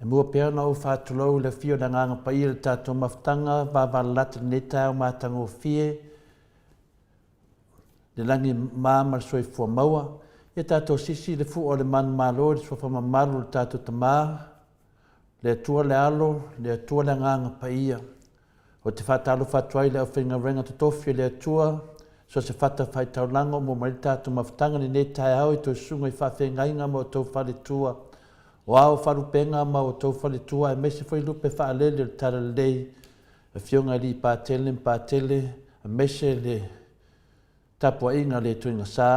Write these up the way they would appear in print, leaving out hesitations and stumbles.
E mua pea na o whātulau le fio na nganga pa i le tātou mawhtanga, wāwalata ne tau mātango fie, le langi māma soi fua maua, e tātou sisi le fu o le manu mālo, le sofa mamalu le tātou tamā, le atua le alo, le atua le nganga pa ia. O te whātalo whātuai le au whinga renga tutofi le atua, so se whata whai taulango mo mai tātou mawhtanga ni ne tai au i tō sunga i whawhengainga mo tō whale tua. O au wharupenga ma o tō whale tua e mese whai lupe whaalele le tara lei, e fionga li pātele, e mese le tapua inga le tuinga sā.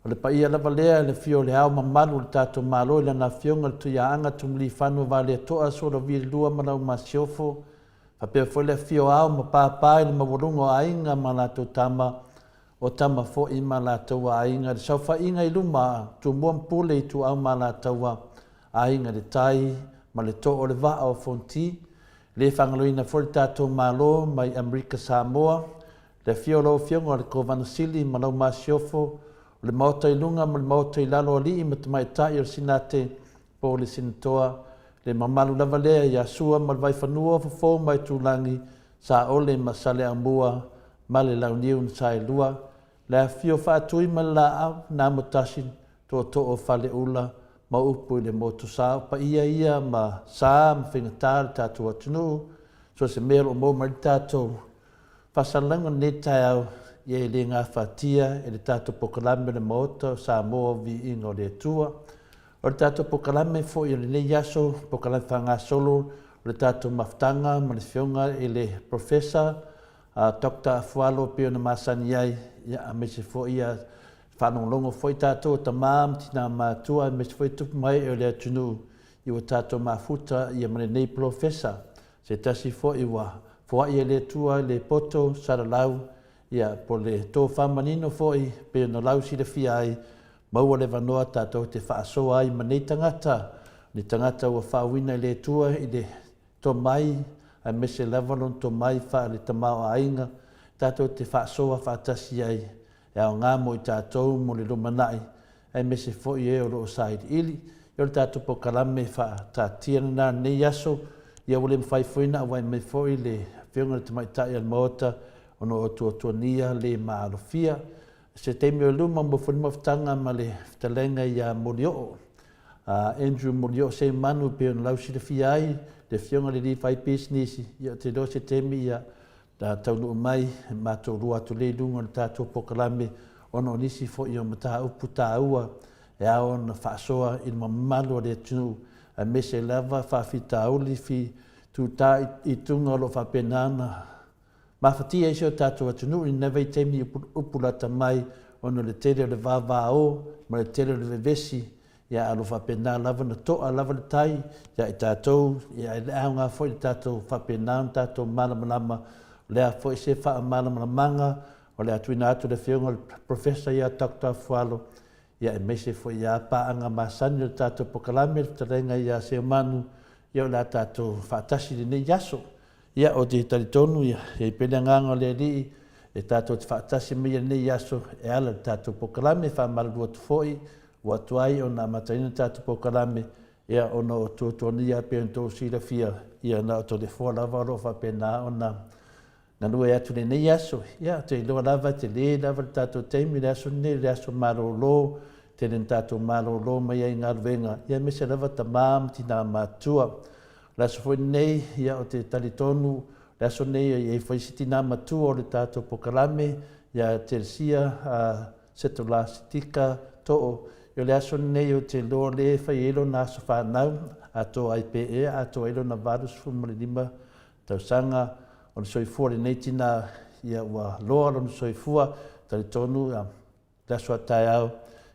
O le paia lava lea le fio le au mamalu le tātou mālo i lana fionga le tuia anga tumli whanu vale atoa so la viri lua manau masiofo. Whapea foi le fio au ma pāpai le mawurungo a inga ma lātou tama o tama fo i ma lātou a inga. Le sauwha inga i luma tu mua mpule i tu au ma lātou a inga le tai ma le to o le waa o fonti. Le whangaloina foi le tātou mālo mai Amerika Samoa. Le fio lo fionga le kovanasili ma lau masiofo. Le maota i lunga ma le maota i lalo ali i matamai tai o sinate po le sinatoa. Le mamalu lava lea i asua ma le vai whanua fofo mai tūlangi sa ole ma sale ambua ma le launiu na sa lua. Le a fio whaatui ma la au na mutasin to o whale ula ma upu i le motu sao pa ia ma sa ma whingatari tātou atunu. So se mero o mō mari tātou whasalanga ne tai au ia le ngā whatia e le tātou pokalame le Maota Samoa Viiga o le Atua. O le tātou pokalame fo i le ne yaso pokalame whanga solo o le tātou maftanga ma le fionga i le professor Dr. Afualo pio na masani ai ia a mese fo ia whanonglongo fo i tātou tamam tina mātua mese fo i tupu mai o le atunu i o tātou mafuta ia mane nei professor. Se tasi fo i wa fo i le tua le poto saralau ia po le tō whamanino fōi pe no lau si le fia ai maua le wanoa tātou te whaasoa ai ma nei tangata. Ni tangata ua whaawina le tua i le tō mai a mese levalon tō mai wha le tamao a inga tātou te whaasoa whaatasi ai e ao ngā mo i tātou mo le romanai e mese fōi e o roo said ili i o le tātou po kalame wha tātia na nei aso ia wale mwhaifoina a wai mai fōi le whiunga le tamaitai al Maota ono o tuatuania le maarofia. Se teimi o luma mo whanima whtanga ma le whtalenga i a Morioo. Andrew Morioo se manu pe on lausi le fia ai, le fionga le li whai business i a te do se teimi i a taunu o mai, mātou rua tu le lunga le tātou pokalame, ono nisi fo i o mata upu tā ua, e a ona whaasoa i mamalu o le tunu, a mese lava whawhita auli fi tu tā i tunga lo whapenana. Mawhatia isio tātou atunu i nevei teimi upulata mai ono le tere o le vāvā o, ma le tere o le vevesi, ia alo whapena lava na toa lava le tai, ia i tātou, ia i lea ngā fwoi tātou whapena, tātou malamalama, lea fwoi se wha malamalamanga, o le atuina atu le whiunga le professor ia Dr. Afualo, ia i mese fwoi ia paanga masani o tātou pokalame, le tarenga ia se manu, ia o le tātou whaatasi le nei yaso. Ia o te taritonu ia e pele nganga le rii e tātou te whaatasi mea nei aso e ala tātou pokalame whamarua tu foi ua tuai o nā mataina tātou pokalame ia o no tuatoni ia pe ento sira fia ia na o to le fua lava ro whapena o na nganua e atu le nei aso ia te iloa lava te le lava tātou teimi le aso nei le aso marolo te len tātou marolo mai ai ngā ruenga ia mese lava tamam tina mātua. La so foi nei ia o te talitonu, la so nei ia i whaisiti nā matua o le tātou pokalame, ia te sia seto la sitika to'o, ia le aso nei o te loa le whai elo nā so whanau, ato IPE, ato elo na varus fumare lima, tausanga, o le soifua le nei tina ia ua loa lo le soifua, talitonu, la so atai au,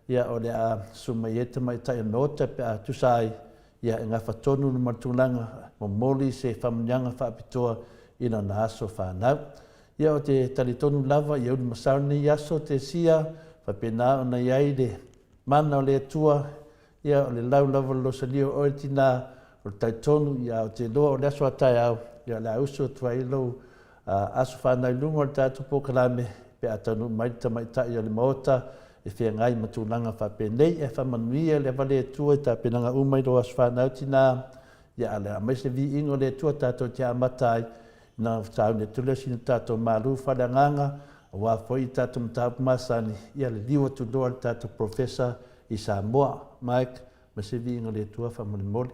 ia o le a sumaieta mai tai nota pe a tusai, ia ngā whatonu na martulanga mo moli se whamanyanga whaapitoa ina na aso whanau. Ia o te talitonu lava i auni masaone i aso te sia whapena o na iai le mana o le atua ia o le lau lava lo salio o tina o le talitonu ia o te loa o le aso atai au ia le auso tua ilo aso whanau lungo o le tātou pokalame pe atanu maita maita i le Maota e whea ngai matulanga whapenei e whamanuia le wale atua i tā penanga umai lo aso whanau tina ia ale mai se vi ingo le tua tato te amatai na tau ne tule sinu tato malu whareanganga wa foi tato mtapu masani ia le liwa tu doa tato professor i Samoa Mike ma se vi ingo le tua whamolimoli.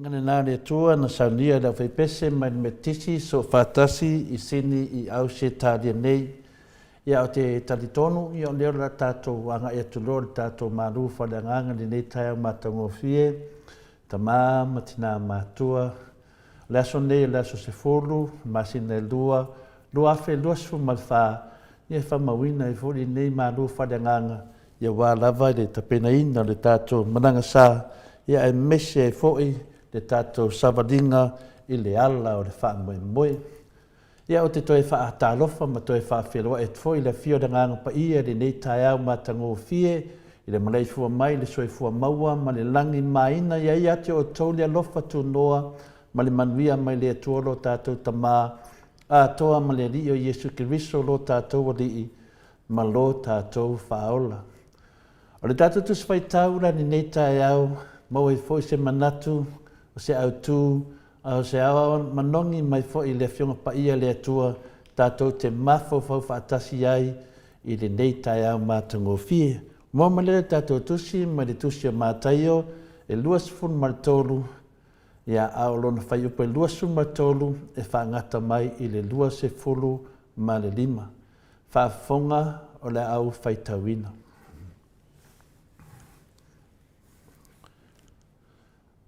Ngane nā le tua na saunia la whaipese mai me tisi so whātasi I sini I au se tālia nei. Ia o te talitonu, ia o leo la tātou wanga ia tulo le tātou maru whareanganga ni nei tai au mātango fie, ta mā matina mātua, le aso nei le aso se folu, masina e lua, lua afe lua su malwha, ia whamawina I foli nei maru whareanganga, ia wā lava le tapenaina le tātou mananga sā, ia e mese e fo'i le tātou savalinga i le ala o le wha moe moe. Ia o te toe wha atalofa ma toe wha whiroa e fo'i le fio le nganga pa ia le nei tai au ma tango fie, i le malei fua mai le soi fua maua ma le langi maina ia ia te o tau le alofa tu noa ma le manuia mai le atua lo tātou tamā, a toa ma le li o Yesu Kiriso lo tātou o li ma lo tātou whaola. O le tātou tu sfai taura ni nei tai au, mau e foi se manatu, o se au tū, o se au manongi mai foi le fionga pa ia le atua, tātou te mafo fau whaatasi ai i le nei tai au mātango fie. Mo ma le tātou tusi, ma le tusi o mātaio, e luas fun martolu, ia au lona whai upo e luas fun martolu, e whaangata mai i le luas e fulu ma le lima. Whaafonga o le au whaitawina.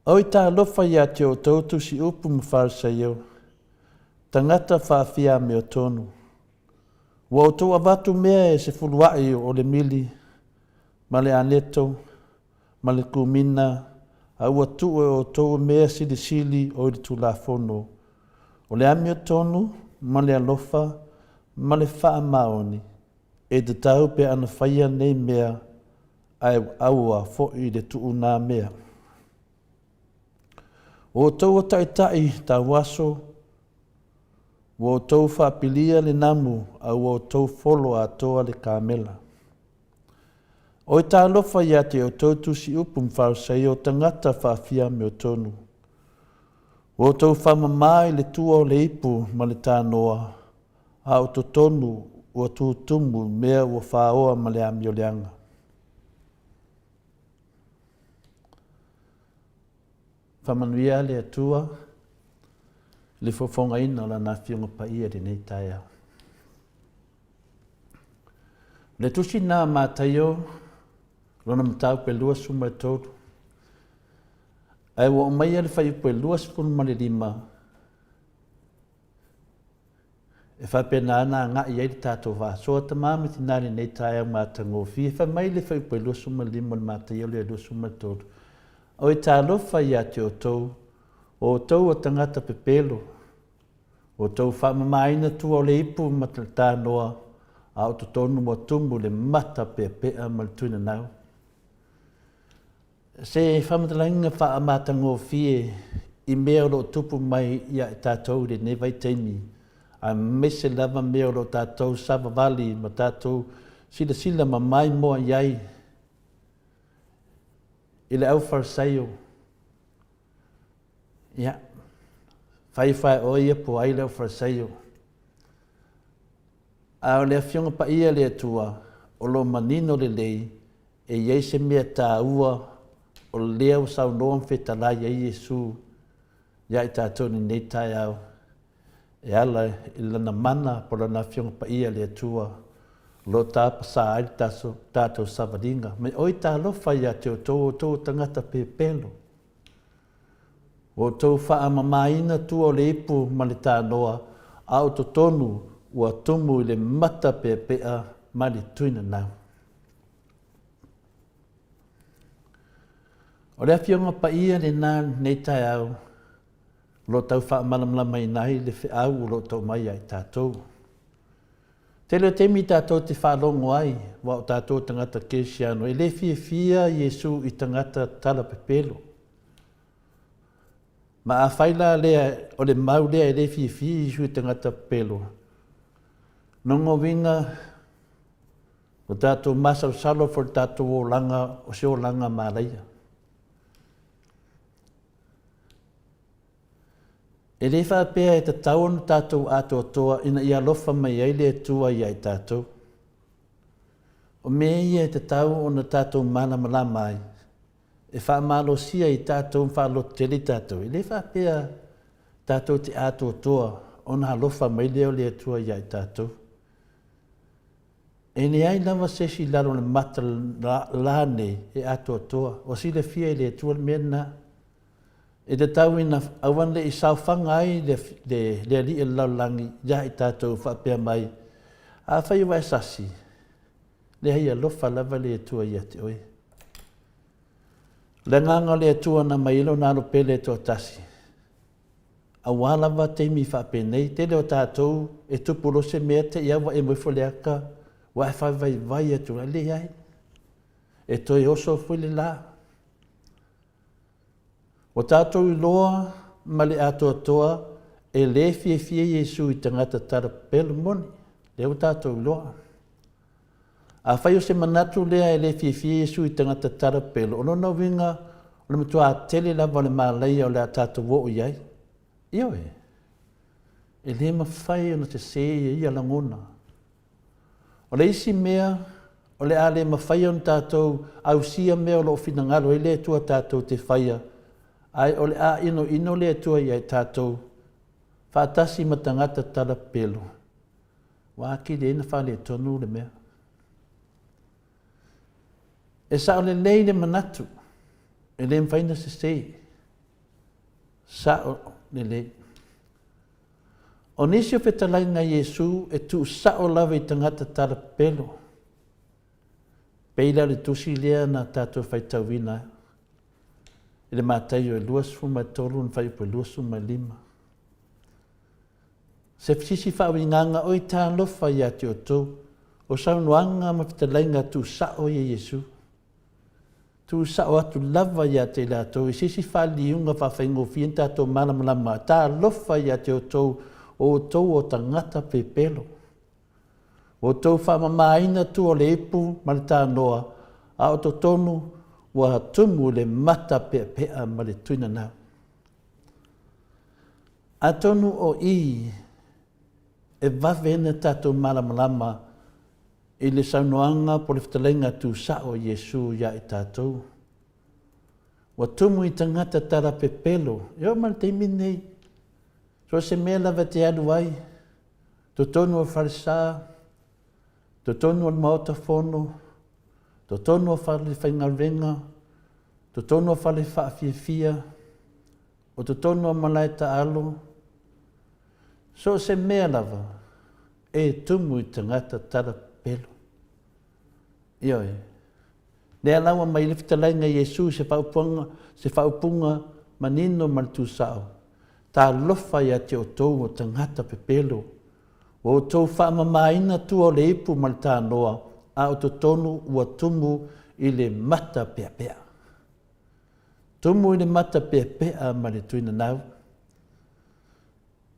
O i tā lofa ia te o tautu si upu mwharsa iau, tangata whaafia me o tonu. Wa o tau avatu mea e se fuluai o le mili, ma le aneto, ma le kumina, a ua tuu e o tau mea sili sili o i tu la fono. O le ami o tonu, ma le alofa, ma le wha maoni, e te tau pe ana whaia nei mea, ai aua fo i le tuu nā mea. O tau o tai ta waso, o tau whapilia le namu, au o tau folo a toa le kamela. O i tā lofa ia te o tau tusi upum whausai o tangata whaafia me o tonu. O tau whamamai le tua o le ipu ma le tā noa, a o to tonu o tūtumu mea o whaoa ma le ami o leanga. Whamanuia le atua, le fofonga ina la na fionga pa ia de nei tai au. Le tusi nā mātaio, lona matau pe lua suma tōru. Ai wa mai le fai pe lua spun ma le lima. E wha pe nā ngā i eiri tātou wā. So ata māmi ti nāri nei tai au mātango fi. E wha mai le fai pe lua suma lima le mātaio le lua suma tōru. O i tā lofa ia te o tau o tangata pepelo, o tau whamamaina tua o le ipu ma te tā noa, a o tonu mo tumbu le mata pepea ma le tuina nau. Se whamatalangia wha amatango fie, i mea lo tupu mai ia e tātou le ne vaiteni, a mese lava mea lo tātou sava vali ma tātou sila ma mai moa iai, i le au farsaio. Ia, whai o ia po ai le au farsaio. A o le fionga pa ia le atua, o lo manino le lei, e iei se mea tā ua, o le leo sau noam whetalai ai Jesu, ia i tātou ni nei tai au. E ala i lana mana po lana fionga pa ia le atua, lo tāpa sa ai tātou savaringa. Me oi tā lofa ia te o tō tangata pepelo. O tō wha mamaina tua o le ipu ma le tā noa, a o to tonu ua tumu i le mata pepea ma le tuina nau. O le awhionga pa ia le nā nei tai au, lo tau wha malamlama i nai le whi au o lo tau mai ai tātou. Te leo temi tātou te whalongo ai, wa o tātou tangata kesiano, e le fia Yesu i tangata tala pepelo. Ma a whaila lea, o le mau lea e le fia Yesu i tangata pepelo. Nongo winga, o tātou masau salo for tātou o langa, o se o langa mālaia. E le whapea e te tauanu tātou ato toa ina ia lofa mai ai le tua i ai tātou. O mea ia e te tau o na tātou mana malama ai. E whamalo sia i tātou whalo tele tātou. E le whapea tātou te ato toa o na lofa mai leo le tua i ai tātou. E ne ai lava sesi laro na mata lane e ato toa. O si le fia i le tua mena. E te tau ina awan le i sauwhanga ai le li e laulangi, ia i tātou whapea mai. A whai wai sasi, le hai alofa lava le atua ia te oe. Le nganga le atua na mailo na alo pele to tasi. A wala wa teimi whapenei, te leo tātou e tupuro se mea te iawa e mwifo leaka, wa e whai vai atu a le ai. E toi oso fwile la. O tātou I loa, ma le atua toa, e le fie Yesu I tangata tara pelu moni. Leo tātou I loa. A whai o se manatu lea e le fie Yesu I tangata tara pelu. Ono na winga, o le matua a tele lava le māleia o le a tātou wo iai. Io e le mawhai ona te se ia langona. O le isi mea, o le a le mawhai ona tātou au sia mea o lo finangalo e le tua tātou te whaia. Ai o le a ino le tua iai tātou. Whaatasi matangata tala pelo. Waki le ina whale tonu le mea. E sa o le lei le manatu. E le mwhaina se se. Sa o le lei. O nisi o whetalai ngā Yesu e tu sa o lawa I tangata tala pelo. Peila le tusi lea na tātou whaitauina. E le mātai o e luasu mai tolu na whai po luasu mai lima. Se fsisi whawi nganga oi tā lofa I ati o tō. O saunuanga ma whetalai ngā tu sa o I Yesu. Tu sa o atu lava I ati la tō. I sisi whali unga whawhaingo fien tātou malamalama. Tā lofa I ati o tō. O tō o tangata pepelo. O tō whamamaina tu o le epu ma le tā noa. A o tō tonu wa tumu le mata pepea ma le tuina nau. A tonu o I e wawene tātou malamalama I le saunoanga po le whatalenga tu sa o Yesu ia I tātou. Wa tumu I tangata tara pepelo. Eo ma le teimi nei. So se mea lava te adu ai. To tonu o farisa. To tonu o Maota fono. To tonu o whale whaingarenga. To tonu o whale whaafiafia. O to tonu o malaita alo. So se mea lava. E tumu I tangata tara pelo. Io e. Lea lawa mai le whitalainga Yesu se whaupunga manino maltu sao. Tā lofa I ati o tōu o tangata pepelo. O tōu whaamamaina tu o le ipu mal tā noa. A o to tonu ua tumu I le mata pea pea. Tumu I le mata pea pea ma le tuina nau.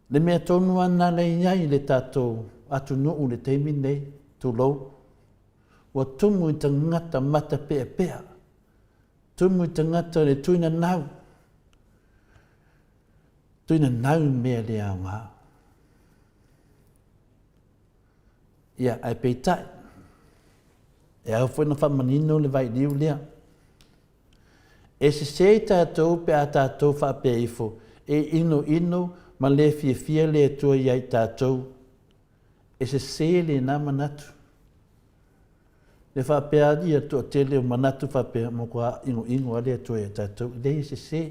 Le mea tonu ana le iai le tātou atu nuu le teimi nei tu lou. Ua tumu I tangata mata pea pea. Tumu I tangata le tuina nau. Tuina nau mea le au ngā. Ia, ai peitai. E au whaina whamanino le vai liu lea. E se tātou pe a tātou whapea ifo. E ino ma le fia le atua iai tātou. E se le nā manatu. Le whapea ia to tele o manatu whapea mo kua ino le atua iai tātou. Le se.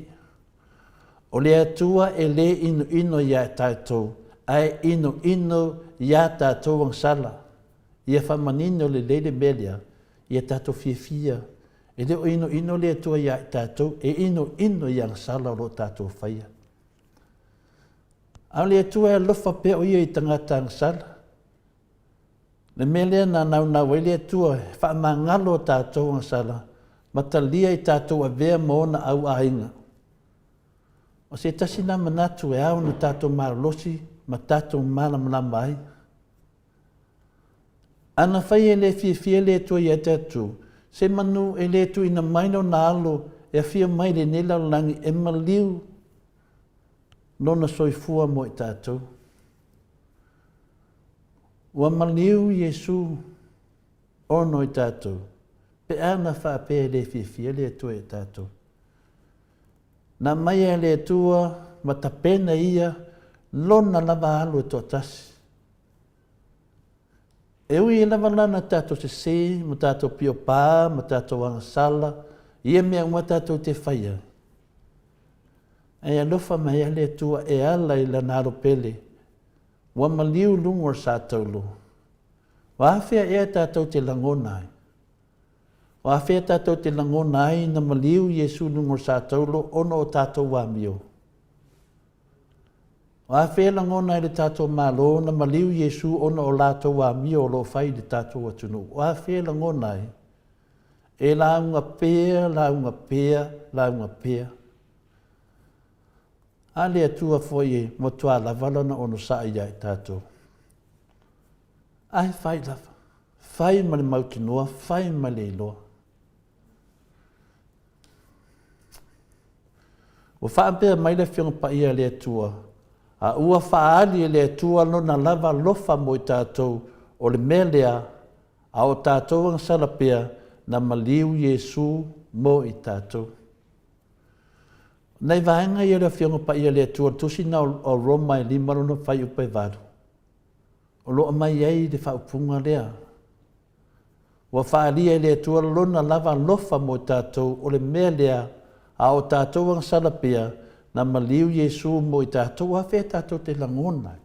O le atua e le ino ia tātou, ai ino ia tātou ang sala. Ia whamanino le leile melia, ia tātou fia. E le o ino le atua ia tātou, e ino ia ang sala o lo tātou whaia. Au le atua e lofa pe o ia I tangata ang sala. Le melia na nau e le atua, whamangalo tātou ang sala, matalia I tātou a vea moona au ainga. O se tasi na manatu e au na tātou maralosi, ma tātou malamalama ai. Ana whai e le fia le tua I tātou, se manu e le tu ina maino na alo e a fia mai le nela langi e maliu nona soifua mo I tātou. Ua maliu Yesu ono I tātou, pe ana whaapea le fia le tua I tātou. Na mai e le tua, ma ta pena ia, lona lava alu e tō tasi. E ui e lava lana tātou se, ma tātou pio pā, ma tātou angasala, ia mea ua tātou te whaia. E alofa mai le tua e ala I lana aro pele, ua maliu lungo sa taulu. Wa fea ea tātou te langona ai. Wa fea tātou te langona ai na maliu Iesu nungor sa taulo ono o tātou wa mio. Wa fea langona ai le tātou malo na maliu Iesu ono o lātou wa mio lo fai le tātou atunu. Wa fea langona ai. E launga pea, launga pea, launga pea. A le atua foi e mo tua lavalona ono sa ia e tātou. Ai fai lava. Fai ma le mautinoa, fai ma le iloa. O whaapea mai le whionga pa ia le atua. A ua whaali le atua lona lava lofa mo i tātou o le melea a o tātou ang salapea na maliu Iesu mo i tātou. Nei vaenga ia le whionga pa ia le atua tusi na o Roma i lima lona whai upai vadu. O loa mai ei le whaupunga lea. Wa whaalia le atua lona lava lofa mo i tātou o le melea a o tātou ang salapea na maliu Iesu mo i tātou a whea tātou te langona.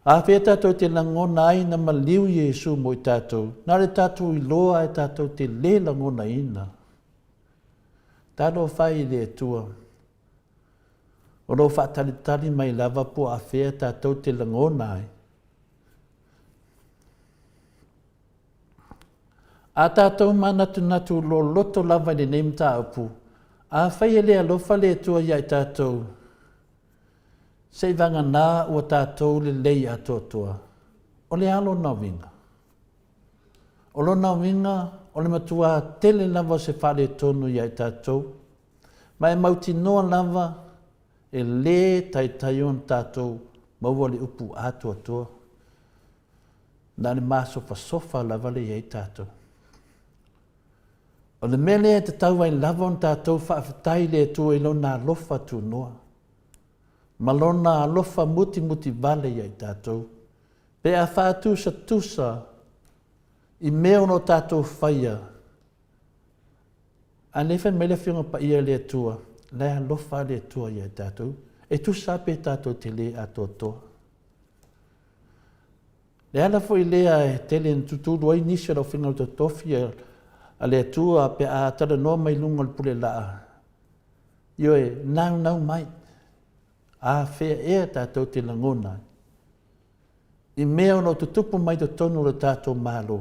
A whea tātou te langona ai na maliu Iesu mo i tātou. Nā le tātou i loa e tātou te le langona ina. Tātou whai le atua. O lo whaatalitali mai lava po a whea tātou te langona ai. A tātou manatu lo loto lava le neim tā upu. A whai le alofa le atua ia i tātou. Sei vanga nā ua tātou le lei atoa. O le alo na winga. O lo na winga, o le matua tele lava se whale tonu ia i tātou. Mai mauti noa lava e le taitaion tātou maua le upu atoa. Nā le māsofa sofa lava le ia i tātou. O le mele e te tau ai lava on tātou whaafatai le tua i lona alofa tu noa. Ma lona alofa muti vale ia i tātou. Pe a whaatusa tusa i meo no tātou whaia. A nefe mele whiunga pa ia le tua. Le alofa le tua ia i tātou. E tusa pe tātou te le atoa. Le ala fo i lea e tele tuturu ai nisi alo whiunga o tofia a le atua pe a tala noa mai lunga le pule laa. Io e nau mai. A whea ea tātou te langona. I mea no tutupu mai to tonu le tātou malo.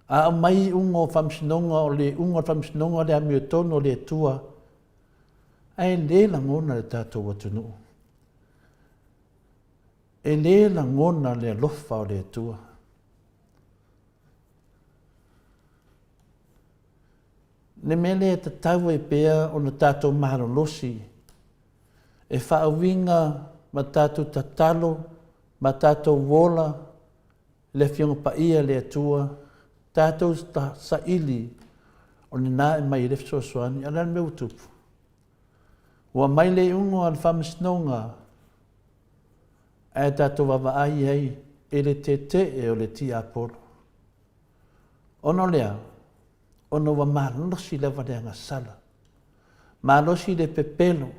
A mai ungo whamsinonga o le ungo whamsinonga le amio tonu le atua. E le langona le tātou atunu. E le langona le alofa o le atua. Ne mele e tatau e pea o na tātou mahalolosi. E whaawinga ma tātou tatalo, ma tātou wola, le whionga pa ia le atua, tātou sa ili o ni nā e mai ref soasoani, ala me utupu. Ua mai le ungo al whamisnonga, e tātou wawa ai ei, e le te e o le ti apolo. Ono lea, ono wa malosi lewa leanga sala. Malosi le pepelo.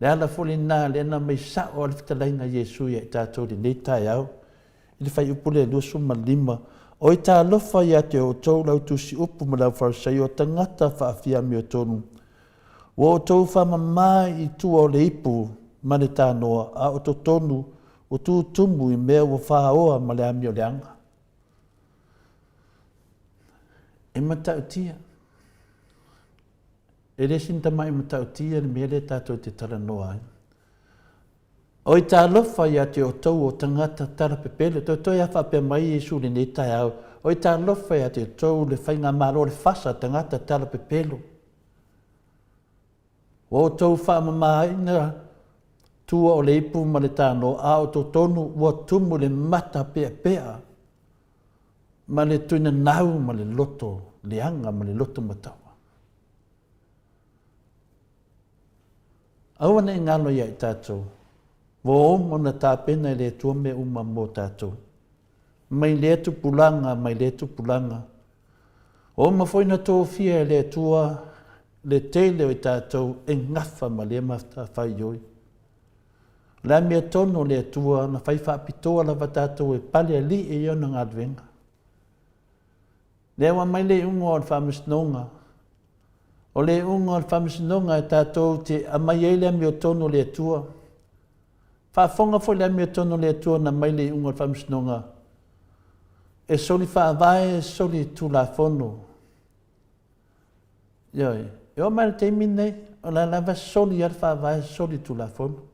Le ala foli nā le ana mai sa o alifitalainga Iesu ia i tātou le nei tai au. I le whai upu le lusu ma lima. O i tā lofa ia te o tau lau tusi upu ma lau farsai o tangata whaafia mi o tonu. O tau whamamai i tua o le ipu ma le tā noa a o to tonu o tu tumu i mea o whaoa ma le ami o le anga. E matautia. E resin tamai matautia ni mele tātou te tala noa. O i tā lofa ia te o tau o tangata tala pepele, toi a whapea mai Iesu le nei tai au. O i tā lofa ia te o tau le whainga maro le whasa tangata tala pepelo. O tau whaamamai na tua o le ipu ma le tāno a o to tonu ua tumu le mata pea. Ma le tuina nau ma le loto, le anga ma le loto matawa. Aua nei ngalo ia i tātou. Wo omo na tāpena le tua me uma mo tātou. Mai le tu pulanga, mai le tu pulanga. O ma foi na tō fia le tua, le tele o i tātou, e ngafa ma le mafta whai oi. La mea tono le atua na whai whaapitoa la watatou e pale ali e iona ngā duenga. Lea wa mai le ungo o whaamisnonga. O le ungo o whaamisnonga e tātou te amai e le mea tono le atua. Whaafonga fo le mea tono le atua na mai le ungo o whaamisnonga. E soli whaavae e soli tula fono. Ioi, e o mai te minei, o la lava soli ar whaavae soli tula fono.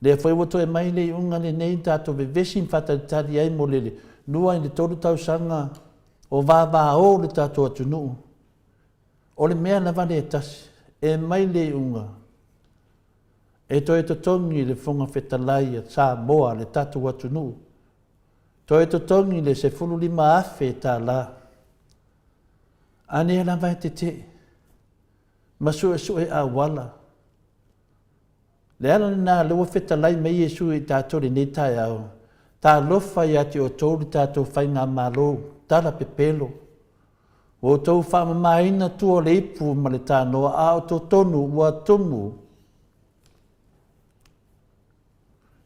Le foi woto e mai le unga le nei tātou ve vesi whataritari ai mo le nua i le tolu tau sanga o vāvā o le tātou atunu. O le mea na vale e tasi, e mai le unga. E toi to tongi le funga whetalai a Samoa le tātou atunu. Toi to tongi le se fulu lima afe tā la. Ane ala vai te te. Masu e su e a wala. Le ala nā lewa whetalai mai Jesu i tātou le netai au. Tā lofa i ati o tōru tātou whai ngā mālo, tala pepelo. O tau whamamaina tua le ipu ma le tānoa a o tō tonu ua tumu.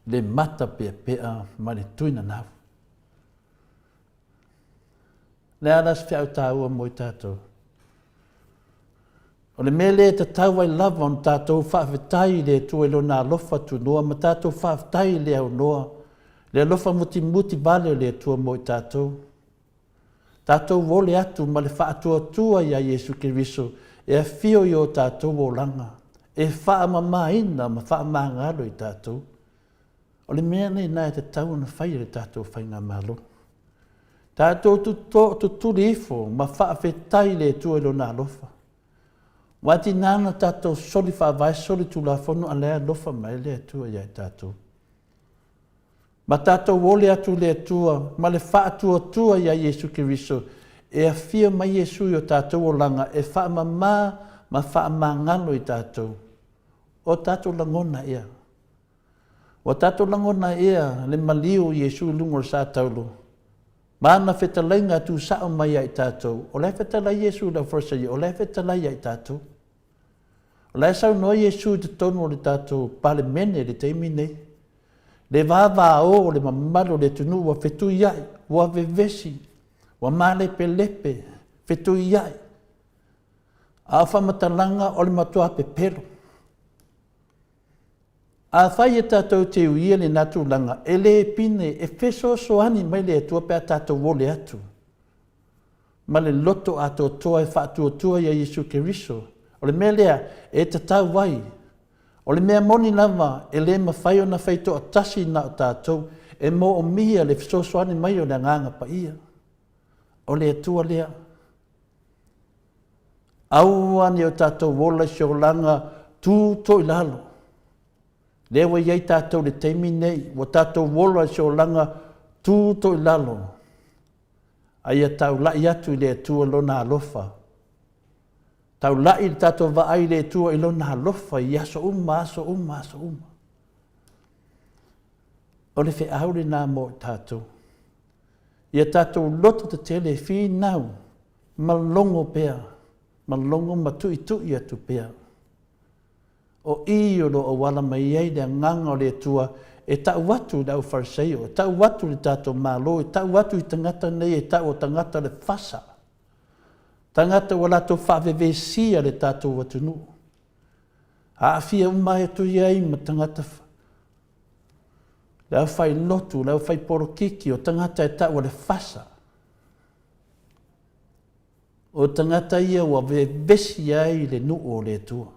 Le mata pea pea ma le tuina nau. Le ala se whiau tā ua mo i tātou. O le mele te tau ai lava on tātou whaafetai le tua ilo nā lofa tu noa, ma tātou whaafetai le au noa, le lofa muti vale le tua mo i tātou. Tātou wole atu ma le whaatua tua ia Jesu Kiriso, e a whio i o tātou o langa, e whaamamaina ma whaamangalo i tātou. O le mea nei nai te tau na whai le tātou whai ngā malo. Tātou tuturi ifo ma whaafetai le tua ilo nā lofa. Wati nana tātou soli whaavai soli tula whonu a lea lofa mai lea tua iai tātou. Ma tātou wole atu lea tua, ma le whaatua tua iai Jesu Kiriso, e a whia mai Jesu i o tātou o langa, e whaamamā ma whaamangalo i tātou. O tātou langona ea. O tātou langona ea le maliu Jesu i lungo sa taulo. Mana whetalainga tu sao mai ai tātou. O lai whetalai Jesu la forsa i, o lai whetalai ai tātou. O lai sau noa Jesu te tono le tātou pale mene le teimi nei. Le vāvā o le mamalo le tunu wa whetu iai, wa vevesi, wa male pelepe, whetu iai. A whamatalanga o le matua pepero. A whai e tātou te uia le natu langa, e le pine, e wheso soani mai le atua pēr tātou wole atu. Ma le loto ato toa e whaatua tua ia Jesu Kiriso. O le mea lea, e te tau wai. O le mea moni lava, e le mawhai o na whaito a tasi na o tātou, e mo o mihia le wheso soani mai o le nganga pa ia. O le atua lea. Auani o tātou wola si o langa tū to i lalo. Lewa iai tātou le teimi nei, wa tātou wola si o langa tū to i lalo. Aia tau lai atu i le atua lona alofa. Tau lai le tātou vaai le atua i lona alofa, i aso uma. O le whi aure nā mo i tātou. Ia tātou loto te tele whi nau, malongo pēr, malongo matui atu pēr. O i o lo o wala mai ei le nganga o le atua, e tau watu le au fariseo, e tau watu le tātou mālo, e tau watu i tangata nei, e tau o tangata le whasa. Tangata o lato whavevesia le tātou watunu. A awhia umai atu iei ma tangata le au whai lotu, le au whai porokiki, o tangata e tau o le whasa. O tangata ia o vevesi ai le nuu o le atua.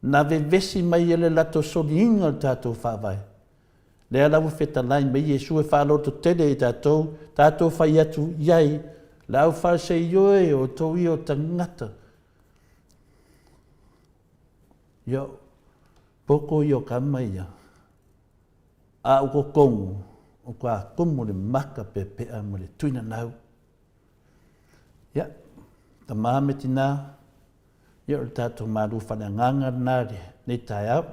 Na vevesi mai ele lato solinga le tātou whawai. Le ala u whetalai mai Jesu e whaloto tele i tātou whai atu iai, le au whase ioe o tō i o tangata. Yo, poko i o kamaia. A uko kongu, o kua kumu le maka pe pea mo le tuina nau. Ya, ta maame tina. Ia o tātou maru whananganga nāre, nei tai au,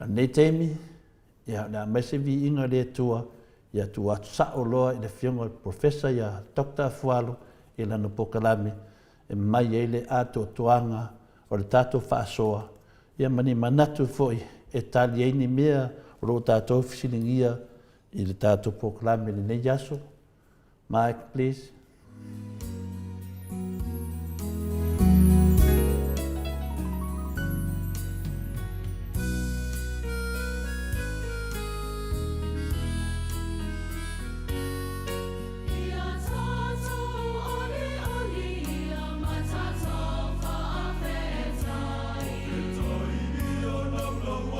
nei teimi, ia nā maise vi inga le tua, ia tu atu sao loa i le whionga professor ia Dr. Afualo, i lana pokalame, e mai eile ato tuanga o le tātou whaasoa, Ia mani manatu foi e tali ei ni mea o lo tātou fisilingia i le tātou proklame le nei aso. Mike, please. Oh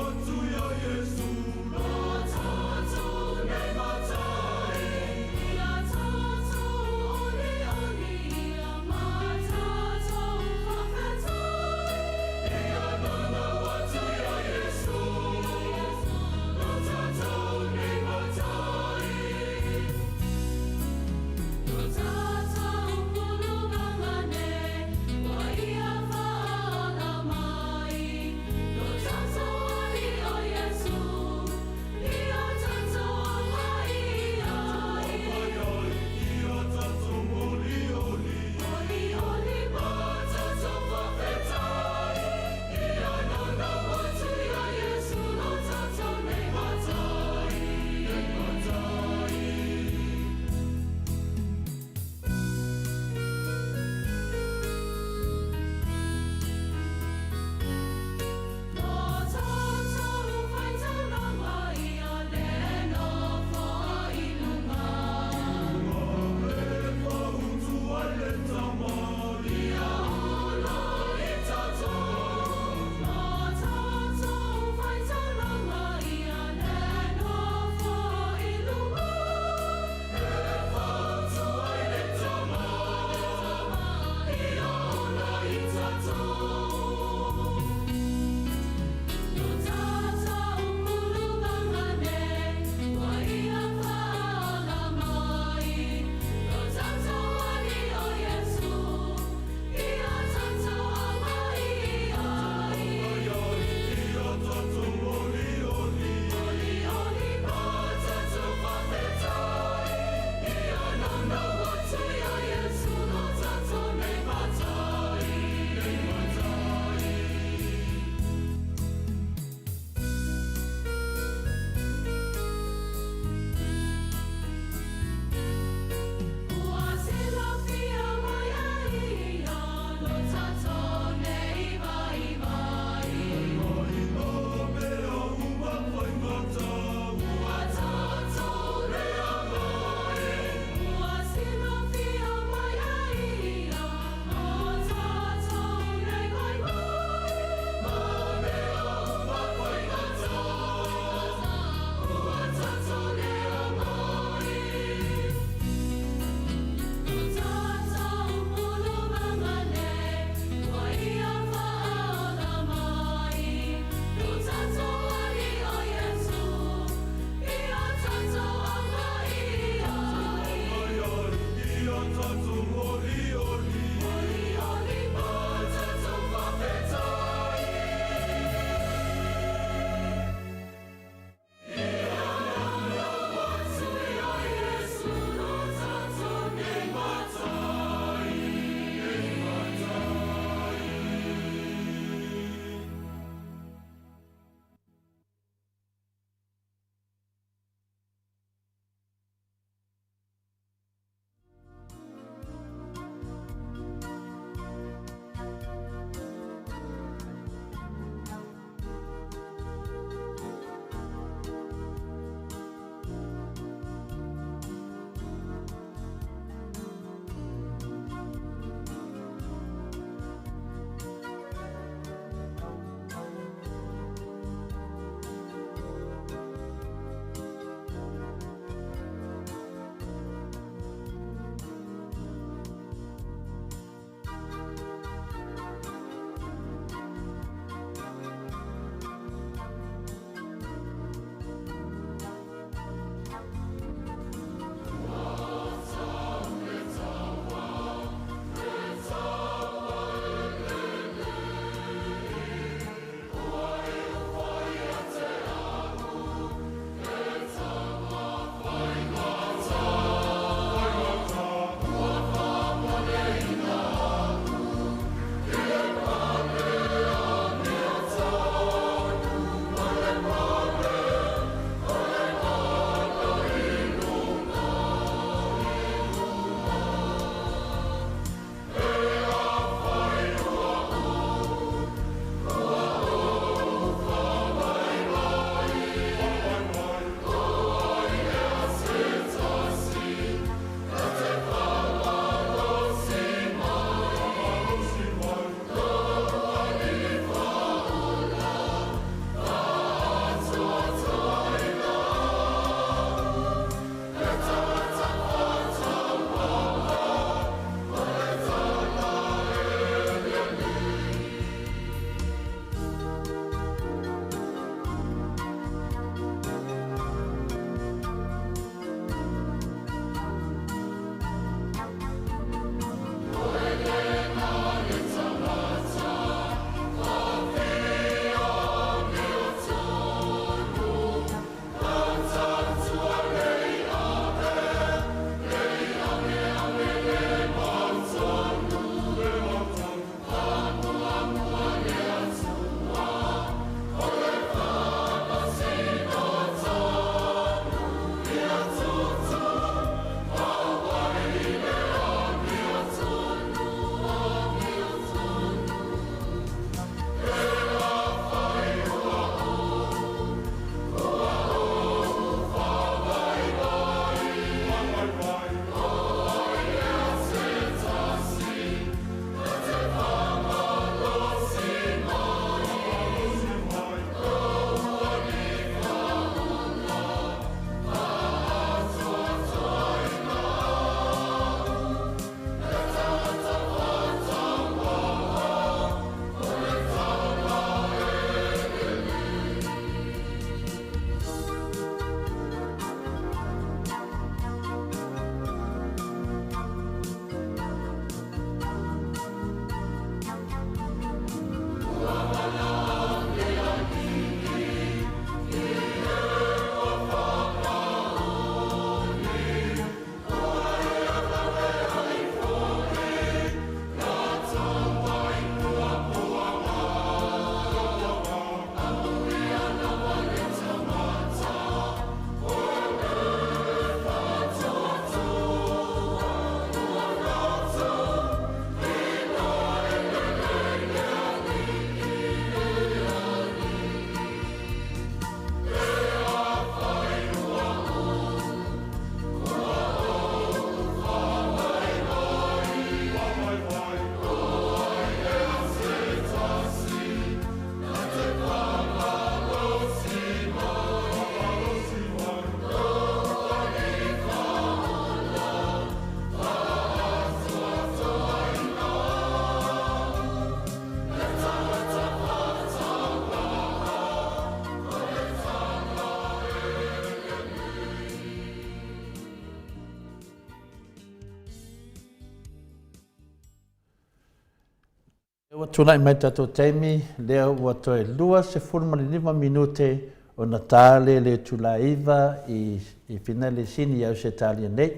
Tunai mai tatou taimi, lea ua toe 2:45 minute o na tāle le tulaiva i whina le sini au se tālia nei.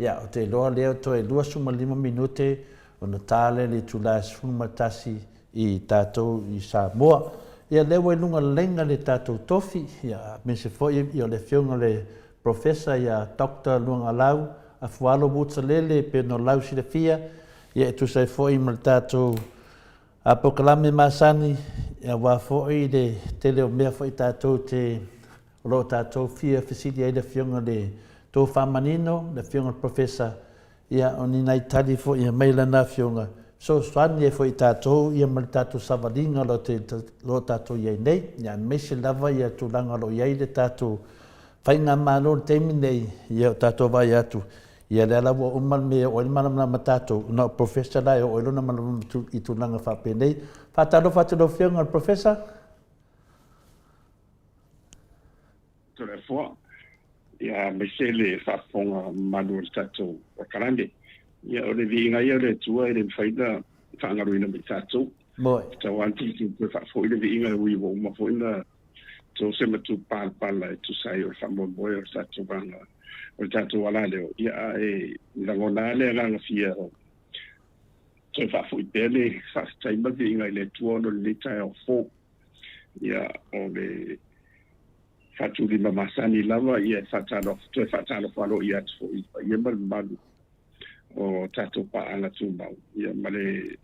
Ia, o te loa lea toe 2:05 minute o na tāle le tulai sumatasi i tātou i Samoa. Ia lewa i lunga lenga le tātou tofi, ia me se foi i o le whiunga le profesa ia Dr. Luanga Lau, a fualo butalele pe no lau si le fia, ia e tu sai foi ma le tātou apokalame masani, ia wā foi le tele o mea foi tātou te lo tātou fia fisidi ai le whiunga le tō whamanino, le whiunga profesa, ia o ni nai tali foi ia meila na whiunga. So swani e foi tātou, ia ma le tātou savalinga lo tātou iei nei, ia mese lava ia tūlanga lo iei le tātou whainga mālo le teimi nei, ia o tātou vai atu. Ia le ala ua umal me o ilmana mana tātou, na profesa lai o ilona mana i tūlanga whape nei. Whātalo whātalo whiunga le profesa? Tore fua, ia mese le whaponga manu le tātou o karande. Ia o le viinga ia le tua i le mwhaina whaangaruina me tātou. Moi. Tau anti ki koe whafo i le viinga ui wo mafoina tō se matu pāpala e tu sai o whamomoe o tātou wanga o tātou ala leo. Ia e langona le ranga fia o tō whafo i pēle whaftaima viinga i le tua no le tai o fō. Ia o le whatu lima masani lava ia whatalo whalo i atu fō i ia malu. O tātou paanga tūmau. Ia male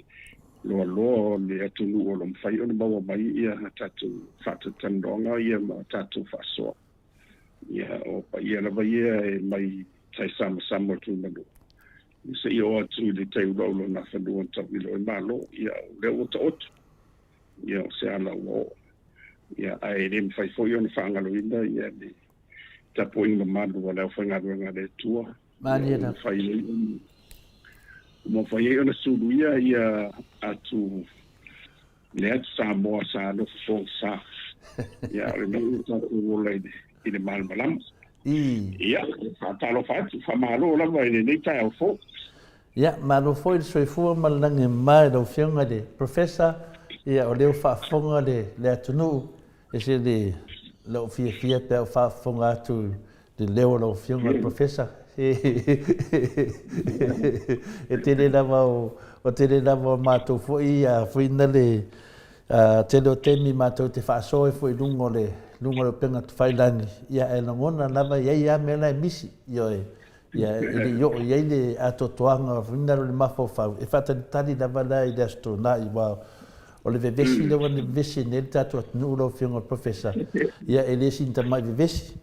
loa le atunu o lo mwhai o le maua mai ia tātou whatatandonga ia ma tātou whasoa. Ia o pa ia lava ia e mai tai sama o tūmanu. Isa ia o atu le tei uraulo na whanua tawilo e malo. Ia le o ta otu. Ia o se ala o. Ia ai le mwhai fo i o na whaangalo ina ia le tapo inga malu wa leo whaingaruanga le tua. Mani e na. Mo fai ona suluia ia atu le atu Samoa sa no fo sa ia le no tatu wola i le malmalam ia talo fatu fa malo la vai le tai au fo ia malo foi soi fu malange mai do fianga de professor ia o leo fa fonga le atu no e se de lo fia pe fa fonga atu de leo lo fianga professor e tele lava o tele lava matou foi a fuina le tele o temi matou te whaasoe foi lungo le penga tu whailangi ia e langona lava ia mela e misi ia ia le atotoanga fuina le mafo whau e whatatari lava la i lesto na i wao o le vevesi le wane vevesi ne tatu atunu lo fiunga professor ia e le sinta mai vevesi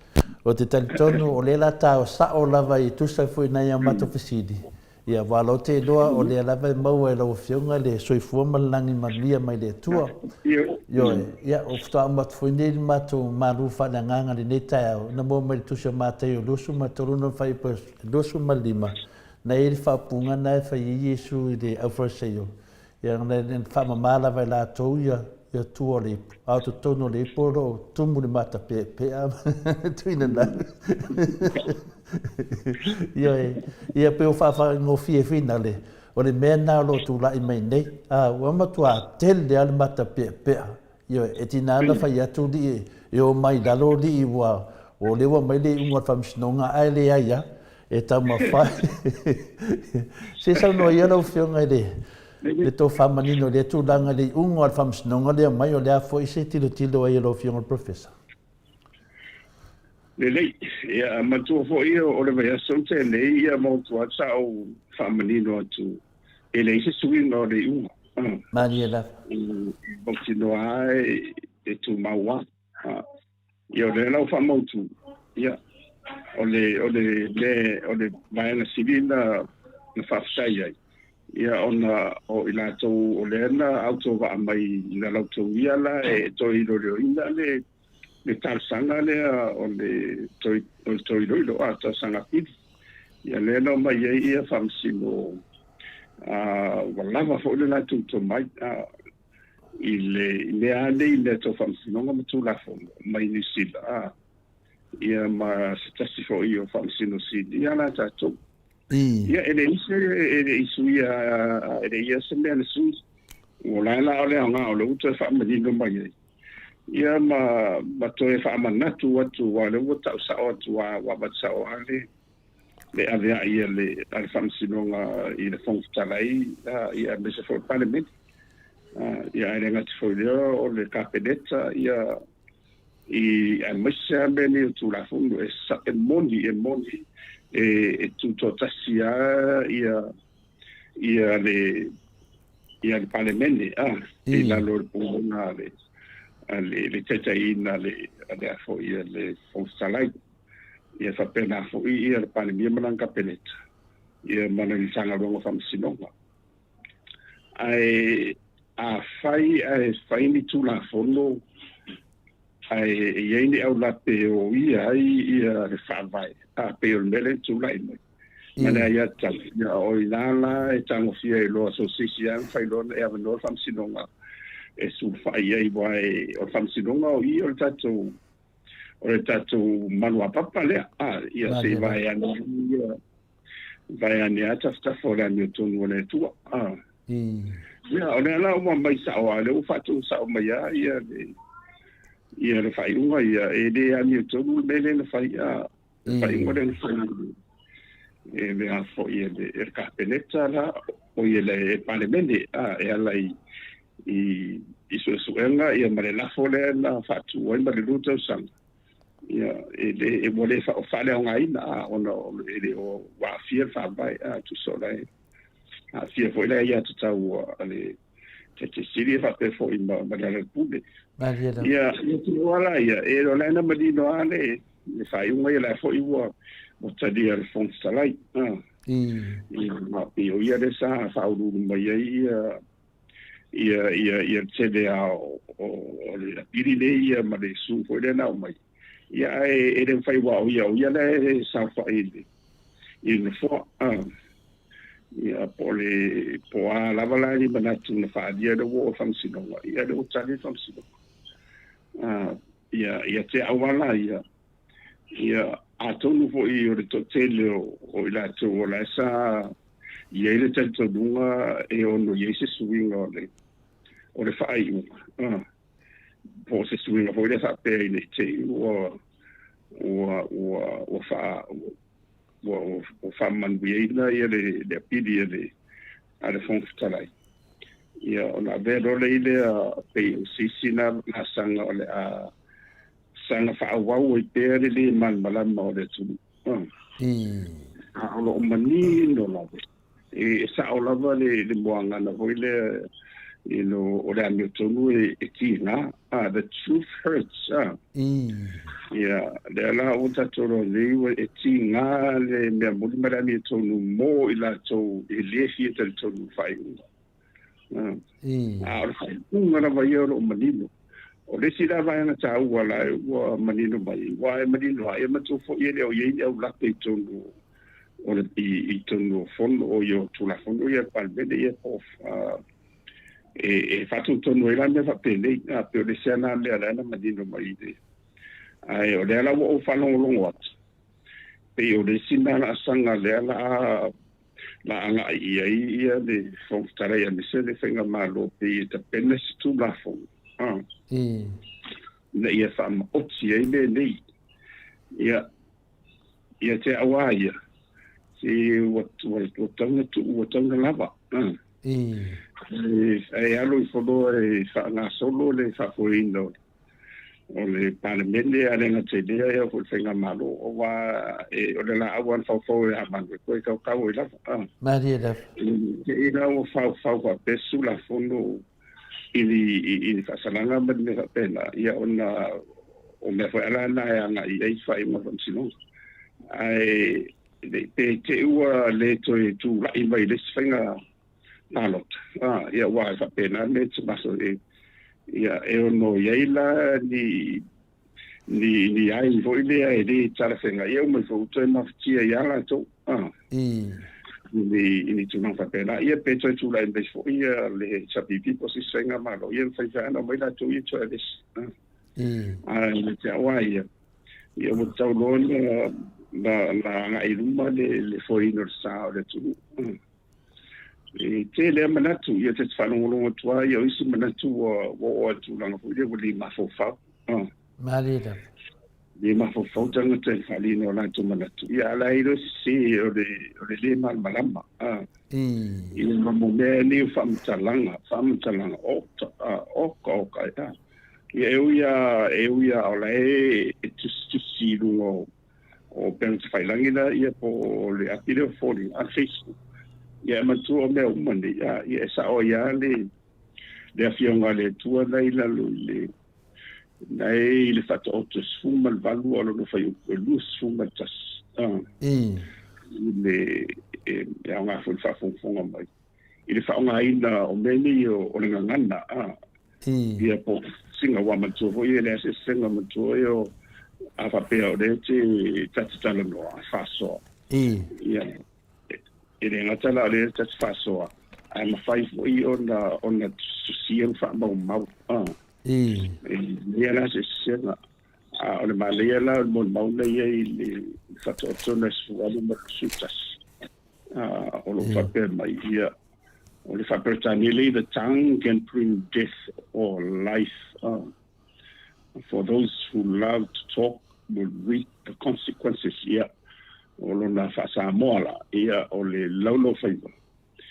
o te talitonu o le lata o sao lava i tusa foi na ia mato fisidi. Ia walo te doa o le lava i maua e lau whiunga le soifua malangi malia mai le tua. Ia o fta amatu foi nei mato maru whananganga le netai au. Na mua mai tusa matai o lusu matoruna whai pa lusu malima. Na eri whapunga na e whai i Yesu i le aufraseo. Ia ngana whamamala vai la tau ia tua le auto tono le poro tumu le mata pe tuina na ia pe o fa no fina le o le mena lo tu la i mai nei o ma tua tel le al mata pe ia e tina na fa ia tu di o mai dalo di wa o le wa mai le un wa famsnonga ai le ia e ta ma fa se sa no ia lo fionga de le tō whamanino le tūlanga le ungo al whamsinonga le mai o le a fo se tilo ai lo fiona professor. Le lei, ia matua fo ia o le vai aso te le ia mautu ata o whamanino atu e le se sui no le ungo. Mani e la. Boktino ai e tu maua. Ia o le lau whamautu. Ia o le vaina sivina na whafsai ai. Ia ona o ila tau o leana auto wa mai ina lautou ia la e toi loreo ina le talsanga lea o le toi loilo a talsanga pidi. Ia leana o mai ia whamsino walava fo le lautou to mai i le ane i le to whamsinonga matulafo mai ni sila. Ia ma setasi fo i o whamsino sidi ia la tatou. Ia ele isu ia ele ia se mea sui Wala la ole nga ole uto fa ma dino mai. Ia ma to e fa manatu watu wale wata sa watu wa ba sa wale. Le avea ia le al famsinonga i le fontalai ia me se for parliament. Ia era ngat for o le capedetta ia i amesha bene tu la fondo e sa e mondi e tutto tassia ia le parlamento e la loro comunale le cittadine le afo le fonsalai ia fa pena fo ia le parlamento man capeletta ia man il sanga bongo fam sinonga ai fai ni tu la fondo ai ni au la pe o ia le fa vai pe o mele tu la mai mana ia tal ia o ilala e tango fia e lo association fai lo e ave no fam sinonga e su fai ai vai o fam sinonga o i o tato manua papa le ia se vai ani ata sta fora ni tonu le tu ia o la o mai sa o le o fatu sa o mai ia le fai unga ia e de ani tonu mele le fai fai unga le e me a fo ia de capeletta la o ia le parlamento e ala i suenga ia mare la fole la fatu o mare luto sang ia e vole fa o fale nga ina ono ele o wa fia fa bai tu sola a fia foi la ia tu tau ale te siri fa pe fo in ma la pube ia tu wala ia e lo la na madino ale le fai un ia la fo i wa o tadia le fonsalai ma pio ia de sa fa uru mai ia tede o le pirine ia ma le su foi le na mai ia e le fai wa ia le sa fa il fo ia po a lava ni mana tu na fa dia de wo fam sino ia de o tani fam sino ia te awala ia a tonu fo i o le totele o ila te o la sa i ele te tonunga e ono i se suinga o le fai po se suinga fo le sa pe i te o fa man buina i le pidi a le fonfutalai ia ona vero le ile pe o sisina na sanga o le sanga fa wau i pere le man malama o le tu o mani no la e sa o lava le moanga na hoile o le ami tonu e tina the truth hurts ia le la o tatoro le e tina le me muli marami tonu mo i la to e le fi te tonu fai o fai unga vai o manino o le sira vai na tau wala o manino mai wa manino ai ma tu fo ile o ye o la pe tonu o le i tonu fondo o yo tu la fondo ia palmede ia of e fatu tonu ila me fa pele a pe le sana le ala na manino mai de ai o le ala o fa longo wat pe o le sina na sanga le ala la anga ia de fong tara ia me se le fenga malo pe te pene tu la fondo na ia fa ma otsi ai le ia te awaia si watanga lava e alo i fodo e fa na solo le fa foindo o le parlamento ale na te dia e o fenga malo o wa e o le la awan fa fo e aman ko ka o la maria da e na o fa kwa pesu la fondo ili fasalanga me fa pena ia ona o me foi ala na nga i fai mo sino ai te ua le to tu la i mai le sfenga nalot ia wa fa pena me te maso ia e ono iaila ni ai foi le ai de tala fenga ia mo fo to ma tia ia la to ni tu non fa pena ia pe to tu la in bes fo ia le chapipi po si sfenga malo ia fa fa no mai la tu ia to es ai te wa ia mo tau lo na nga iluma le foi no sa le tu te le manatu ia te whanongolongo tua ia isi manatu o atu langa fu ia wali mafofau. Marida. Li mafofau tanga te whalina o lantu manatu. Ia ala iro si o le malama. Ia mamu mea ni whamtalanga oka ia. Ia euia o la tusi lungo o pensi whailangina ia po le apire o foli a Facebook. Ia matu o mea umani ia sa o ia le afionga le tua nei lalu nei le fata o te sfuma le valu o lo fai o lu sfuma tas le ia ngā fun whafonga mai i le whaonga ina o meni o le ngangana ia po singa wa matu o ia le ase singa matu o a whapea o le te tatatala no a whasoa ia e le ngatala o le tatu whasoa ai mawhai fo i ona susian whamau mau ia la se singa o le malea la mon mauna ia i le whataotona sualu makasutas o lo whapea mai ia o le whapea tanile the tongue can bring death or life for those who love to talk will reap the consequences ia o lona whasamoala ia o le laulo whaiva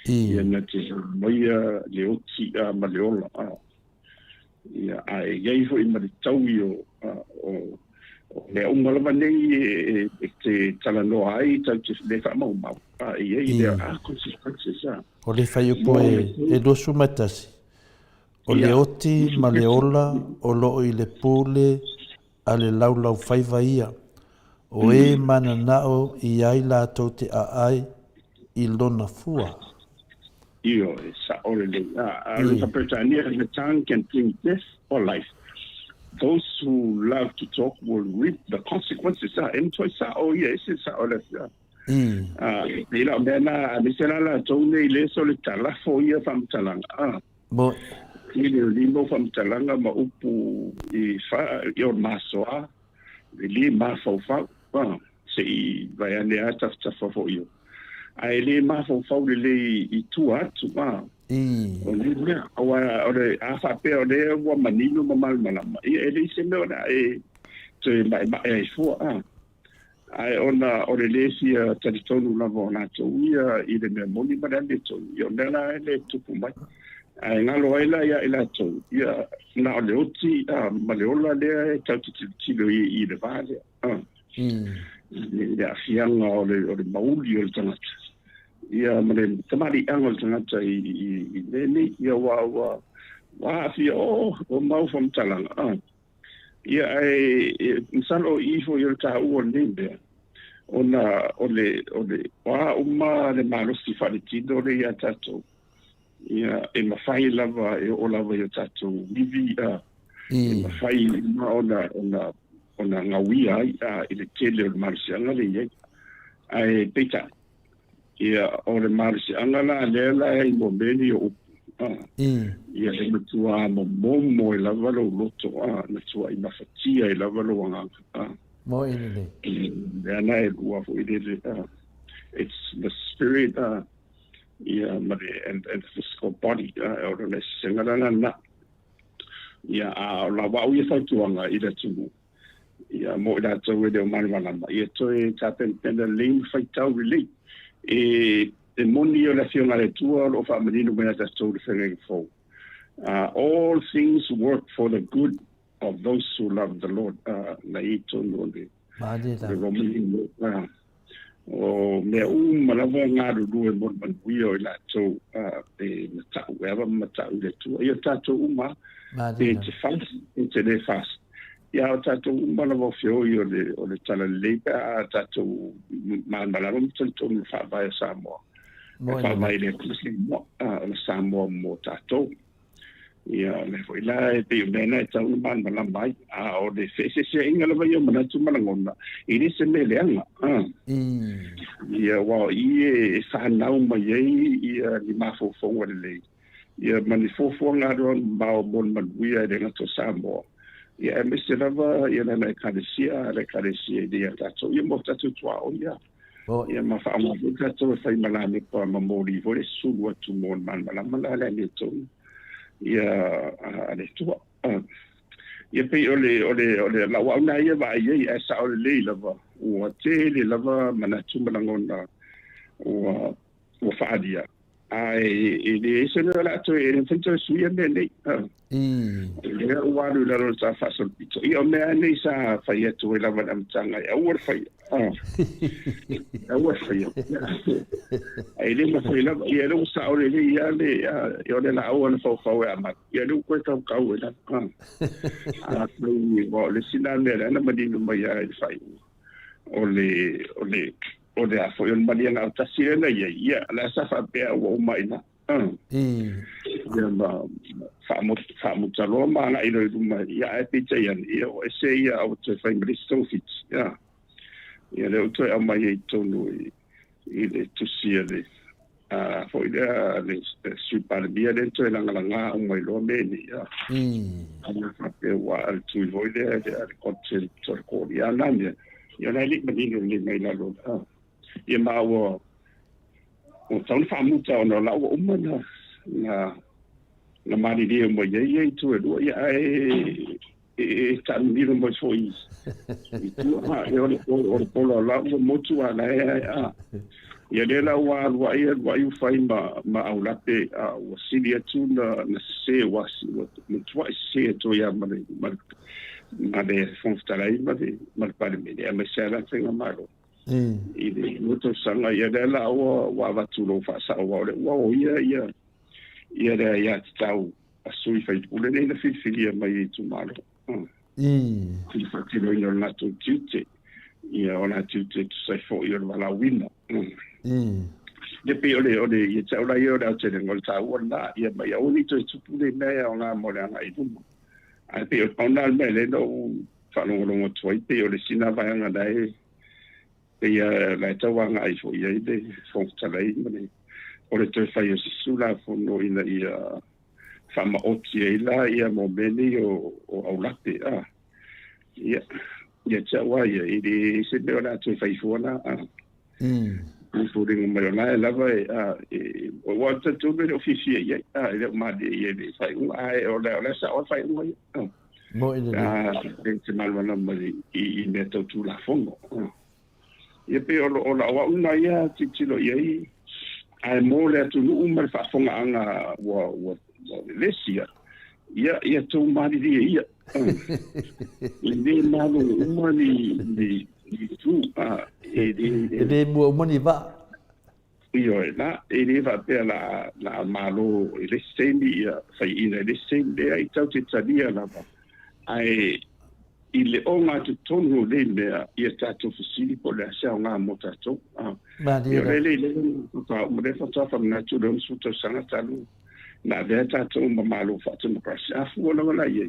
ia na te moia le oti ma le ola ia ai iai ho i maritau o le umalawa nei te talanoa ai tau te le whamau mau iai le consequences o le whai upo e dosu matasi o le oti ma le ola o loo i le pule a le laulau whaiva ia o e mana nao i ai lātou te ai i lona fua. Io sa ore le Britannia the tongue can bring death or life. Those who love to talk will reap the consequences. Entoi sa o ia ese sa ore ia. Ila mena misela la tone ile so le tala fo ia famtalanga. Mo ile limo famtalanga ma upu i fa io masoa. Li ma fo fa. Se vai ane ata fo io. Ai le ma fo le i tu atu o le mea ore a fa pe o le wa manino ma mal malama e le se me ona te mai ai fo ai ona ore le si traditonu na bona to ia i le me moni ma le to io nela le tupu mai ai ngalo ela ia ela to ia na le oti ma le ola le tauti i le vale ia fianga o le mauli o le tangata ia mare tamari angol tangata i nene ia wa fi o mau from talanga ia ai insalo i fo yo ta o nebe ona ole wa uma le malo si fa ti do le ia tato ia e ma fai lava e o lava yo tato vivi e ma fai ona ngawia i le tele o marsianga le ia ai peta ia o le marsianga la lela i mo beni o ia le matua mo e lava lo loto na tua i mafatia i lava lo wanga mo ile ana e ua fo ile it's the spirit ia and the physical body o le sengala na ia la wa u fa tuanga i le tumu ia mo da to we de man ia to e tapen tenda link fa tau relate e moni o la fiona le tua o fa menino me ta to the fo all things work for the good of those who love the Lord na ito no de romino o me malava ngaro du e mon man wio la to e mata weba mata le tua ia tato uma e te fast e te fast ia tato malava fio o le tala lepa tato malava mto no fa vai Samoa fa vai le mo Samoa mo tato ia le foi la e pe mena tau man malamai o de se ingala vai mana tu malangona ini se me leanga ia wa ie fa nau mai ia ni mafo fo le ia mani fo ngaro ba bon man wia de to Samoa ia me se lava ia na kadesia dia tato ia mo tato tua o ia ia ma fa ma ka to fa mala me pa ma mori vo le su wa tu mon man mala la le to ia ale tu ia pe ole la wa na ia va ia sa ole le la va o te le la va mana tu mana ngona o fa dia ai e se no la to e fento su ia me le ia wa lu la ro sa fa so pito ia me ne sa fa ia tu la va am tanga ia o fa ia ai le ma fa ia lo sa ole le ia le la o na fa fa wa ma ia lu ko ka ka o la a lu le sina le na ma di no ma ia fa ole a fo yon mali nga ta sirena ia la sa fa pe o mai na ia ma fa mo talo ma na ilo ma ia e pe ia o se ia o te fa inglês so fit ia le to a mai to no i le to sia le fo ia le super bia le to la nga o mai lo me ni ana fa pe wa al tu vo le ko te to ko ia na ia la li ma ni le mai la lo ia ma o tau fa muta o la o ma na mari dia mo ia tu ia e tan ni mo so i tu o polo la mo tu ana ia le la wa ia fai ma au la pe o silia tu na se wa mo tu se to ia ma le fonstala ma pa le me ma se la tenga malo i le moto sanga ia la wa va tu lo fa sa wa ia ia tau a sui fai pule nei na filia mai tu malo i fa tino ina na tu tute ia ona tute tu sai fo ia la wina de pe ole ia tau la ia da te ngol ta wona ia mai o ni tu pule nei ona mo la ngai tu ai pe ona me le no fa no lo mo tu pe ole sina va nga dai ia la tawanga ai fo ia de fo talai mane o le te fai o sula fo no ina ia fa ma oti ila ia mo beni o aulate ia chawa ia i se be ona te fai fo na fo ringo mai ona lava o wata tu be ofisi ia ia ma de ia de fai ai o la sa o fai mo mo ina te malwana mai i me tu la fondo ia pe o la wa una ia titilo ia ai mo le tu no umar fa fonga anga wa lesia ia tu mari ia ni malo umani ni tu e mo moni va io na e va per la malo le semi fa ina le semi ai tau te tania la ai i le onga tu tonu le mea ia tato fasili po le asea o ngā mo tato. Ia le pa umare whatafa mna tu le umsuta sanga talu na vea tato mamalo whatu makrasi. A fuona wala ia.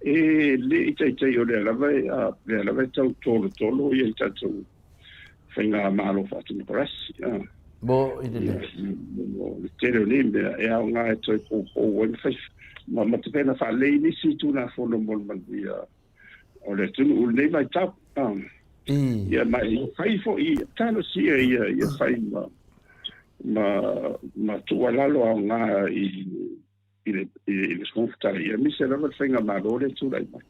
E le itai o le alawai tau tolo ia i tato whainga malo whatu makrasi. Bo i le le tere o le mea e au ngā e toi po wani whaif. Ma matapena wha lei nisi tu na whono mon manuia o le tunu u nei vai tau ia mai fai fo i tano sia ia fai ma tua lalo au ngā i le skonftara ia mi se lava whainga marore tu lai mai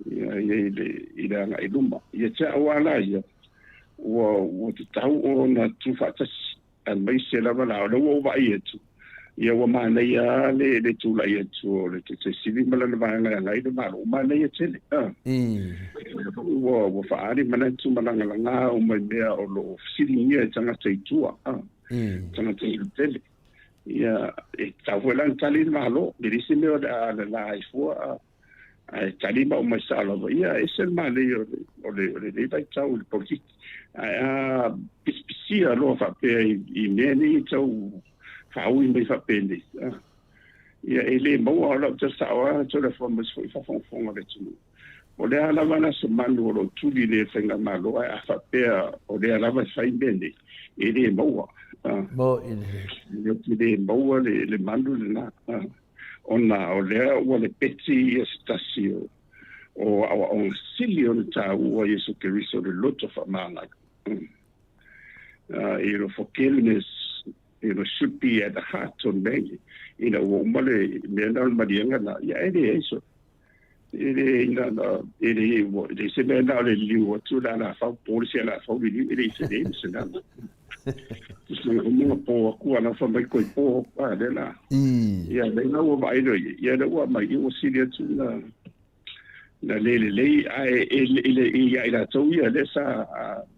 ia i le anga i luma ia te awala ia o te tau o na tu whatasi an mai se lava lao le o vai etu ia wa mana ia le tula ia tu le te sili mala le vanga ngai de maro mana ia tele wa faari mana tu mala nga o mai mea o lo sili ia tanga te tua tanga te tele ia e tawela tali malo dirisi me o la ifo ai tali ba o mai sala ia esel male o le vai tau le politik a pispisia lo fa pe I meni tau fau in fa pende ia ele mo ala te sawa to le forma so fa fonga le tu o le ala vana se manu o tu li le fenga malo a fa pe o le ala va sai bende ele mo ele tu le mo le manu na ona o le peti stasio o silio ta o Yesu Cristo le loto fa mana forgiveness should be at the heart of me. Male menal marianga na ya eso. Ele se menal le liu tu la fa polisi la fa vi ele se de se na. Mo po ku na fa mai ko po pa de la. Ya le na wo mai do ya de wa mai o si de tu na le ai ele ya ila to ya le sa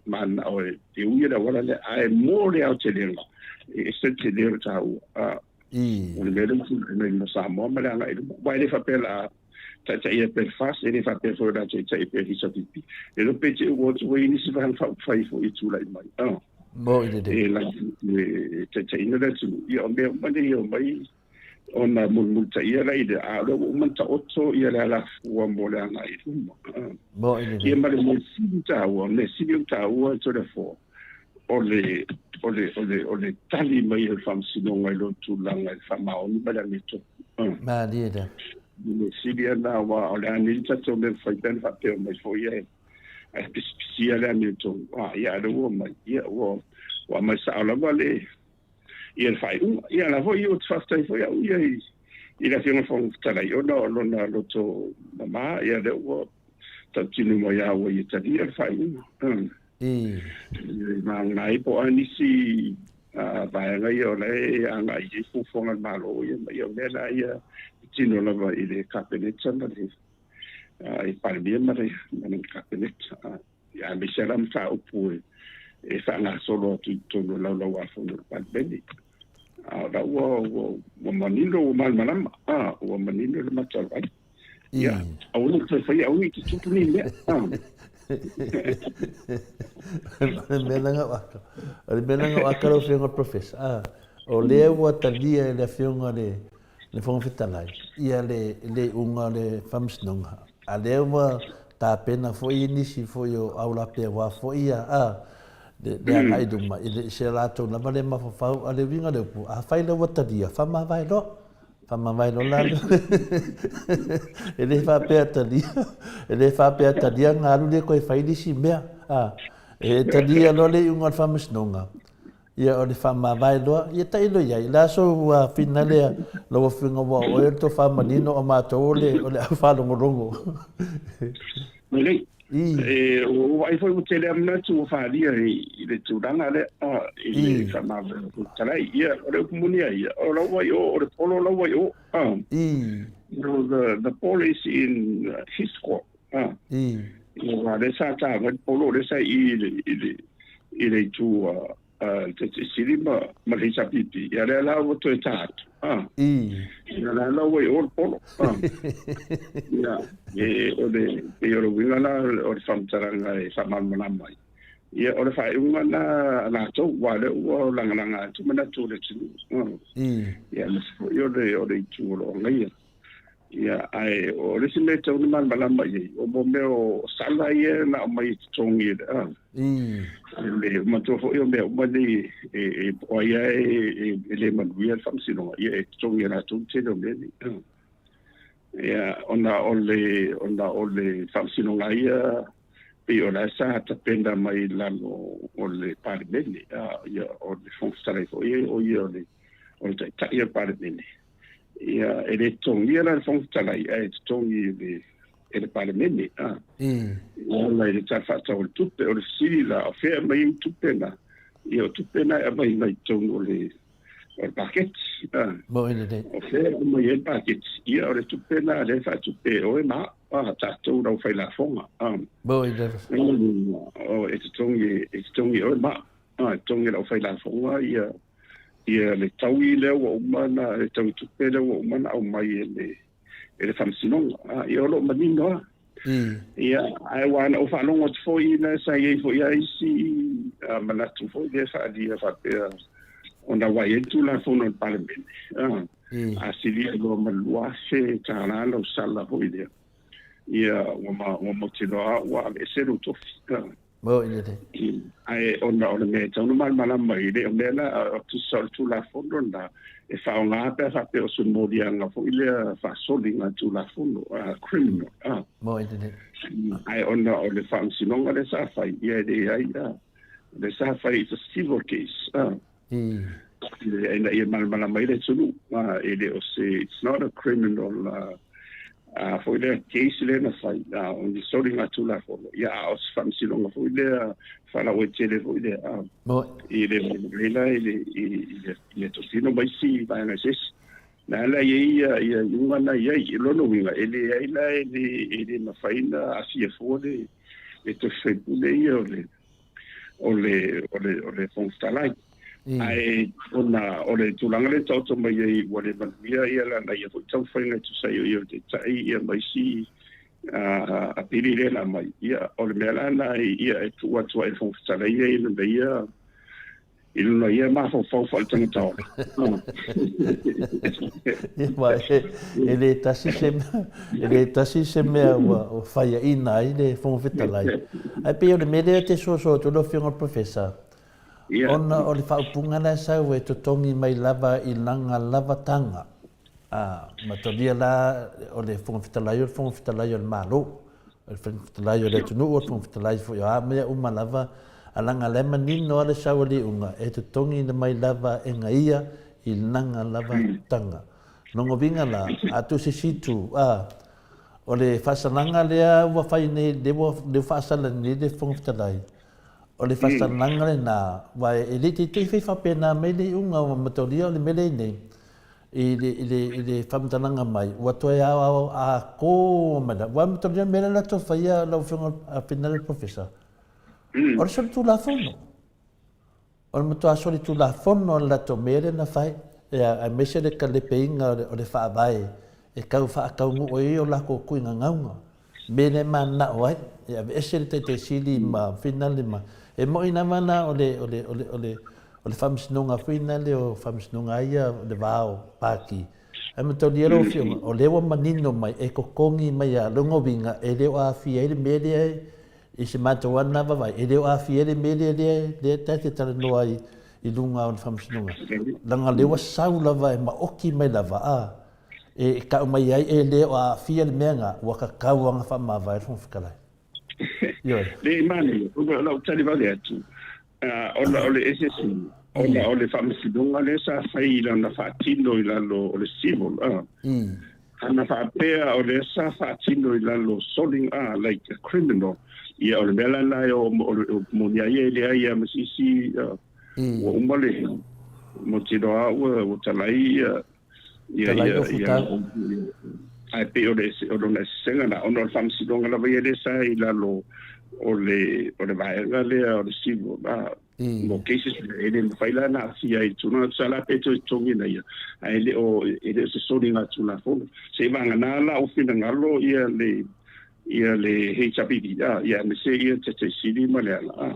man o te u ya wala le ai mo le au te le se te le ta u o le le Samoa ma la ai vai le fa pela ta ia per fast ele fa per fora ta ia per hisa pipi e lo pece o ni si fa fai fo i tu lai mai mo ide de la ta ina da tu io me mai ona multa ia la ide a lo multa otto ia la fu mo la ngai mo ide ia ma le sinta o le sinta o to the fo ole tali mai el fam sino ngai lo tu la ngai fama o ba la mito ma dia le sidia na wa ole ani ta to me fai ben fa pe mai fo ia a spisia la mito ia lo mai ia wa mai sa la vale ia fai ia la vo io fasta fo ia ia fiona fo tala io no na lo to ma ia de wo ta tinu mo ia wo ia ta ia fai ma ngai po ani si vai ngai o le anga i fu fo ngal malo ia ia la ia tinu la va ile cabinet sana le i parbi ma le cabinet ia mi selam ta upu e fa na solo tu la wa fo no pa beni da wo manino mal manama wo manino le matal vai ia au no se fa au ni tu ni le Melanga waka lo fianga professor o le wa talia le fianga le fonga fitalai ia le unga le famsnonga a le wa ta pena fo ini si fo yo aula pe wa fo ia de ai do ma ile se la to na vale ma fa ale vinga le pu a fai le wa talia fa ma vai lo la ele fa pe talia ngalu le ko fai di si mea e talia lo le unga famsnonga ia o le fama vai loa ia tai lo ia la so wa finale lo finga wa o to fama nino o mato ole fa longo Mele o vai foi o tele amna tu fa dia ile tu danga le ile fama tala ia o le comunia ia o lo vai o le polo lo vai o the police in his court o le sa ta polo le sa ile tu te silima malisa pipi ya la o to tat ya la we o polo ya o de winga la o famtaranga e famal manama ya o fa winga na to wale o langa tu mana tu le tu ya yo de tu lo ngai ya ai o le sime to man manama ye o bomeo sala ye na mai tongi le mato fo yo me mani o ia le manuia famsino ia tongi na tu te do me ya ona ole famsino ia pe ona sa ta penda mai lano ole parmeni ia o le fonstare fo o ia o ta ia parmeni ia ele tongi na fonstare ia tongi ele parmeni ona ele ta fata o tupe o si la fe mai tupe na io tupe na mai mai tongo le paket mo ele de o fe mai el paket ia o tupe na le fa tupe o ma ta to no fai la fonga mo ele o e tongi o ma tongi no fai la fonga ia le taui le o mana le taui tupe le o mana o mai ele famsinonga ia lo manino ia ai wan o fa longo foi na sa ye foi ai si manatu foi de sa dia fa pe onda vai tu la fono al parlamento a si dia lo malua se tana lo sala foi de ia o mo tino wa se ro to mo ile ai onda me tano mal mai de ona tu sol tu la fono na e fa ona fa pe o su modia nga fo ile fa solinga tu la fono criminal mo internet ai ona o le famsinonga le sa fa ia de ai le sa fai it's a civil case. Ia malmala mai le tunu. Ele o se, it's not a criminal for the case le na fai. On the sorting atu la for. Ia os famsilonga for le fala o tele for le. Ele tosino mai si vai na ses. Na la ia ngana ia lono winga ele na fai na asia for le to se le ole fonkstalai. Ai ole tulanga le tauto mai ai wale manuia ia la na ia tau whainga tu sai o te tai ia mai si a piri le la mai ia ole mea lana ia e tu atua e fonkstalai ia ina ia iluna ia mafo fau tanga tau. Ele tasi se mea o whaia ina ai le fonkstalai. Ai pe ole mea te so tu lo whiunga professor. Ona o le whaupunga na sau e totongi mai lava I langa lava tanga. Matolia la o le whangawhitalai o le malo. O le whangawhitalai o le tunu o le whangawhitalai fo i mea uma lava a langa lema nino o le sau le unga e totongi na mai lava e ngaia I langa lava tanga. Nongo vinga la atu se situ o le whasalanga lea ua whai nei le whasala nei le whangawhitalai. O le whasalanga le nā, wai e le te whi whapena me le unga o matolia o le mele nei, I le whamtalanga mai, ua toe au a kō mena, wai matolia mele la tō whaia lau whiunga a penale professor. O le sori tū la whono. O le matua sori tū la whono la tō mele na whai, a mese le ka le peinga o le whaavai, e kau whaakaungu o o la ko kuinga ngaunga. Mene ma na oai, e ese le te sili ma finale ma, e mo ina mana o le whamsinunga finale o whamsinunga ia le vao paki. E mato liero whiunga, o lewa manino mai e kokongi mai a lungo winga e leo a fia ele mele I se matawana vai, e leo a fia ele mele le tate tala noa I lunga o le whamsinunga. Langa lewa saula vai ma oki mai lava e ka mai ai e leo a fia le menga waka kauanga whamawai rung whikalai. Le mani, o tali vale atu. O le SSC, o le whamisidunga le sa whai na whaatino I lalo o le civil. Ana whaapea o le sa whaatino I lalo soling like a criminal. Ia o le mela na o monia ia le ai masisi o umale. Mo tino a o talai ai pe o le senga na ono whamsidonga la vai ele sa I lalo o le vaenga le o le civil mo cases ele whaila na fia I tuna sala peto tongi na ia ai le o ele se soringa tuna fono se vanga na la o fina ngalo ia le HPV ia me se ia te sili ma le ala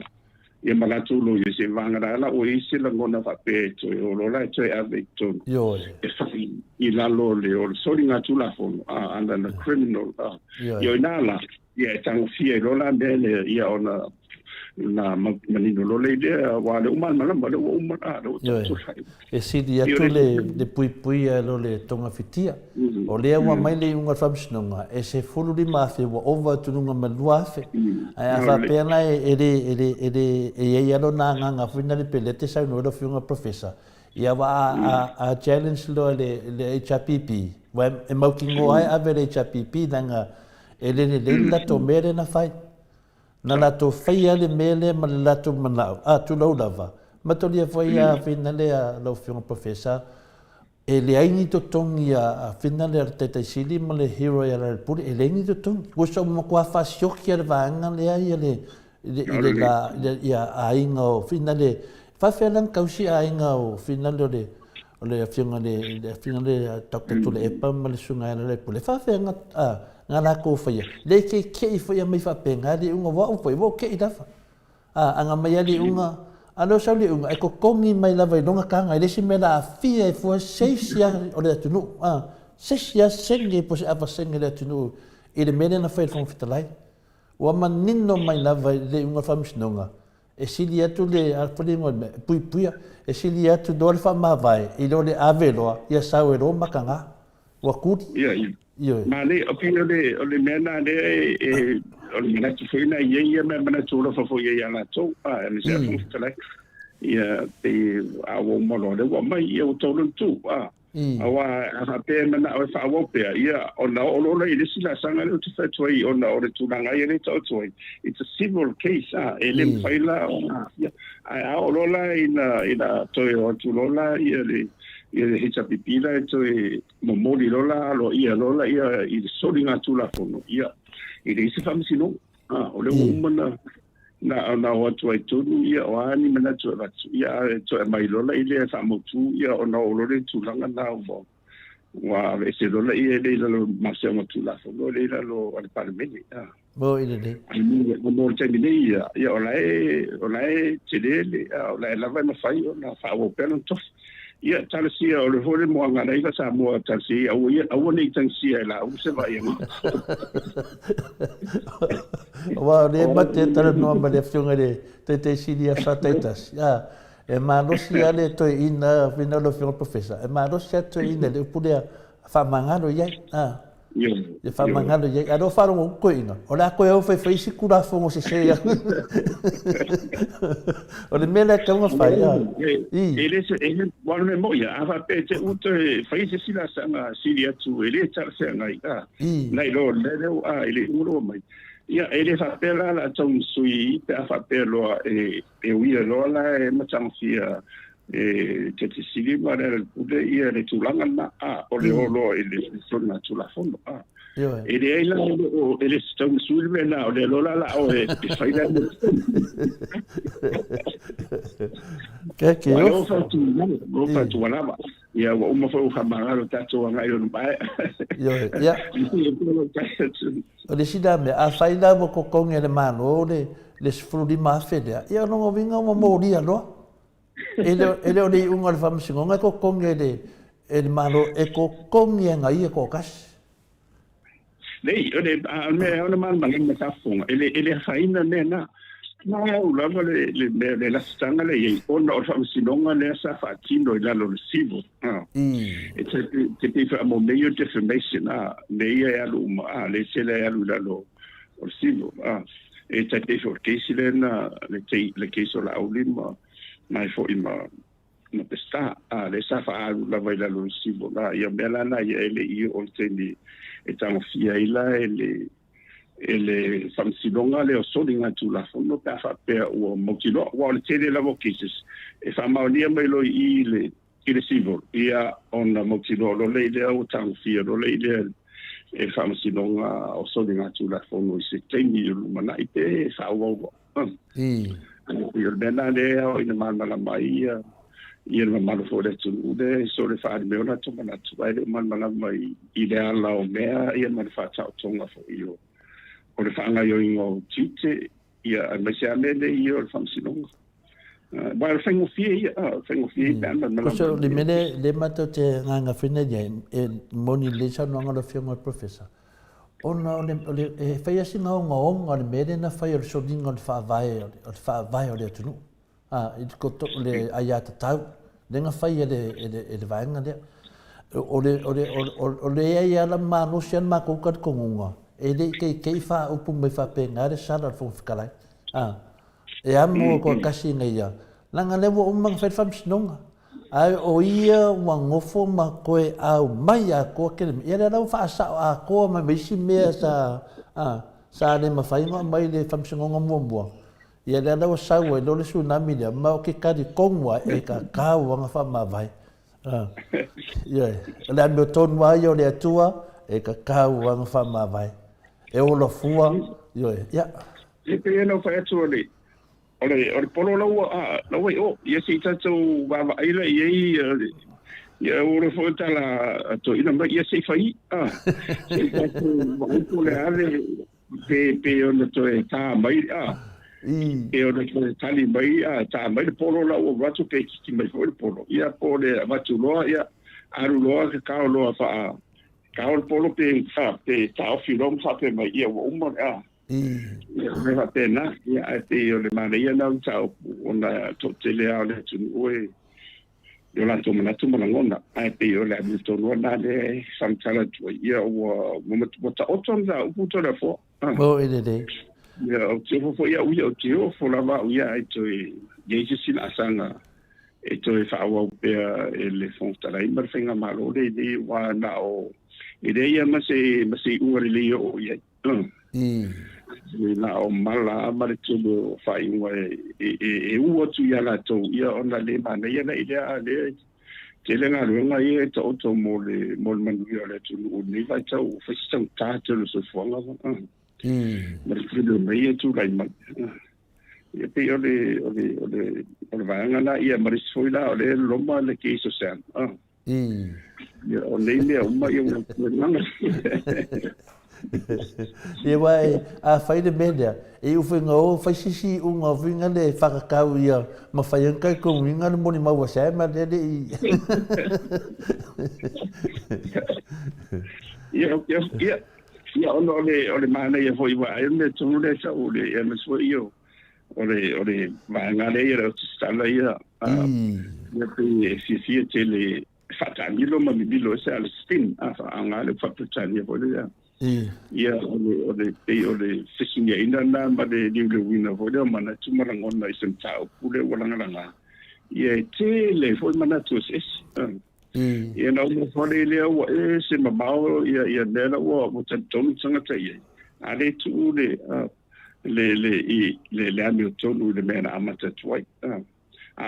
ia malatu lo ia se vanga na la o isi la ngona fa peto o lo la te ave ton e fafi I lalo le o soringa tuna fono under the criminal ia na ia tango fia lo la bele ia ona na manino lo le wa le umal malama le umal e sidi atu le pui lo le tonga fitia o le wa mai le unga whamsinunga e se fulu li mafe wa ova tununga maluafe ai a whapena e ialo na nganga whina le pelete sau no whiunga professor ia wa a challenge lo le HPP wa e maukingo ai ave le HPP danga e le la to mere na fai na la to fai ale mele ma la to manau tu lo lava ma to lia foi a finale a lo fiunga professor e le aingi to tongi a finale a te sili ma le hero ya le puri e le aingi to tongi ko so mo kwa fa shoki al vanga le ai le la ya ainga o finale fa felan kausi ainga o finale le fiunga le finale doctor to le epa ma le sunga le pule fa fenga nga la ko fa le ke fa ya mai fa penga di unga wa ko wo ke ida fa anga mai ali unga alo sa li unga e ko kongi mai la vai longa ka ngai le si me la fia fo seisia o le tunu seisia sengi po se ava sengi le tunu e le mene na fa fon fitalai wa manino mai la vai le unga fa misnonga e sili atu le alfolingo pui e sili atu do le fa ma vai e lo le avelo ia sa e ro makanga Wa kuti. Ia. Ma le o le mena le o le mena tu foi na ia me mena tu lo fo ia la to le se fu tala. Ia te a wo mo lo le wa mai ia o to tu awa a pe mena o fa wo pe ia o na o lo le sila sanga le tu fa toi o na o le tu langa ia le to toi. It's a civil case ele faila ia a o lo la ina toi o tu lo la ia le ia hita pipila e momoli lola lo ia i solinga tula fono ia i le se famsi no o le umana na o tu ai tunu ia o ani mana tu ia to mai lola i le fa motu ia o na o le tulanga na o wa se lola ia le lo masa mo tula fono le lo al parlamento bo i le mo te ni ia o lai tele o lai lava no fai na fa o pelo to ia talasia o le hore mo ngana ila Samoa talasia au nei tansia la u se vai ma wa le mate tala no ma le fiunga le te sidia fataitas ya e ma no sia le to ina fina lo fiunga professor e ma no sia to ina le pulia fa mangalo ia e fa mangalo ia ado faro un coino o la coe o fai sicura fongo se sea o le mele ka unha fai ele wala me moia ava pete uto fai se sila sanga silia tu ele tar se ngai nai lo le ele uro mai ia ele fa pela la tong sui pe fa pelo e uia lo la e matangfia te sili mare el pude ia le tulanga na o le olo ele sona tula fondo ele ai la o ele tong sui me na o le lola la o e fai la que o fa tu wala ba ia o mo fa o hamanga ta to nga yo ba ya o le sida me a fai la mo ko ngele mano le sfrudi ma fede ia no vinga mo moria no ele o le unga le famsingo nga ko kongele el malo e ko kongenga ia ko kas nei ole man mangi me tafonga ele faina nena na la le la stanga le ona o famsingo le sa fatino la lo sivo te te fa mo meio defamation meia ya lu le sele ya lu la lo o sivo e te te for case na le case la ulima mai fo ima na pesta le sa fa la vai la lo sivo la ia bela na ia ele i o tendi e tamo fia ila ele famsilonga le o solinga tu la fono pa fa pe o mokilo o le tele la vokises e fa maulia mai lo i le sivo ia on mokilo lo le o tamo fia lo le e famsilonga o solinga tu la fono se temi lu mana ite fa o io bella leo in mala mai io non malo fuori tu de sole fa di una tu ma tu vai mala mai ideal la o mea io non faccio tonga fu io o le fanga io in o tite ia ma se amende io il famsilonga ba il fengo fie ma so le mele le mato te nga fine dia e moni le sa no nga fianga professor ona le fai assim não le mele na fai o sodingo le fa vai o le tunu i ko to le ayata tau le nga fai ele vai nga le o le ia la mano sian ma ko ka konga ele ke fa o pu me fa pe nga le sala fo fikala e amo ko kasi nga ia langa le wo mang fa fam snonga ai o ia wa ngofo ma koe au mai a ko ke ia le fa sa a ko ma me si me sa le ma fa inga mai le fam snonga mo ia le la sa we lo le tsunami le ma o ke ka di kongwa e ka ka wa fa ma vai ia le me ton wa yo le Atua e ka ka wa fa ma vai e o lo fua ia e pe no fa Atua le Ore polo la wai ia se tatou va ila ia ore fo tala to ina mai ia se fai se tatou ko le ale pe ona to e ta mai pe ona to tali mai ta mai polo la o va to pe ki mai fo polo ia pole va tu lo ia aru lo ka lo fa ka o polo pe ta filom fa pe mai ia o mo me va pena ia te o le mana ia na tau ona to tele ale tu yo la to mana tu mana ngona ai pe yo la mi to no na le samtala tu ia o mo ta oton za u to le fo o ele de ia o te fo ia o te fo la va ia ai to ye je sin asanga e to e fa wa pe le fon ta la imar fenga malo de wa na o ide ia ma se uri le o ia na o mala mare tudo fai un e u tu ya la to ia ona le mana ia na idea le te le nga runga ia to mo man ia le tu ni vai to fa sta ta to so fonga mare tudo me tu lai ma ia pe ole va nga ia mare foi la ole loma le ke so san ia o le uma ia nga e vai a fai de media e o finga o fai sisi unga vinga le whakakau ia ma fai ankai ko winga le moni maua sai ma le ia ole mana ia foi va e me tonu le sa ole e me so io ole va nga le ia sta la ia ia pe si tele fatanilo ma bibilo sa al spin a nga le fatani ia ole ia ole fishing ia ina na ma de le wina fo de mana tumara ngona isen tau pule wala nga ia tele fo mana tu es ia no fo le o se ma bao ia nela o mo tanton sanga tai ale tu le ami tonu le mena amata tuai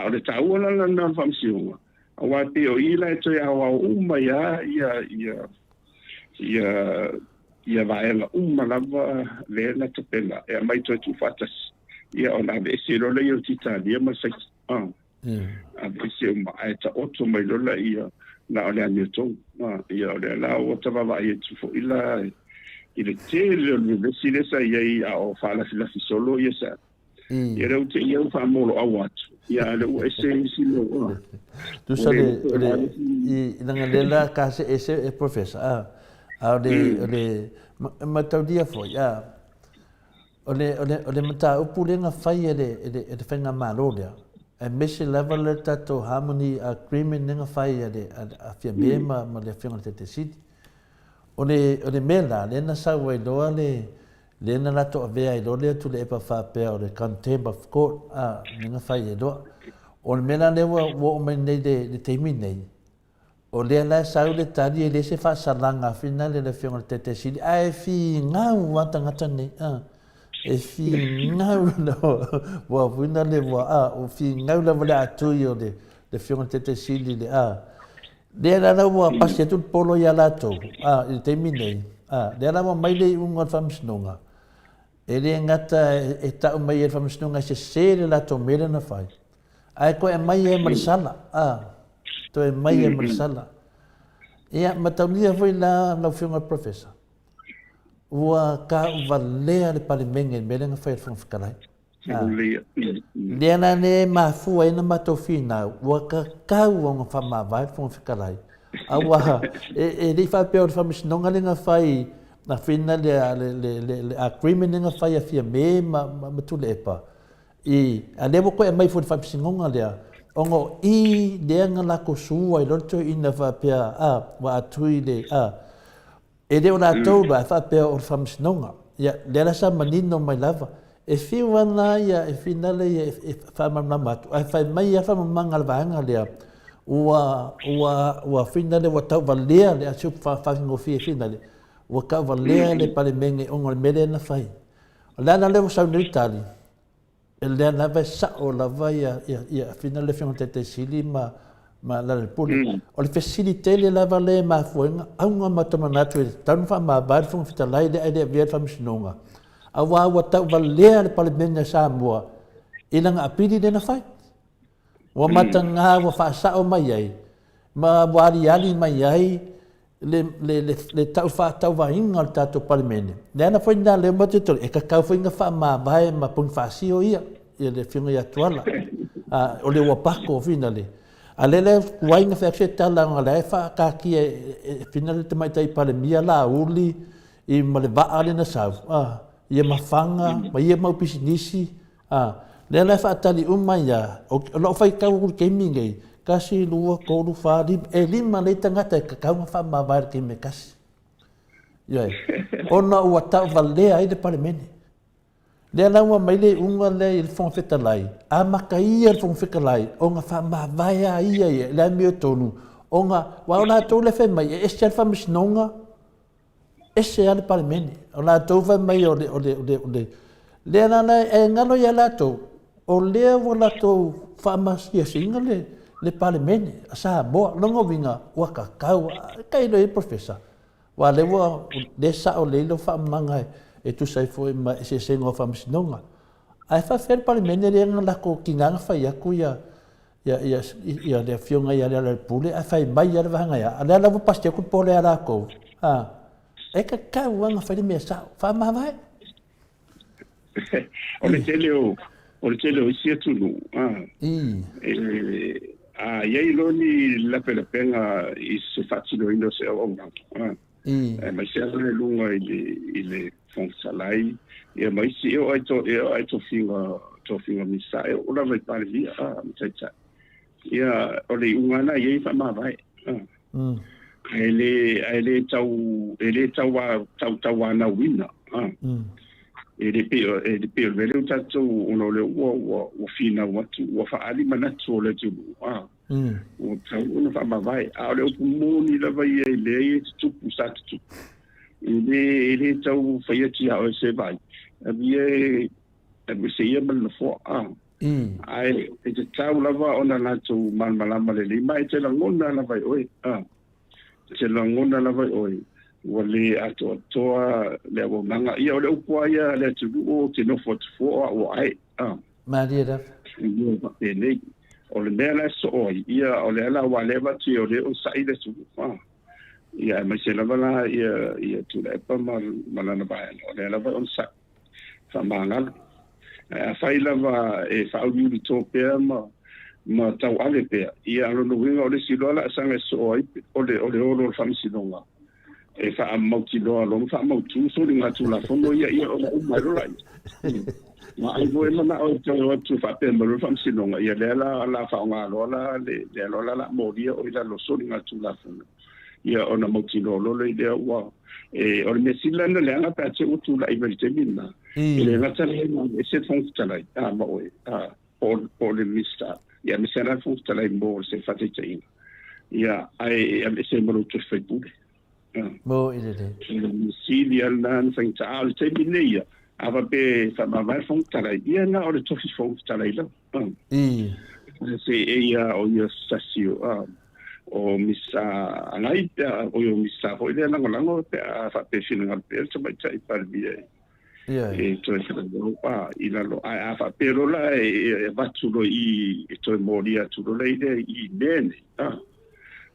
ole tau wala na famsiunga awa te o ila to ya wa uma ia vai la lava le la topela e mai to tu fatas ia ona ve se lo le yo titalia ma sai a se ma eta otto mai lo la ia na ole ani to ia ole la o tava vai tu fo ila ile tele le si le sai ia o fala la solo ia sa ia le te ia fa molo awat ia le o ese si lo tu sale i nanga ka se ese professor ole matau dia foi ole mata upulenga fai ele fenga malolia e mese level le tato harmony agreement nenga fai a fia mema ma le fenga te city ole mela le na sa we do le na lato avea i le tu le pa fa pe ole contempt of court nenga fai do ole mela le wo me nei de terminate o le la sau le tali e le se fa salanga fina le fiona tete sili ai fi ngau watanga tane e fi ngau no wa fina le wa o fi ngau la vale atu yo le fiona tete sili le le la wa passe tu polo ya lato il termine le la mai le un famsnonga e le ngata e ta mai e famsnonga se le lato mele na fai ai ko e mai e marsala to e mai e marsala ia mataunia foi na fiunga professor ua ka valea le palemenge melenga fai fon fikalai le na ne mafu ai na matofina ua ka kau nga fama vai fon fikalai awa e le fa pe o famis nonga le nga fai na fina le agreement nga fai a fia me ma tule epa ane ko e mai fon famis ngonga le ongo i denga la ko sua i loto ina fa pe wa atui le e de ona toba fa pe o famsnonga ya le la sa manino mai lava e fi wana ya e finale e fa mamatu ai fa mai ya fa mangal vanga le wa finale wa tau valea le asu fa ngo fi finale wa ka valea le pale menge ongo mele na fai la na le sa nitali ele na vai sa o la vai ia finale fion tete sili ma la puli o le facilite le la vale ma fuenga aunga matamana tu tan fa ma bar fun fitalai de vier fam snonga awa wa ta vale le palmenga Samoa ilang apidi de na fai wa matanga wa fa sa o mai ai ma wari ali mai ai le tau fa tau va inga tato palmene na foi na le moto e ka ka foi nga fa ma vai ma pun fa si o ia le finga ya tuala o le wa pako finale ale le wai nga fa che tala nga le fa ka ki finale te mai tai palmia la uli i ma le va ale na sa ia mafanga ma ia mau pisinisi le fa tali umma ya o lo fai ka u ke mingai kasi lua kolu whāri, e lima le tangata e kakaunga whamawai ki me kasi. Ioi, ona ua tau valea ai le palemene. Lea laua mai le unga le i le whongwheta lai, a maka ia le whongwheta lai, o ngā whamawai a ia ia, le meo tonu, o ngā, wa o nā tau le whai mai, e se al whamisinonga, e se ale palemene, o nā tau whai mai o le, lea nana e ngalo ia lātou, o lea wa lātou whamasia singa le palemene, a Samoa, longo winga, ua kakau, kai lo e professor, wa lewa, le sa o leilo whamanga e tu sai foi ma se sengo whamisinonga. Ai whawhera palemene le anga lako ki nganga whai aku ia le fionga ia le pule, ai whai mai ia le wahanga ia, a lea lawa pasti aku pole a lako, e kakau anga whai mea sao, whamawai. O le tele o isia tunu. Iai loni lapelenga i se whatino ino se au au. Ma se ala e lunga i le whongsalai. Ia mai si eo ai to finga misa. E o lawa i pare via. Mtaita. Ia o le ungana iai whamawai. E le tau wana wina. E le peo vele tatou ono le ua fina watu ua faali manatu o le tulu o tau ono whamawai a o le upu moni lava ia i le e tupu sa tupu i le tau whaiati a o se vai a via e se ia malina fo ai e te tau lava ona natou malmalama le lima e te langona lava i oe te langona lava i oe wale atoa le awamanga ia o le upua ia le tulu o te nofo tufo o ai Maria da nei o le mea la so oi ia o le ala wale watu o le o sai le tulu ia mai se lava la ia tu le pa malana bai o le ala on sa famanga a fai lava e fa u ni topea ma tau ale pe ia lo no winga o le silola sanga so oi o le olo famisinonga e fa mauti loa lo fa mautu so ni ngatu la fondo ia o mai rai ma ai voi mana o tu fa pe mo fa msinonga ia la fa nga lo la la moria o ila lo so ni ngatu la fondo ia ona mauti lo le wa e o me silana le nga pa che utu la ibelte minna le ngata le e se fonstala ma o o le mista ia me sera fonstala mo se fa te ina ia ai me se mo tu fe pure Mo i le. Si al nan sang taal te mineia. Ava be fa ma vai fong tala ia na o le tofi fong tala ila. Se ia o ia sasio o misa anai o yo misa o ile na ngolango pe fa pe fina pe se mai tai par bia. E to se lo pa ila lo a fa pe lo la e va tu lo i to moria tu lo le i bene.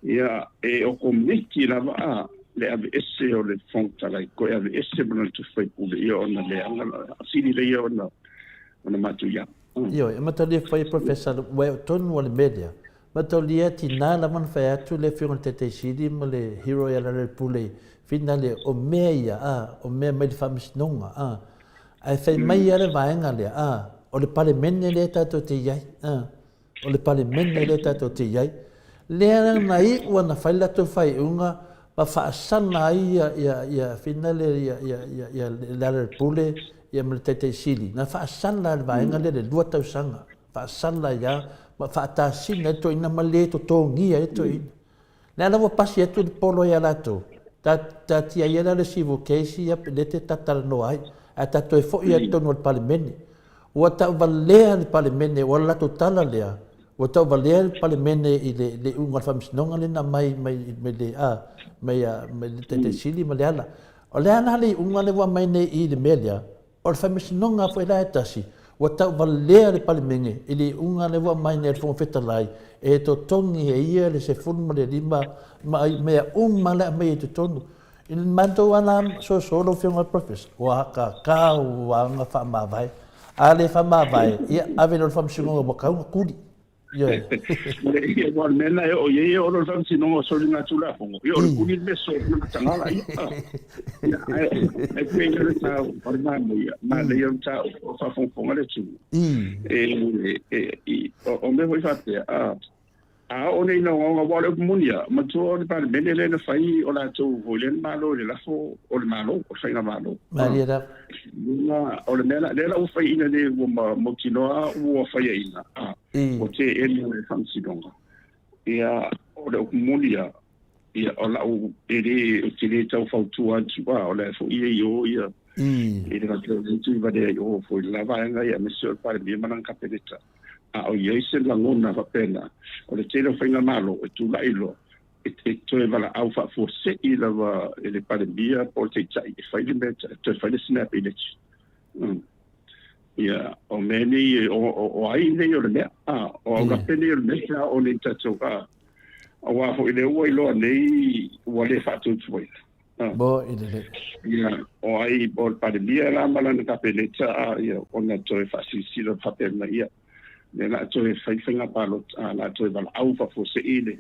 Ia e o komiti la va le ave esse o le fonta lai ko ave esse bona tu fai pule io ona le anga sini le io ona matu ya io e mata le fai professor we ton wal media mata le ti na la man fai atu le fion tete sidi mo le hero ya le pule finale o meia o me me famis nonga ai fai mai ya le vaenga le o le pale menne le tato te yai o le pale menne le tato te yai le nai wana fai la to fai unga pa faasana ia finale ia le pule ia mtete sili na faasana le vaenga le dua tau sanga faasana ia ma fatasina to ina male to tongi e to ina na na pasi etu polo ia lato ta tia ia le sivo keisi ia pedete tatal no ai ata to e fo ia to no palemene o ta valea le palemene o la totala lea o ta valea le palemene i le unga famsnonga le na mai le mai te sili ma le ala o le ana le unga le wa mai nei i le melia o le famsnonga foi la tasi o ta valea le palemene i le unga le wa mai nei fo feta lai e to tongi e ia le se fun le lima mai me la mai to tonu il manto ana so solo fiona professor wa ka wa nga fa ma vai ale fa ma vai ia ave no fam singo mo ka kuli yo ia wa mena o ye o no fam singo so linga tula fongo yo kuli me so na tangala ia e pe le ta por ma mo ia ma le yo ta o fa fongo le tu o me voi fa te o nei no nga wale munia ma tu o pa mene le na fai o la tu o le malo le la fo o le malo o fai na malo Maria da na o le mena le la o fai ina le mo kinoa o fai ina o te e le fansi donga ia o le munia ia o la o e te le tau fau tu atu o le fo ia e le tu va de o fo la va nga ia monsieur pa le manan kapeleta o ia se la ngona fa pena o le tele fa malo e tu la ilo e to e vala au fa fo se i la va e le pandemia o te tai e fa le meta to fa le snap ile ia o meni o ai nei o le mea o ga pene o le mea o le tatu o wa fo ile o ilo nei o le fa tu tu bo ile ia o ai o pandemia la mala na kapeleta ia o na to e fa si lo fa pena ia le la to e fai finga palo la to e val au fa fo se ile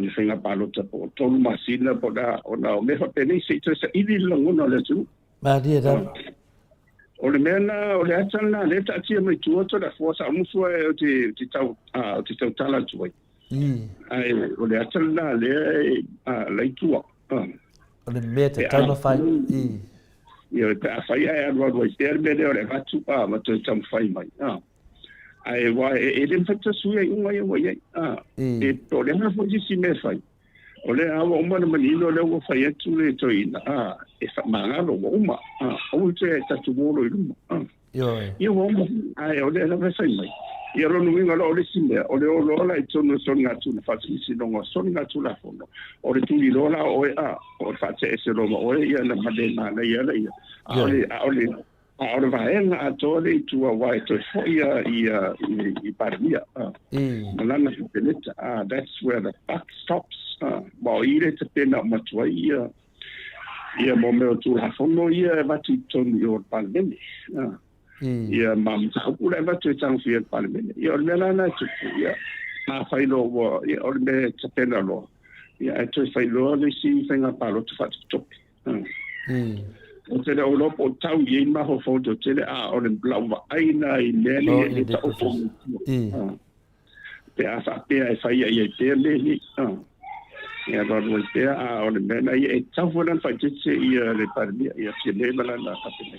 le finga palo ta po tolu masina po da ona me fa pene se to se ile lo ngona le tu ma dia da o le mena o le atana le ta tia mai tu to da forsa mu so e ti tau tala tu ai o le atana le le tu o le meta tala fai ia ta fai ai ro ro ter me le va tu ma to tam fai mai ai wa e le fata suia unga ia e to le na foji si me fai o le awa uma na manino le o fai atu le to ina e fa manga lo uma o te tatu bolo i luma io uma ai o le na fai mai ia ro nunga lo le si me o le o lo la i tono son ngatu na fatu si no son ngatu la fono o le tuli lo la o o fa te ese lo o ia na madena na ia o le Ahora va a todo y tu away to i parmia. Malana peleta. That's where the buck stops. Ba ile te pena matwa ia momeo tu la fono ia va tu ton yo palmene. Ia mam sa pula va tu tang fi palmene. Ia melana tu ia ma failo wo ia orme te pena lo. Ia tu failo le si fenga palo tu fa tu. O te o lopo tau i maho foto tele o le blawa aina i lele e ta o fono. Pe a sa pe a fai i te lele. Ia rodo i te o le mena i e tau fonan fai tese i le parmia i a te le malana kapene.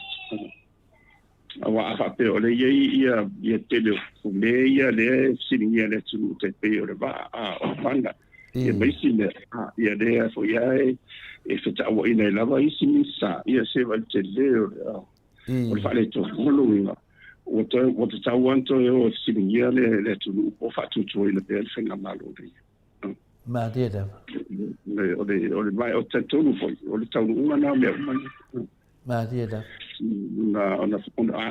Awa a fa pe o le i tele o me i le siningia le tunu te pe o le va o panga. Ia maisi le ia le a fo ia e feta o ina lava isi misa ia se va te leo o fa le to voluinga o te tau anto o siningia le tunu o fa tu tu ina pe fenga malo ri ma dia da o le mai o te tonu foi o le tau una na me ma dia da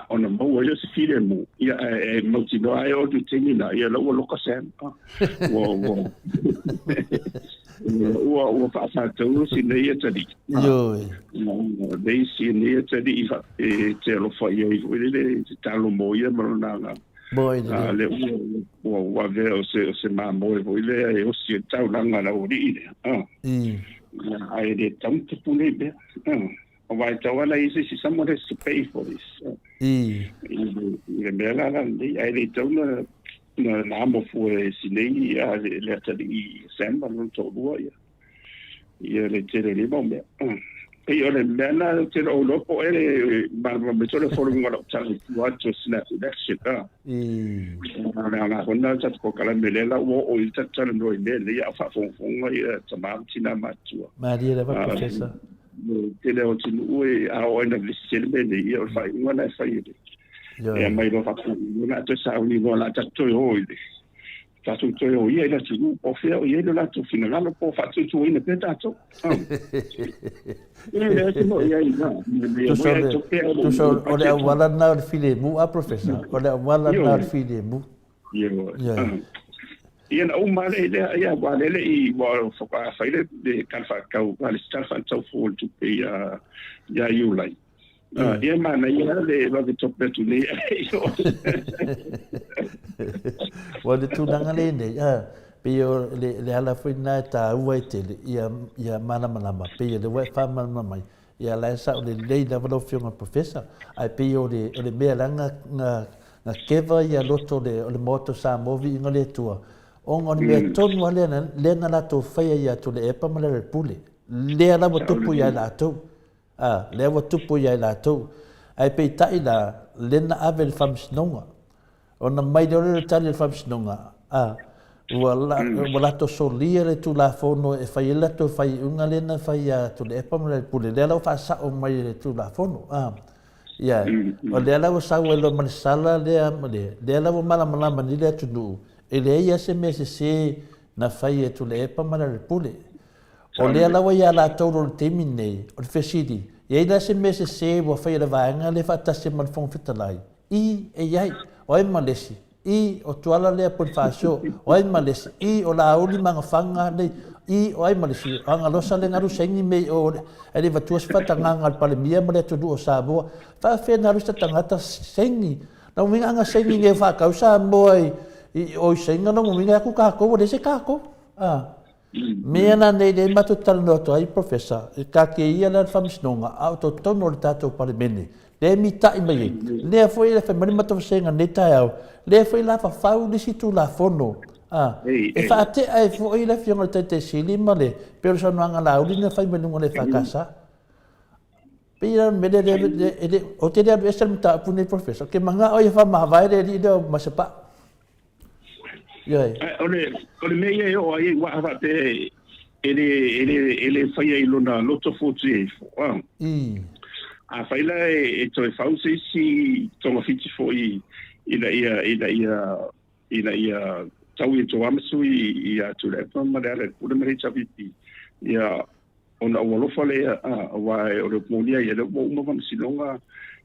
ona mo ia se file mo ia e mo ti no ai o tu tenina ia lo ka sem o fa sa tu si nei tadi dei si nei tadi te lo fa ia i le talo mo ia mo na boy le o ve o se ma mo le o si tau na na o ri ai de tanto pune be why tawana is someone has to pay for this. Le mela la ai le tona na mo fu sinei le tali samba non to ia. Ia le tele le bombe. E io le mela te lo lopo ele ma me tole for ngolo tali what to snap that shit. Na honna ta ko kala melela o il tata no ile ya fa fon ia tamam tina matua. Maria le professor. Tele o tinu e a o ina visele ne ia o fai ngona fai e mai lo fa na to sa uni no la ta to o ile ta to o ia ina tinu o fe o ia la to fina la po fa to ina pe ta to e no ia ina tu so o le wala na file mu a professor o le wala na file mu ia na o male ia wa le i wa fo ka fai le kan fa ka o le star fan tau fo tu pe ia you lai ia mana ia le va de top tu ne wa de tu nanga le ne pe le ala fina ta uite ia mana ma pe le wa fa mana mai ia la sa le da va fio professor ai pe le me langa na keva ia loto le moto sa movi ngale tua O ngoni mea tonu a lena la tō whaia ia tu le epa ma le pule. Lea la wa tupu ia la tau. Lea wa tupu ia la tau. Ai pei tai la lena ave le whamsinonga. O na mai leo le tali le whamsinonga. Wala to solia le tu la fono e whai ila to whai unga lena whai tu le epa ma le pule. Lea la wa whaasa o mai le tu la fono. Ia, o lea la wa sau e lo manisala lea ma le. Lea la wa malamalama ni lea tunu. E le ia se me se na whai e tu le epa ma le pule. O lea lawa ia la tauro le temi nei, o le whesiri. Ia ila se me se wa whai le vaenga le whaatase man whong whitalai. I e iai, o e malesi. I o tuala lea pun whaasio, o e malesi. I o la auli manga whanga nei, I o e malesi. O anga losa le ngaru sengi mei o e le vatuas whatanganga al palemia ma le tunu o Samoa. Wha whena rusta tangata sengi. Na uminga anga sengi nge whakausa moai. O senga no uminga aku kako, o se kako. Mea na nei nei matu tala no to ai professor ka ke ia la whamsinonga au to tono le tātou palemene le mi tai mai le foi le whamani matu senga nei tai au le foi la whawhau nisi tu la fono e whaate ai foi le whionga te sili ma le pero sa nuanga la uli na whai manunga le whakasa pira mele le o te rea estel mita apune professor ke manga o ia whamahawai le li leo masapa ole mea o ai wa te ele fai ai lona loto fotu a faila e to fausi si to fiti foi ia tau e to amsu ia to le ma dale pure me chaviti ia ona wolo fale wa o le monia ia le mo ma silonga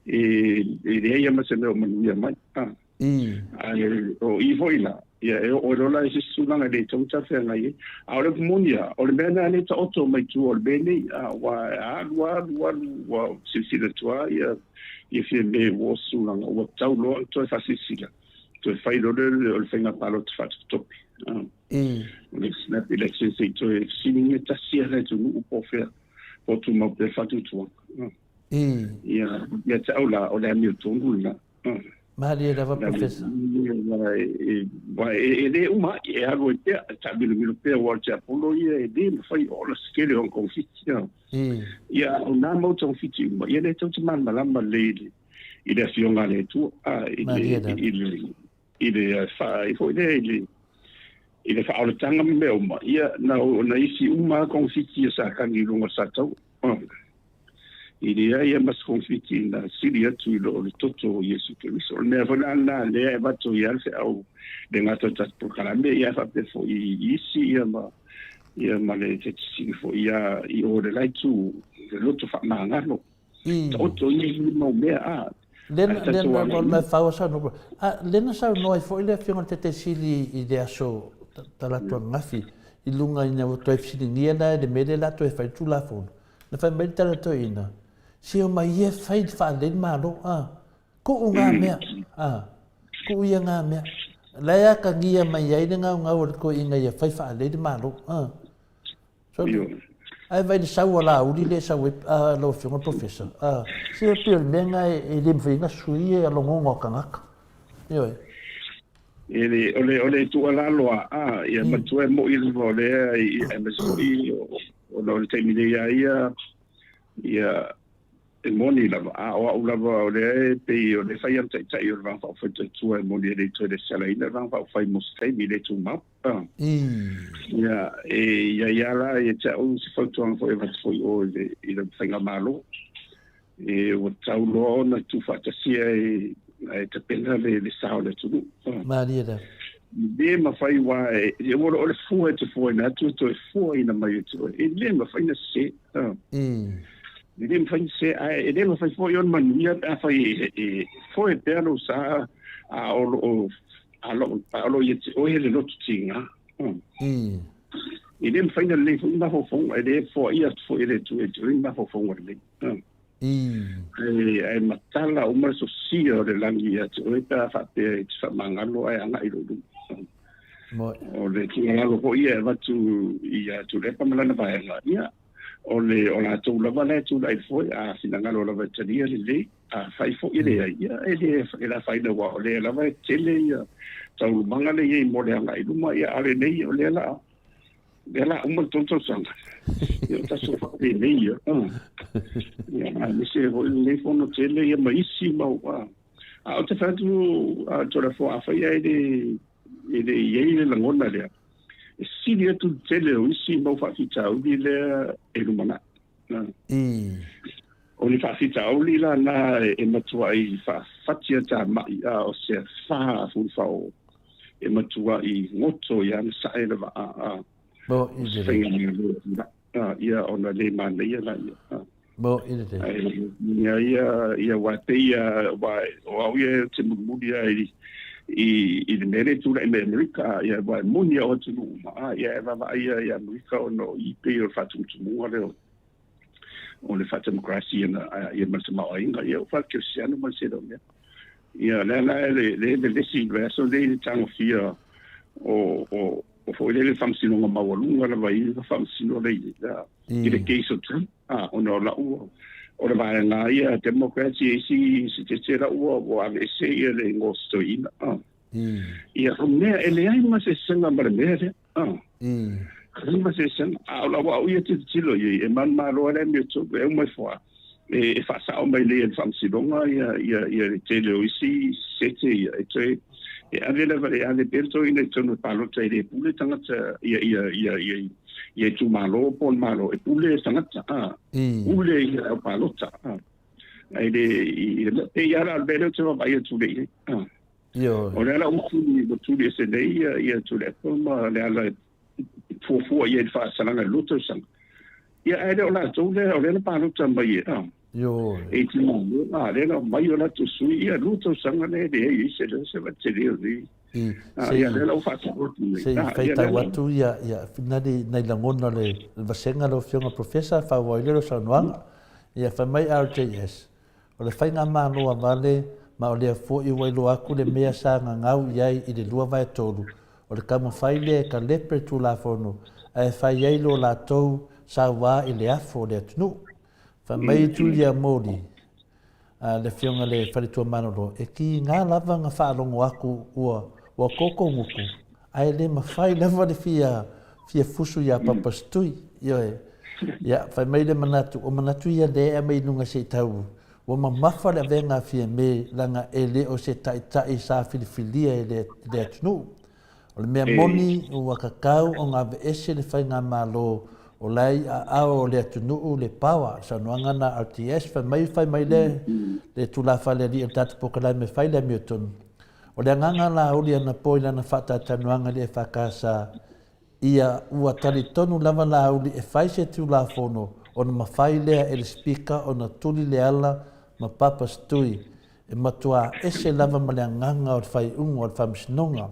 e ia ma se no mania mai o i voila ia o rola ese sunanga de tonta fenga i a le monia o le mena le to auto mai tu o le bene wa sila tua ia fi me wo sunanga o tau lo to fa sila to fai do le fenga palo to fa top le snap election se to sininga ta sia le tu u po fer po tu mo de fa tu ia tau la o le mi tu la Maria dava professor. E uma e algo te sabe no pe watch apolo e de foi all skill on confitio. Ia una moto confitio, ia le tau man malamba lady. Ile fionga le tu ile fa e foi dele. Ile fa all tanga me uma. Ia na isi uma confitio sa kangi lunga sa tau. Ia mas confiti na siria tu lo toto Yesu Cristo. Ne vona na le va to ia se au de ngato tas por kala me ia fa pe fo isi ia ma le te si fo ia I ore lai tu lo to fa manga no. Toto ni mo me Lena la fa sa no. Lena sa no fo ile fiona te sili idea so tala to ngafi. Ilunga ina o to fili ni na de mede la to fa tu la fo. Na fa me tala to ina. Si o mai e whai whaalen maro, ko o ngā mea, ko ia ngā mea. Laia ka ngia mai ai ngā ngau ko inga ia whai whaalen maro. So, ai vai sau ala uri le sau lo whionga professor. Si o pio mea ngā e le mwhinga sui e alongo ngō kangaka. Ioi. Ole tu ala loa, ia matua mo I lumo lea I MSOI o lo le teimine ia e moni lava o lava o le pe o le fai anta tai o va fa tu e moni le to le sala ina va fa fai mostai mi le tu map ia ia la e ta o si fa tu an fo e va fo o le le fai malo e o tau lo na tu fa ta sia e te pena le sa le tu Maria da de ma fai wa e o le fu e te fu na tu to e fu ina mai tu e le ma fai na se Idem fai se idem fai foi on mania fai foi pelo sa alo yet o hele lot tinga idem fai na le na ho fong ide foi ia foi ile tu na ho fong le ai matala o mar so sia de langia tu eta fa te fa mangalo ai anga ilo du o le tinga lo ko ia va tu ia tu le pa malana va ia o la tu lava le tu lai foi a sinanga lo lava tania le fai foi ile ia ele la fai da wa le lava tele ia tau manga le ye mo le nga i luma ia ale nei o le la uma tonto sanga ia ta so fa le nei ia ni se ho le fono tele ia maisi mau o te fatu to la fo afa ia de ye le ngona le si dia tu tele o isi mau fa fitau di le e lumana o ni fa fitau li la na e matua i fa fatia ta mai o se fa fu fa o e matua i ngoto ia sa e le va bo i ia ona le mana ia la bo i le ia wa te ia wa o ia te mudia i le mele tu la Amerika ia wa munia o tu ma ia va ia Amerika no i pe o fatu tu le o le fatu democracy na ia ma se ma inga ia fa que se ano ma se do ia le si verso le tango fia o foi le famsino ma walunga la vai famsino le i le case tu ono la o le vai na ia democracy si te la o ave se le ngosto ina ia me ele ai ma se senga ma le ma se sen la wa ia te tilo e man ma lo le me to e mai fo e fa sa o mai le famsino ia te le isi se te e e avela vale ave perto in tono palo trai de pule tangata ia tu malo pon malo e pule tangata pule ia palo ta ai de e ia al belo tu vai tu de yo ora la tu de se dei ia tu le poma le ala fu ia fa salanga luto sang ia ai de la tu de ora palo ta mai yo e ti mo le no mai ora tu sui ia luto sanga ne de i se va te ri ia le lo fa tu se feita watu ia finali nei la ngona le vasenga lo fionga professor fa voile lo sanwanga ia fa mai RTS o le fainga mano vale ma o le fo i wailo aku le mea sa ngau iai i le lua vai tolu o le kama faile ka lepre tu la fono ai fa iai lo la tou sa wa i le afo le tunu fa mai tulia modi le fionga le falitua manolo e ki ngā lava ngā whaalongo aku ua koko nguku ai le mawhai lava le fia fusu ia papastui ia fa mai le manatu o manatu ia le e mai nunga se tau ua mamafa le venga fia me langa e le o se tai sa filifilia e le atunu o le mea moni ua kakau o ngā veese le whai ngā malo o lai o le atunu le pawa sa noanga na RTS fa mai le tulafa le li tatu pokalai me fai le miotonu o le nganga la uli ana poila na fata tanuanga le fakasa ia ua talitonu lava la uli e fai se tulafono o na mafai lea e le speaker o na tuli le ala ma papa stui e matua ese lava ma le nganga o le fai unga o le famisinonga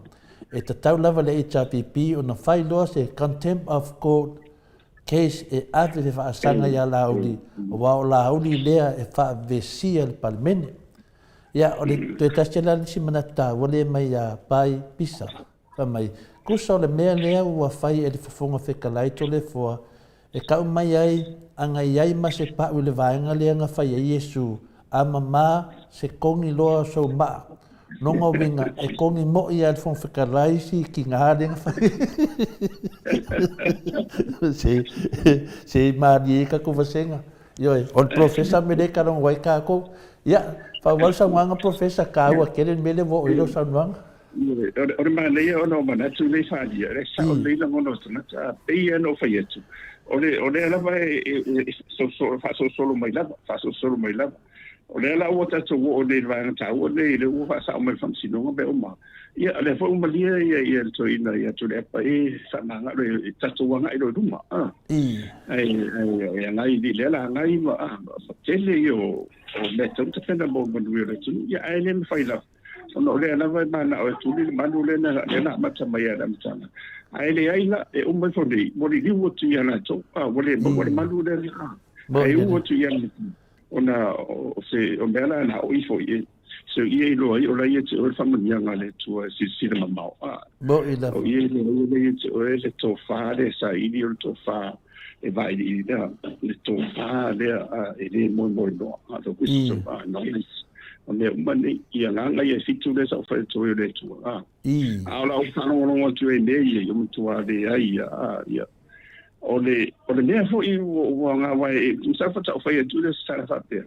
e tatau lava le HRPP o na fai loa se contempt of court case e ave le faasanga ia lauli o wao lauli lea e faavesia le palemene ia o le toe tasela lisi manata ua le mai a pai pisa famai kusa o le mea lea ua fai e le fofonga fekalai tolefoa e kau mai ai anga iai ma se pau i le vaenga lea nga fai a Iesu a mama se kongi loa so maa nonga winga e kongi mo ia le fon fekalai si ki ngā renga fai se mari ka ko vasenga yo o professor me de karong wai ka ko ya fa wal sa wanga professor ka wa keren mele vo ilo sa wang o ma le o no mana tu le fa dia le sa o le la ngono na ta pe no fa yetu o le la vai so solo mai la o le la o ta to o le vai ta o le o fa sa o mai fam sino be o ma ia le fo uma lia ia to ina ia to le pa e sa manga le tatu wanga i do duma ai ngai di le la ngai ma tele yo o le to te pena mo mo le tu ia ai le fai la no le na vai mana o tu le manu le na ma ta mai ada mtana ai le ai la e uma fo di mo di wo tu ia na to wo le manu le ai wo tu ia ona se o mela na o ifo ie so ie lo ai o la ie o fa mania ngale tu si le mamau bo ila o ie lo ie o le to fa le sa ili o to fa e vai le to fa le e le mo no do kuso no o le mani ia nganga ia fitu le sa fa to le tu ala o whanonga tu e nei ia mutua le ai ia o le mea fo i o ngā wai e sa fa tau whai tu le sa fa pe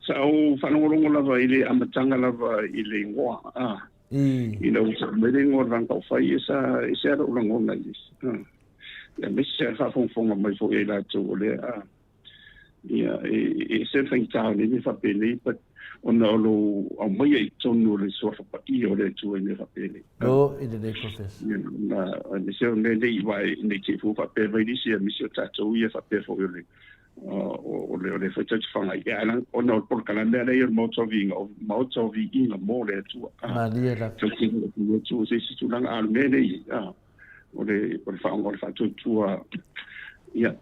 sa o whanonga lava i le amatanga lava i le ngoa i le usa mele ngor ranga o whai e sa ro rangona i ia mese fa fonga mai fo e la tu o le ia e se fai tau ni fa pe nei but ona lo au mai ai tonu le so fa i o le tu ne fa pele o i le professor na ne se ne nei vai ne ke fu fa pe vai disi mi se tato ia fa pe fo le o le fa tatu fa ai ana ona por kalanda le mo to vi in mo le tu malia la tu se si tu lang al me nei o le fa tu ia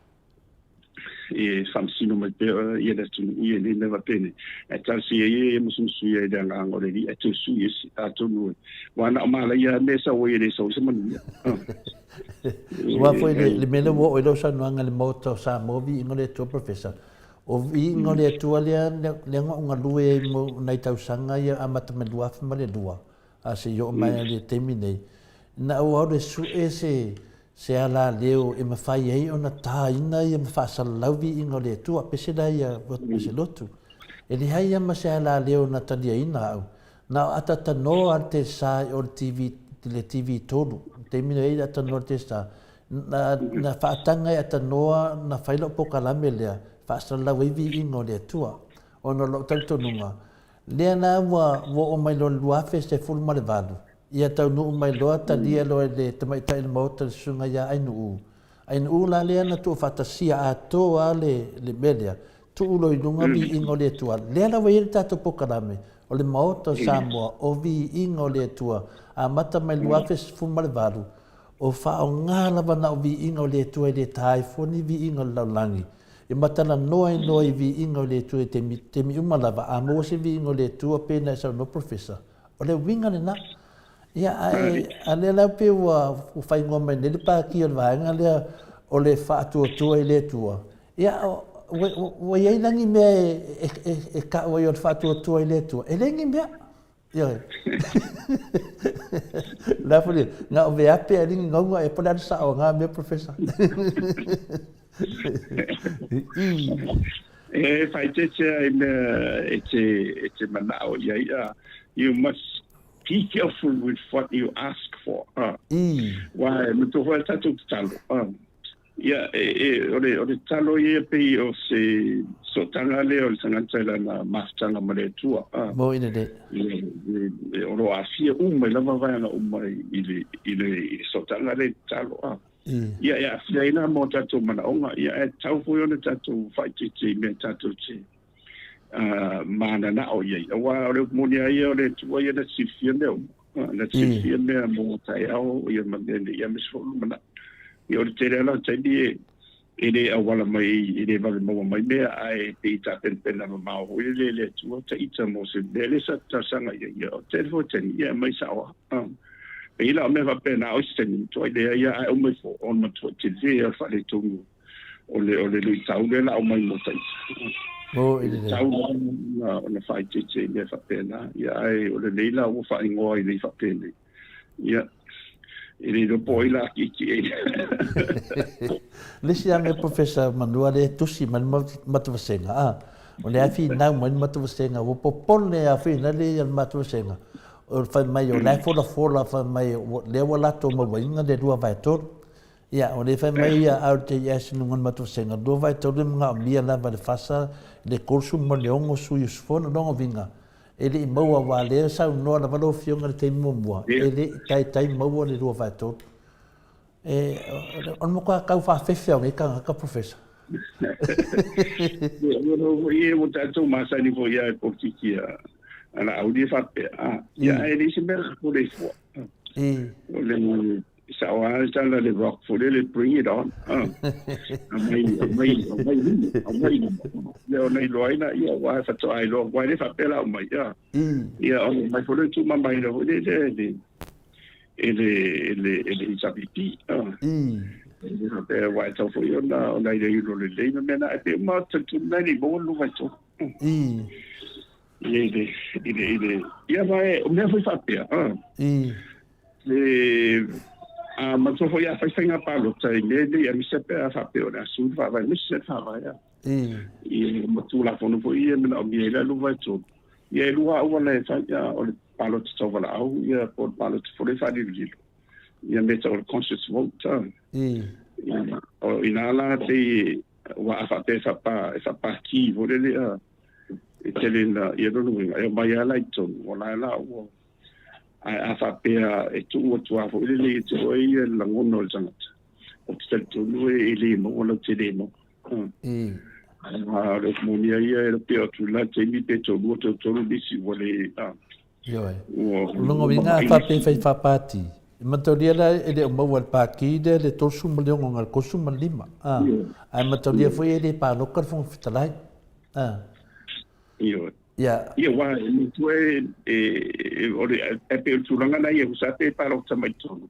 e famsino mai pe ia le tu ia le neva pene e tal si e mo su ia de nga ngore di e tu su ia a tu no wana mala ia mesa o ia so se manu wa foi le mele wo o sa no nga le moto sa movi ngole tu professor o vi ngole tu ale le nga lue mo nai tau sanga ia amata me lua fa le lua a se yo mai le termine na o le su ese se ala leo e mawhai ei ona tā ina i mawhasalau ingo le tua pese la ia pese lotu. E ni hai ama se ala leo na tania ina au. Na atata no ar te sa o le TV tolu. Te mino ei ata no te sa. Na whaatanga e ata noa na whailo pokalame lea. Whaasalau ingo le tua. Ono lo tautonunga. Lea na ua wo o mai lo luafe se fulma le valu. Ia tau nuu mai loa talia loa le tamaita il Maota le sunga ia ainu la lea na tu whatasia a toa le melea tu ulo inunga vi ingo le tua lea la wairi tato pokarame o le Maota Samoa o vi ingo le tua a mata mai luafe fuma le varu o whao ngala wana o vi ingo le tua le tai foni vi ingo laulangi e matala noa i vi ingo le tua te mi umalava a mo se vi ingo le tua pena sa no professor o le winga le na ia a le la pe wa fai ngoma ne le pa ki o vaenga le o le fa tu i le tua ia o ia langi me e ka o ia fa tu i le tua e lengi me ia la fo na o ve ape ali ngonga e pona sa o nga me professor e fai te e manao ia you must be careful with what you ask for. Why? Mutu hoa tatu talo. Ore talo ia pei o se sotanga le o le tangata ila na mastanga mare tua. Mo ina de. Oro a fia umai lava vai ana umai ile sotanga le talo. Ia fia ina mo tatu manaonga. Ia tau fui ona tatu whaititi me tatu te. Mana na o ye wa o mo ni ai o le tu ia na sifia na sifia me mo tai au ia mandele ia me so mana ia o te rela te di ele awala mai ele va mo mai me ai te ta pen na ma o le tu te ita mo se dele sa ta sanga ia o te fo te ia mai sa wa e la me va pena o se ni to ile ia o me fo on ma to te ia fa le tu o le lui tau le la o mai mo tai o ile tau na fai te le fa pena ia ai o le leila o fa ingo i le fa pena ia ele do poi la ki le sia me professor manua le tusi man matuvasenga o le afi na man matuvasenga o popole afi na le matuvasenga o fa mai o la fola fa mai le wala to mo winga de dua vai to ia o le fa mai a te yes nungan matuvasenga do vai to le nga mia la va fasa le curso mo le ongo su yusfona no vinga ele moa wa le sa no na valo fionga te mo ele tai moa le do vai to on mo ka fa fefe o ka professor ia mo tatu masa ni vo ia ko tikia ana audi fa pe ia ele se mer ko le fo le sawa tala le rock for le bring it on amai le ona loina ia wa fa to ai lo wa le fa pela mai ia on mai for tu mai lo ele sabipi ele pe wa to for yo na ile yo le le me na pe ma tu na ni bo lu va to Ia vai, o meu foi papel. Mas só foi a festa em Apalo, sai nele, a missa a papel, a sua vai, missa vai. E tu lá quando foi, e não me ele vai tudo. E ele o né, já o palo de tava lá, e por palo de foi fazer aquilo. E meta o conscious vote. O inala te o a essa parte, vou ele ele na e não é vai lá então, lá o a whapea e tu a fo ele te oi la ngono jangat o te tu no ele mo lo te demo le monia ia e pe tu la te mi pe to mo to bisi vole yo longo vinga whape fai whapati matoria la ele o mau al paki de le tosu mo le ngal kosu mo lima ai matoria foi ele pa lo kar fon fitalai ia wa tu o le pe tu langa na ia usa pe para o tamai tu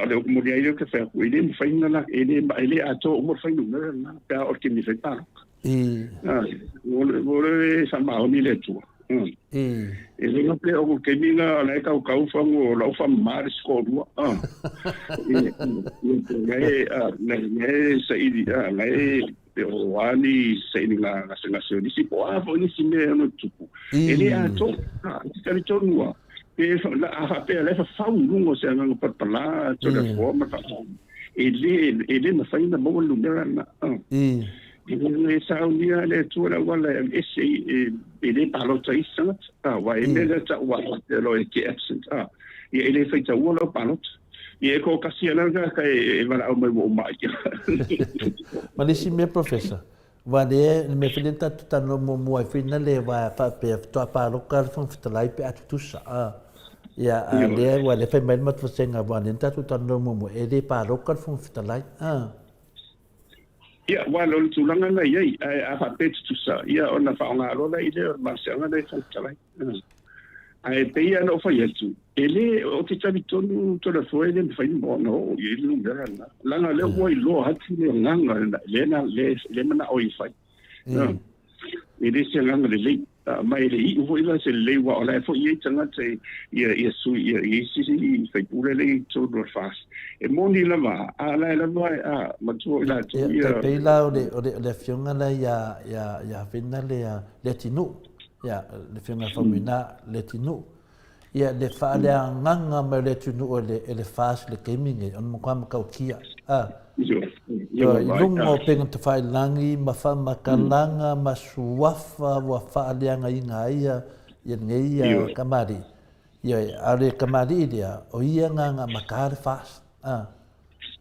le mo dia ia que fa ele me fai na ele ato mo fai no na pe o que me fai para vole sama o ni le tu ele não play o que minga na ka ka fa mo la fa mar scoru ne sai o ani sei na nação disse pô vou nesse meio no tipo ele ato ele tonua a pe ele fa lungo se não para lá toda forma ele não faz na boa lugar na ele saudia ele toda wala esse ele parou aí santo vai ele já o ele que absent e ele fez o wala parou e ko kasiana ka e vai o meu mai Malisi me professor. Vale me filenta tuta no mo ai fina le va fa pe to pa lo kar fon fitalai pe atu sa. Ya le wale fe men mat fasenga vale ta tuta no mo ele pa lo kar fon fitalai. Ya wale tu langa na ye a fa pe tu sa. Ya ona fa nga lo la ile ma se nga dai fitalai. Ai pe ya no fa yetu. Ele o te tabi tonu toda foi ele me fai no ele não era lá na le oi lo hati le nganga le mana oi fai ele se nganga le mai le i vo ila se le wa ola fo i tanga te ia su ia si fai pure le todo fast e moni la ma ala la mai ma tu la tu ia pe la o le fionga la ya fina le tinu ya le fionga famina le tinu ia le fale nganga me le tunu o le fas le gaming on mo kwam ka kia yo lungo penga te fai langi ma fa makalanga ma suafa wa fa le nga inga ia ngeia kamari ia ale kamari dia o ia nganga makar fas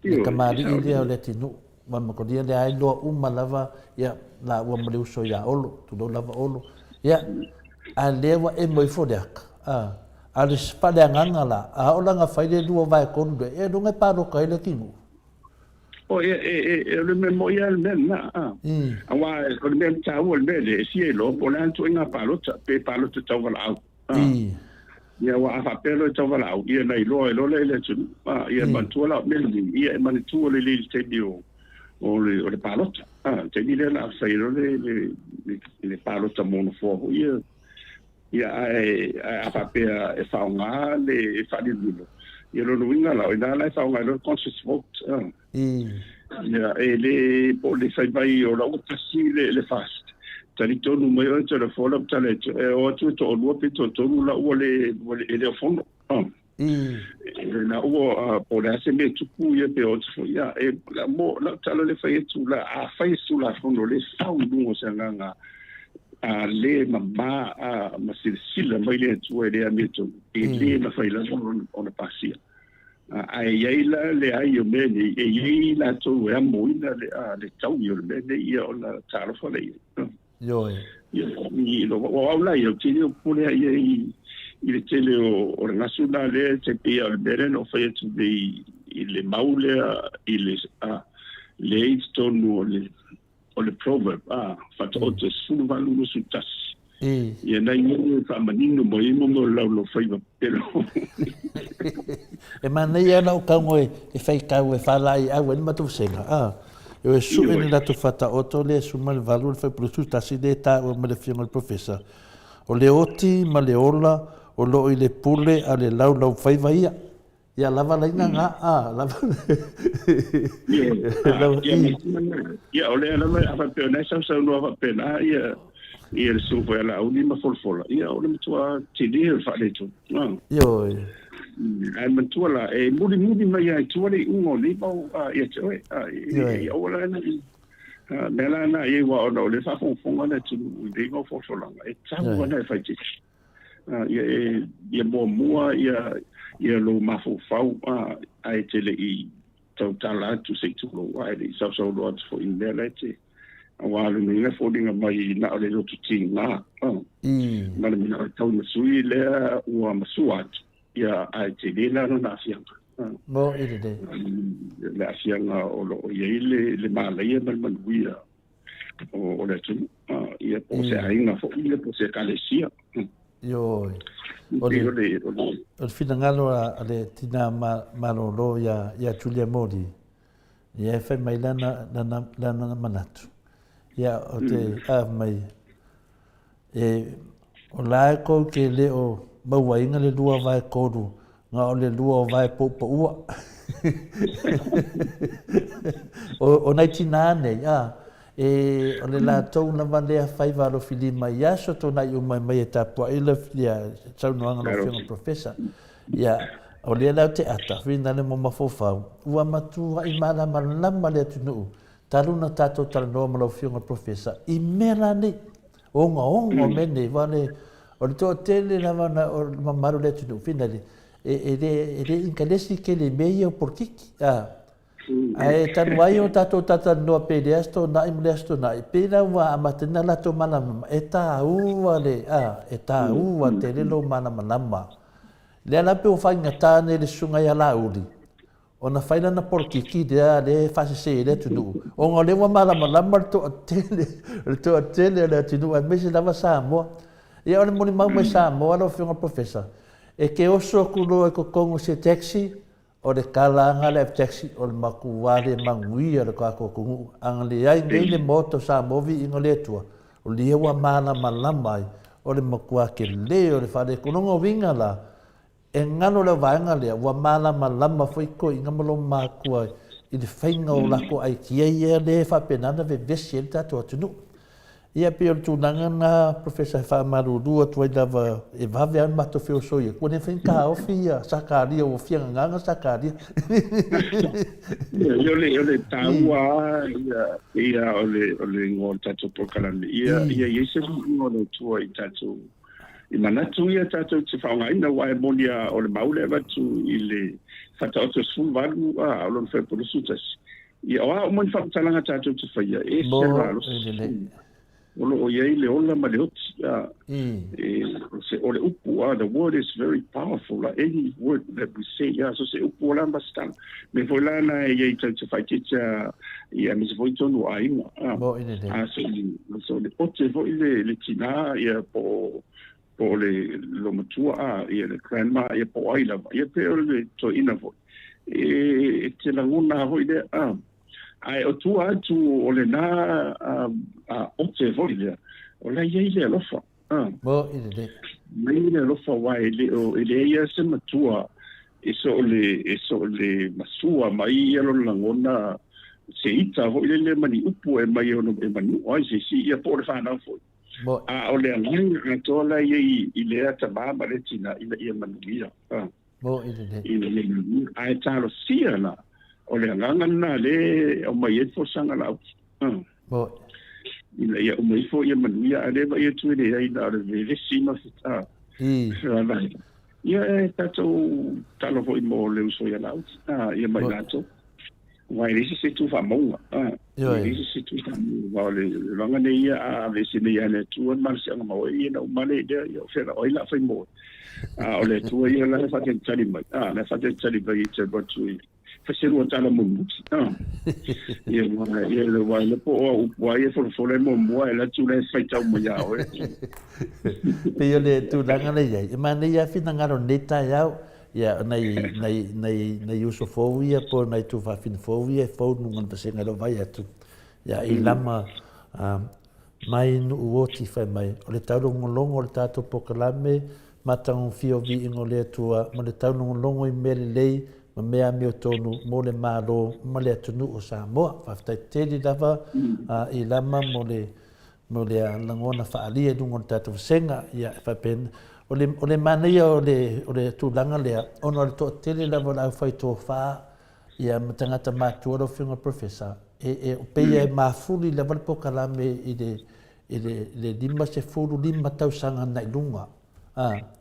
le kamari dia le tunu ma ko dia le ai lo lava ia la wa mo so ya olo tu do lava olo ia ale wa e mo fodak ale spale nganga la a ola nga faile dua vai kondo e do ngai paro kai le kingu le memorial men na awa ko men ta wol bele si e lo polan to nga palo ta pe palo to ta wala au ia wa fa pelo ta wala au ia nei lo le tu ia man to la men ia man tu le te dio o le palo te di le la sai le palo ta mono fo ia ia a papea e faunga le fa di lulo ia lo winga la ina la faunga lo conscious vote ia ele po le sai vai o la utasi le fast tali tonu mai o te fola tale o tu to lo pe to la o le fondo na o po le se me tu ku ia pe o tu ia e la mo la tale le fai tu la a fai su la fondo le faunga se nganga le mama ma silsila mai le tu ele ameto ele na faila on pasia ai ela le ai o meni e ela tu e moina le tau yo le ia ona taro fa le yo ni lo wa la yo ti pone ai il tele o nacionale te pia al bereno fa tu de le maule il le stonu o le proverb fatoto sulu valu no sutas ia nei mo fa manino mo lo fai pero e manei ana o kango e fai kau e falai a wen matu senga eu su ene la tu fata oto le su mal valu fai pro sutas ideta o me le fiamo il professor o le oti ma le ola o lo i le pule a le lau whaiva ia. Ia lava la inga ngā lava. Ia o lea lama a whapea nei sau noa whapea ia le sufa ala au ni ma folfola. Ia o le matua tini e wharetu. Ioi. Ai matua la e muri mai ai tua le ungo ni pau ia te oe. Ia o la na Nela na ye wa o le fa fonga na tu de go for so long. E tau na fa ti. Ia mo mua ia lo mafu fau ai te le i totala tu se tu lo ai le so lo for in there lete. Wa lu ni fo dinga mai na le lo tu ting na. Ma le na tau na sui le wa masuat. Ia ai te le na na fiang. Mo ide de. Le asianga o lo ye le malaya man wia. O le tu ia po se ainga fo ile po se kalesia. Yo. O fina ngalo a le tina malolo ya Julia Modi. Ia fe mai lana manatu. Ia o te mai. O lai ko ke le o mawainga le lua vai koru. Ngā o le lua o vai poupa ua. O nei tina nei, o le la tau na walea whaiva alo whili mai aso tō nai mai e tāpua ila whilia tau noanga no whionga professor. Ia, o le lau te ata, whina le mo mawhawhau. Ua matua i mana malama le atunuu. Taruna tātou tala noa ma lau whionga professor. I mera nei, onga mene, wale, o le tō tele na wana o mamaru le atunuu, whina le. E inkalesi ke le mei o porkiki. Ai tanu ai o tato tata noa pere asto na imle asto na. Pera wa amatena la to malama. E tā ua le, e tā ua te lelo malama. Le ala pe o whainga tāne le sunga i ala uri. O na whaina na porkiki le whase se le tunu. O ngā lewa malama le to a tele le tunu. A mese lava Samoa. Ia o le moni mau mai Samoa lo whionga professor. E ke oso kulo e ko kongo se taxi, o le kalanga le taxi, o le makuware manguia le kako kungu. Anga le ai ngei le moto sa movi ingo le Atua. O le ewa mana malamai, o le makua ke le, o le whare kunongo winga la. E ngano le vaenga lea, wa mana malama whaiko inga malo makua i le whainga o lako ai kia ia le whapenana ve vesi e tato atunu. Ia pe o tūnanga na Professor Whamarurua tuai lava e vave an mato whio soia. Kua ne whainka ofi ia sakaria o whianga nganga sakaria. Ia le tāua ia o le ngō tato pokalani. Ia se ngō le tua i tato. I manatu ia tato te whaungaina wae monia o le maule watu i le whataoto sumwaru o le whaipulusutas. Ia oa o moni whakatalanga tato te whaia. E se ralo. O iei le ola ma le oti. O le upu, the word is very powerful. Any word that we say, so se upu o la mbastana. Me foi lana e iei te whaitita ia me se foi tonu a inga. So le ote foi le tina ia po le lomatua ia le grandma ia po aila. Ia pe o le to ina foi. E te languna foi le ai o tu atu o le na o te voile o la ye le lofa mo ide mai le lofa wa ele ia se matua eso le masua mai lo langona se ita voile le mani upu e mai ono e mani o se si ia por fa na fo o le ngai to la ye ile ata ba le tina ia manuia mo ide ai talo sia na o le nganga na le o mai e fo sanga la mo ia o mai fo ia manuia ale ba ia tu le ai na le sima fita ia tato talo fo i mo le uso ia la ia mai lato vai le se tu fa mo le se tu fa mo le langa ne ia a le se ne ia le tu ma se nga mo ia no ma le ia o fe la oila fa mo o le tu ia la fa te tali mai la fa te tali ba i te ba tu faceru o tala mo ia le wai le po o wai e fo le mo e la tu le faita mo ya o pe yo le tu langa le ia ma ne ia fina ngaro neta ia ia nei uso fo ia po nei tu fa fin fo ia fo no ngata se ngalo vai atu ia i lama mai nu uoti fai mai. O le tau longolongo o le tātou pokalame, matango fio vi ingo le atua, ma le tau longolongo i mele lei, ma mea meo tonu, mo le mālo, ma le atunu o Samoa. Whaftai teli lava i lama mo le langona whaalia dungo le tātou senga, ia whapen. O le mania o le tūlanga lea, ono le toa tele lava lau whai tō whaa, ia matangata mātua lo whiunga professor. O peia e mafuli lava le pokalame i le lima se fulu lima tausanga nai lunga.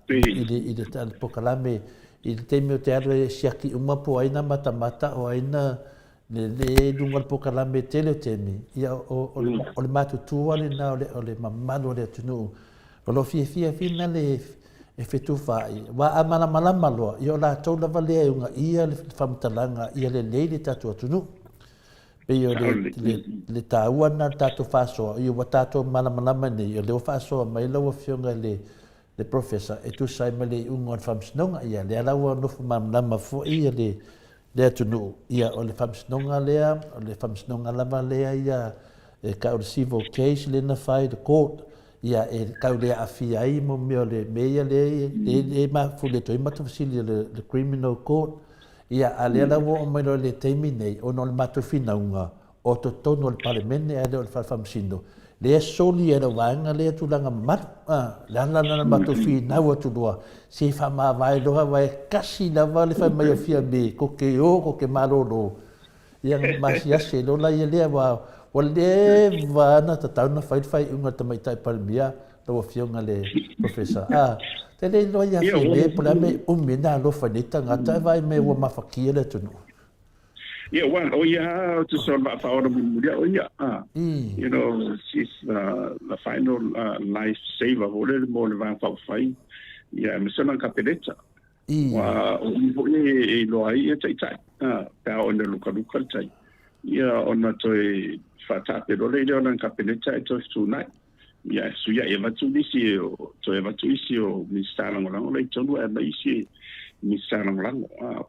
I le pokalame i le teimi o te aru e siaki umapo aina mata o aina le lunga le pokalame tele o temi. Ia o le matutua le na o le mamalo le atunu. O lo fia fina le e fetu fai. Wa amala malama loa. Ia o la tau lava lea unga ia le whamtalanga ia le leile tatu atunu. Peo le tāua na tātou whāsoa, i wa tātou malamalama nei, o leo whāsoa mai laua whionga le professor, e tu sai ma le unga o whamsinonga, ia le alaua nofu malamalama fo ia le atunu, ia o le whamsinonga lea, o le whamsinonga lama lea ia, e ka o le civil case le na whai, the court, ia e kau lea awhia ai mo mea le mea le ma fule toi matawasili le criminal court, ia alea la wo mai le teimi nei ono le matofina unga o to tono le parlemene ale o le falfamsino le soli era wanga le tulanga mat la matofina wo tulua se fa ma vai do vai kasi na vale fa mai fia be ko ke malolo ia masia se lo la ia le wa o le va na ta na fai unga ta mai tai palmia lo fionga le professor Tele lo ia fie pula me umina lo fanita ngata vai me wa mafakia le tunu. Yeah, well, oh yeah, to sort of our oh yeah. You know, she's the final life saver. Ole mo le van fa fai. Yeah, me sona kapeleta. Wa o e lo ai e tai tai. Pa ona luka tai. Yeah, ona toi fata pe lo le ona kapeleta e to tonight. Ya suya eva tu disi o to eva tu isi o mistara ngolang le tonu e mai si mistara ngolang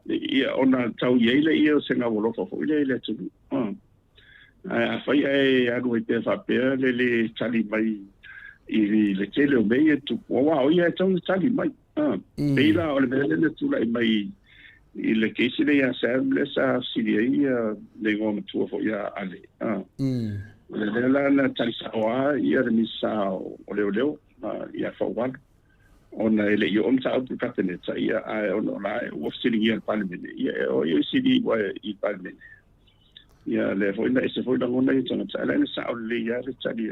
ia ona tau yele ia senga wolo fo ile tu a fai ai adu te fa pe le tali mai i le tele o mai tu wa o ia tau tali mai peila o le tu lai mai i le kesi le ya sa siria le ngom tu fo ia ale la tali sawa ia misa o leo ia fawal ona ele yo omsa au kapeleta ia ona la o sitting ia parliament ia o ia sidi wa i parliament ia le foi na ese foi la ona ia tona tsala na sa o le ia le tali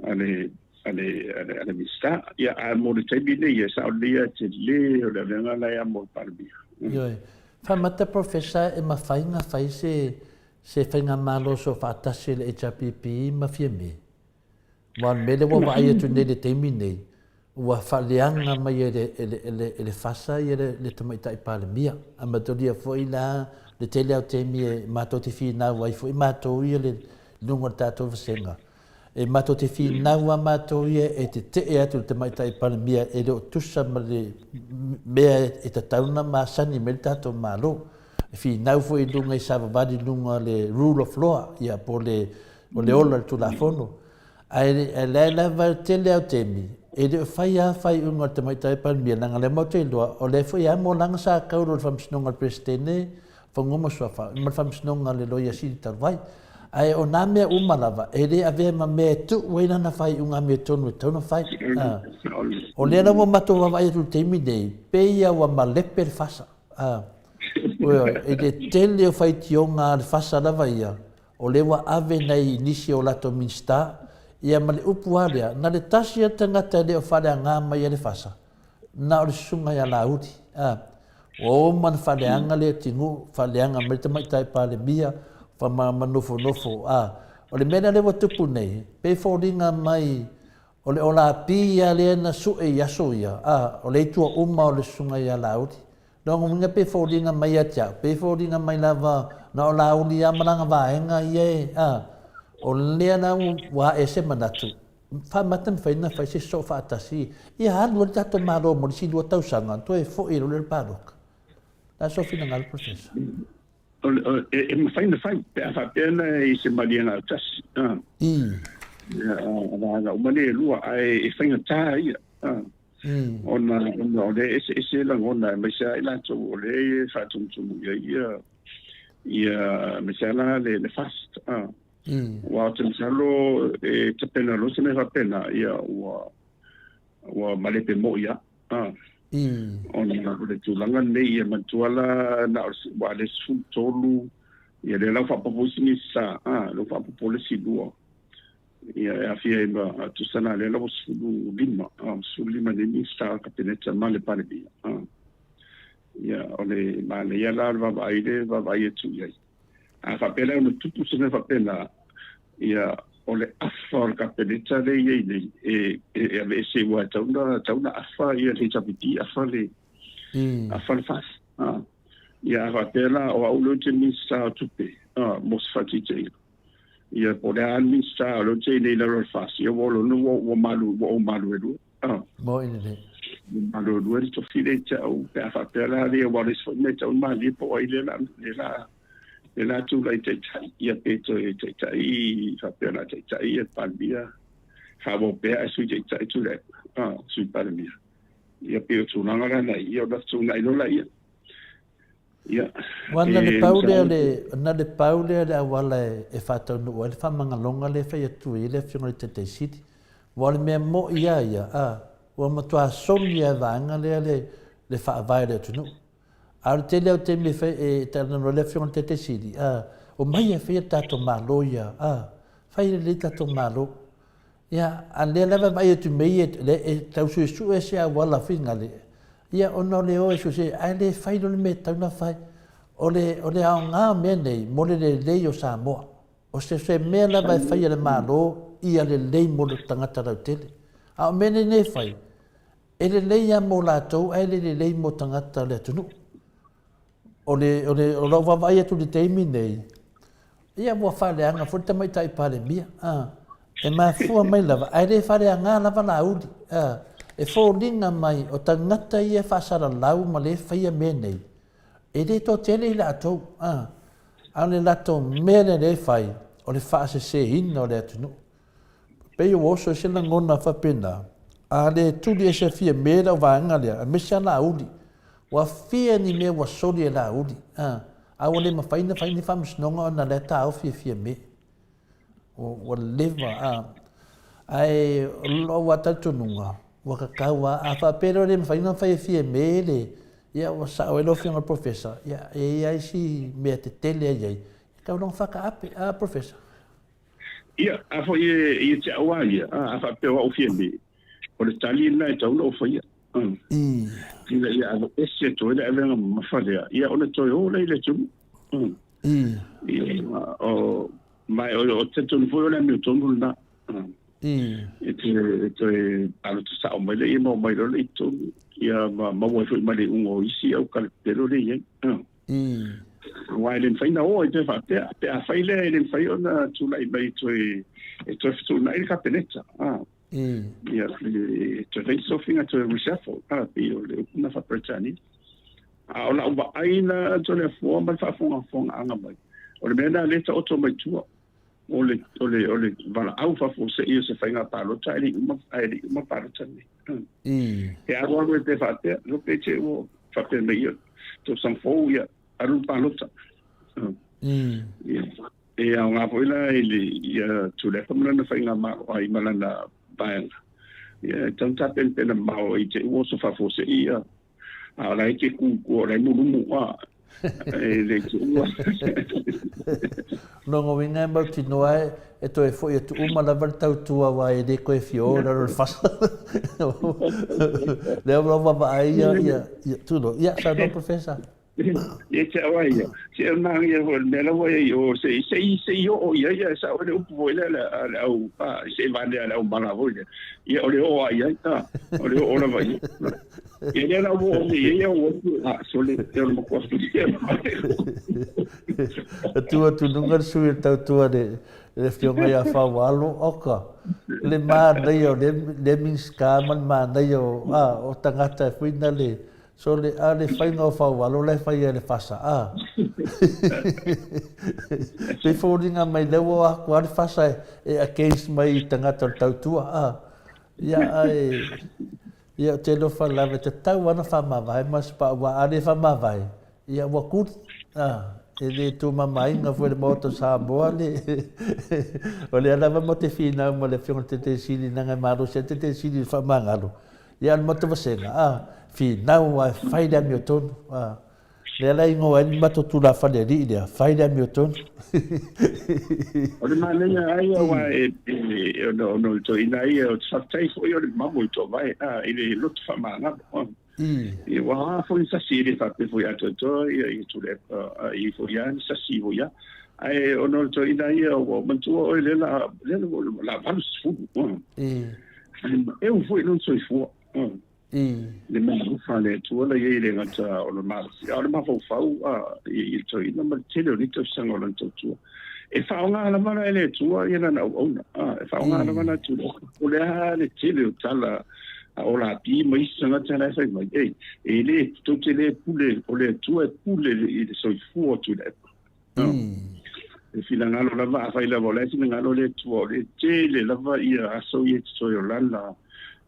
ale misa ia a mo de tebile ia sa o le ia te le o le venga la ia mo parliament yo fa mata professor e ma fainga se whainga malo so whaatase le HRPP ma fia me. Wan mele wa vai atu nei le teimi nei. Ua whaleanga mai le whasa i le tamaita i palemia. A matoria fwoi la le tele au teimi e mato te whi nau ai fwoi mato ia le lunga tātou vasenga. E mato te whi nau a mato ia e te atu le tamaita i palemia e leo tusa ma le mea e tatauna ma sani me le tātou malo. Fi nau foi lunga i savavadi lunga le rule of law ia po le ola tu la fono ai la va tele au temi e de fai unga te mai tai pan mia nanga le mo te loa o le foi amo langa sa kauro fam snonga presidente fangoma sofa ma fam snonga le loia si tarvai ai o na me umalava e le ave ma me tu wena na fai unga me tonu tonu fai o le na mo mato va vai tu temi dei peia wa malepe fasa e te tele o whai tionga le whasa lava ia, o lewa ave nei nisi o lato minsta, ia ma le upu alea, na le tasi a tangata le o whale ngā mai a le whasa, na o le sunga ia la uti. O man whale anga le tingu, whale anga me te mai tai pale mia, whamama nofo. O le mena lewa tupu nei, pe whoringa mai, o le ola pia le na su e yaso ia, o le itua uma o le sunga ia la uti. Nongo minga pe fōringa mai atia, pe fōringa mai lava na o la uli a maranga vaenga ie, o lea na wa e se manatu. Whamatan whaina whai se so whaatasi, ia hanu le tato maro mo le si lua tausanga, to e fo i lo le parok. La so fina ngal professor. E ma whaina whai, pe a whapena i se marianga tasi. ana umane lua ai whainga tā ia. Ona ole ese la ngona mai sa ila to ole fa tum ia mai sa la le fast. Wa tum salo te pena lo se me fa pena ia wa male pe mo ia. Ona le tulanga nei ia mantuala na wa le su tolu ia le la fa proposini sa lo fa proposini duo. Ia afia ima tu sana le lo sulu lima de mista kapineta male pale bia. Ia ole male ia la va vai tu ia. A fa pela no tutu se me fa pela ia ole afa kapineta le ia e ave se wa tauna afa ia le tapiti afa le afa fas. Ia fa pela o aulo te mista tupe. Mos fatite. Ia pole ani sa lo te nei la fasi o no o malu edu mo ine malu du to file ta o pa fa pela le o ris fo meta o mali po ile la tu lai te ia peto te tai fa pela te tai e palbia fa bo pe a su te tai tu le su palbia ia pe tu na ngala ia da tu na ilo la ia wana le paule le wala e fata no wala fa manga longa le fa tu ile fiona te city wala me mo ia wa ma tua sonia vanga le fa vai le tu no al te le te me fa e ta no le fiona te city o mai e fa ta to malo ia fa ile ta to malo ia ale le vai tu me le ta su e se wala finga le ia ono le o so se ale fai no me tauna fai ole a nga me nei mo le o Samoa o se me la vai fai le malo ia le mo le tangata ra tele a me nei fai ele le ia mo la to ele mo tangata le tunu ole o va vai tu le temi nei ia mo fa le anga forte mai tai pale mia e ma fu mai lava ai fa le anga lava la udi e fōringa mai o tangata ia whasara lau ma le whaia menei. E re tō tele i lato, au le lato mele le whai, o le whaase se ina o le atunu. Pei o oso se la ngona whapena, a le tuli e se fia mele o vanga lea, a mesa la uli, wa fia ni me wa soli e la uli. A o le ma whaina whamasnonga o na le tau fia me. O leva, ai lo watatununga. Waka kawa a fa pero le faina fa fie mele ia o sa o lo fianga professor ia ai si me te tele ai ka non fa ka a professor ia a fo ia te awa ia a fa pero o fie me o le tali na e tau no fa ia ia a esse to ele ave ma fa ia o le to o le tu ia o mai o te tu fo le mi to na e alo tu sa o mai le mo mai le to ia ma mo foi mai un o isi au kal pero le ia wai len fai na o te fa te a fai le len fai ona tu lai mai to tu na il capenetta ia to fai so finga to reshuffle pe o le na fa pretani o la ba aina to le fo ma fa fo anga mai o le mena le to mai tu ole vala au fa fo se io se fainga palo tali uma palo tali e agora te fate lo pece o fa per me io to san fo ia aru palo ta e a nga poila ia tu le famla na fainga ma ai malana bae ia tanta pen ma o i te o so fa fo se ia a la ke ku le mu le no go vinga ba ti no ai e to e foi tu uma la volta tu wa e de ko e fiora o fa le va ba ia tu no ia sa no professor e te wa ia se na ia ho me la wa io se io o ia sa o le upo le au se va le au mala voile ia o le o ia o le o la va e le la o ia o so le te o mo ko tu nunca sui tu le fionga ia fa walo oka le ma dai o le minska man ma dai o tangata fina le So le whainga o whaualo le whai le whasa a. Pe whōringa mai lewa a kua le whasa against mai tangata o tautua a. Ia te lo whalawe te tau ana whamawai, mas pa ua are whamawai. Ia ua kut, le tū mamai ngā fwere Maota Samoa le. O le alawa mo te whina mo le whionga te siri nanga maro se te siri whamangaro. Ia mo te wasenga, whina ua whaida mi o tonu. Le ala ingo ai mato tūra whale ri lea, whaida mi o tonu. O le manenga ai awa ono to ina ia o whatai fo i o le mamu i tō vai, i le lotu whamanga. I waha fo i sasi i le whape fo i ato to, i tu le i fo i an sasi fo ia. Ai ono to ina ia o mantua o le la valu sifu. E un fo i non so i fo. Le mamu whale tua la iei le ngata o le marasi. A o le mafau fau i to ina ma tele o nito sanga o lantou tua. E whaonga ala mana ele tua i ana na ona. E whaonga ala mana tua. O le ha le tele o tala o la pi mai sanga tala e whai mai. E le to te le pule o le tua e pule i le soifu o tu le. E fila ngalo lava a whai lava o le tina ngalo le tua o le tele lava i a aso i e tsoi o lana.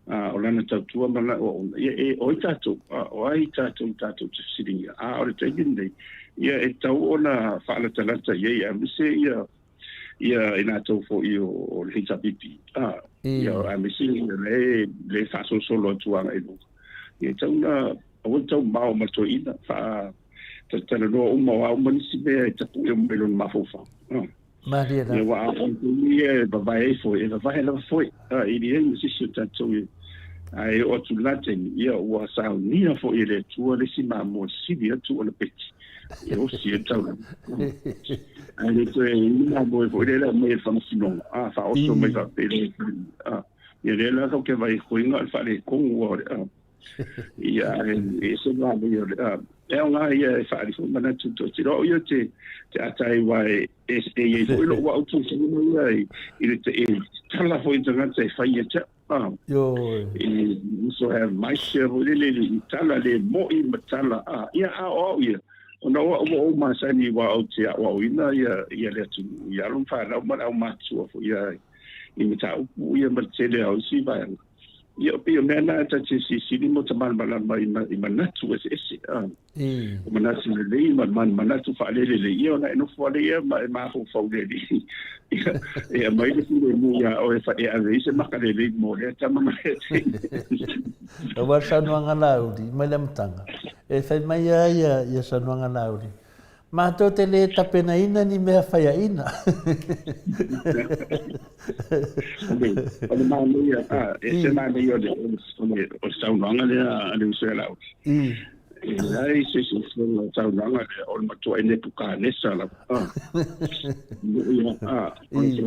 O lana tautua mana o i tātou, o ai tātou te siringa. O le taigin ia e tau ona whaalatalata iei, a mise ia ina tau fo i o le hita pipi. Ia a mise le whaso solo atuanga e lo. Ia tau na, o tau mao mato ina, tana noa uma o manisi mea e tapu e umelon mafofa. Maria da. Ia wa a ia babae fo, e babae lava fo. I ni e sisi tātou e ai o tu laten ia ua sa nia fo i le tua le si mamo sidi atu o le peti e o si e tau ai le tue ina mo e fo i le me fa masino fa oso me fa pele ia le la ke vai huinga al fa le kongu o ia e se va mo e nga ia fa li fo mana tu to tiro ia te atai vai e fo i lo wa tu se no ia i le te tala fo i tanga te fa ia te so have my share really tala le mo I matala ia o ia ona o ma sani wa o te wa ina ia le tu ia lon fa na ma ma tu fo ia I mita ia ma tele o si va ia pe me na ta si mo tamal bala mai ma tu ese o ma nasi le ma na tu fa le ia na no fo le ia ma fo le ia mai le mu ia o fa ia le se ma ka le mo le tama ma o wa sa no ngalaudi mai le mtanga e fa mai ia sa no ngalaudi ma to te le tapena ina ni me fa ina o ma ia ese ma le o sa no ngale le se la ai se no sa no ngale o ma to ene puka nesa la o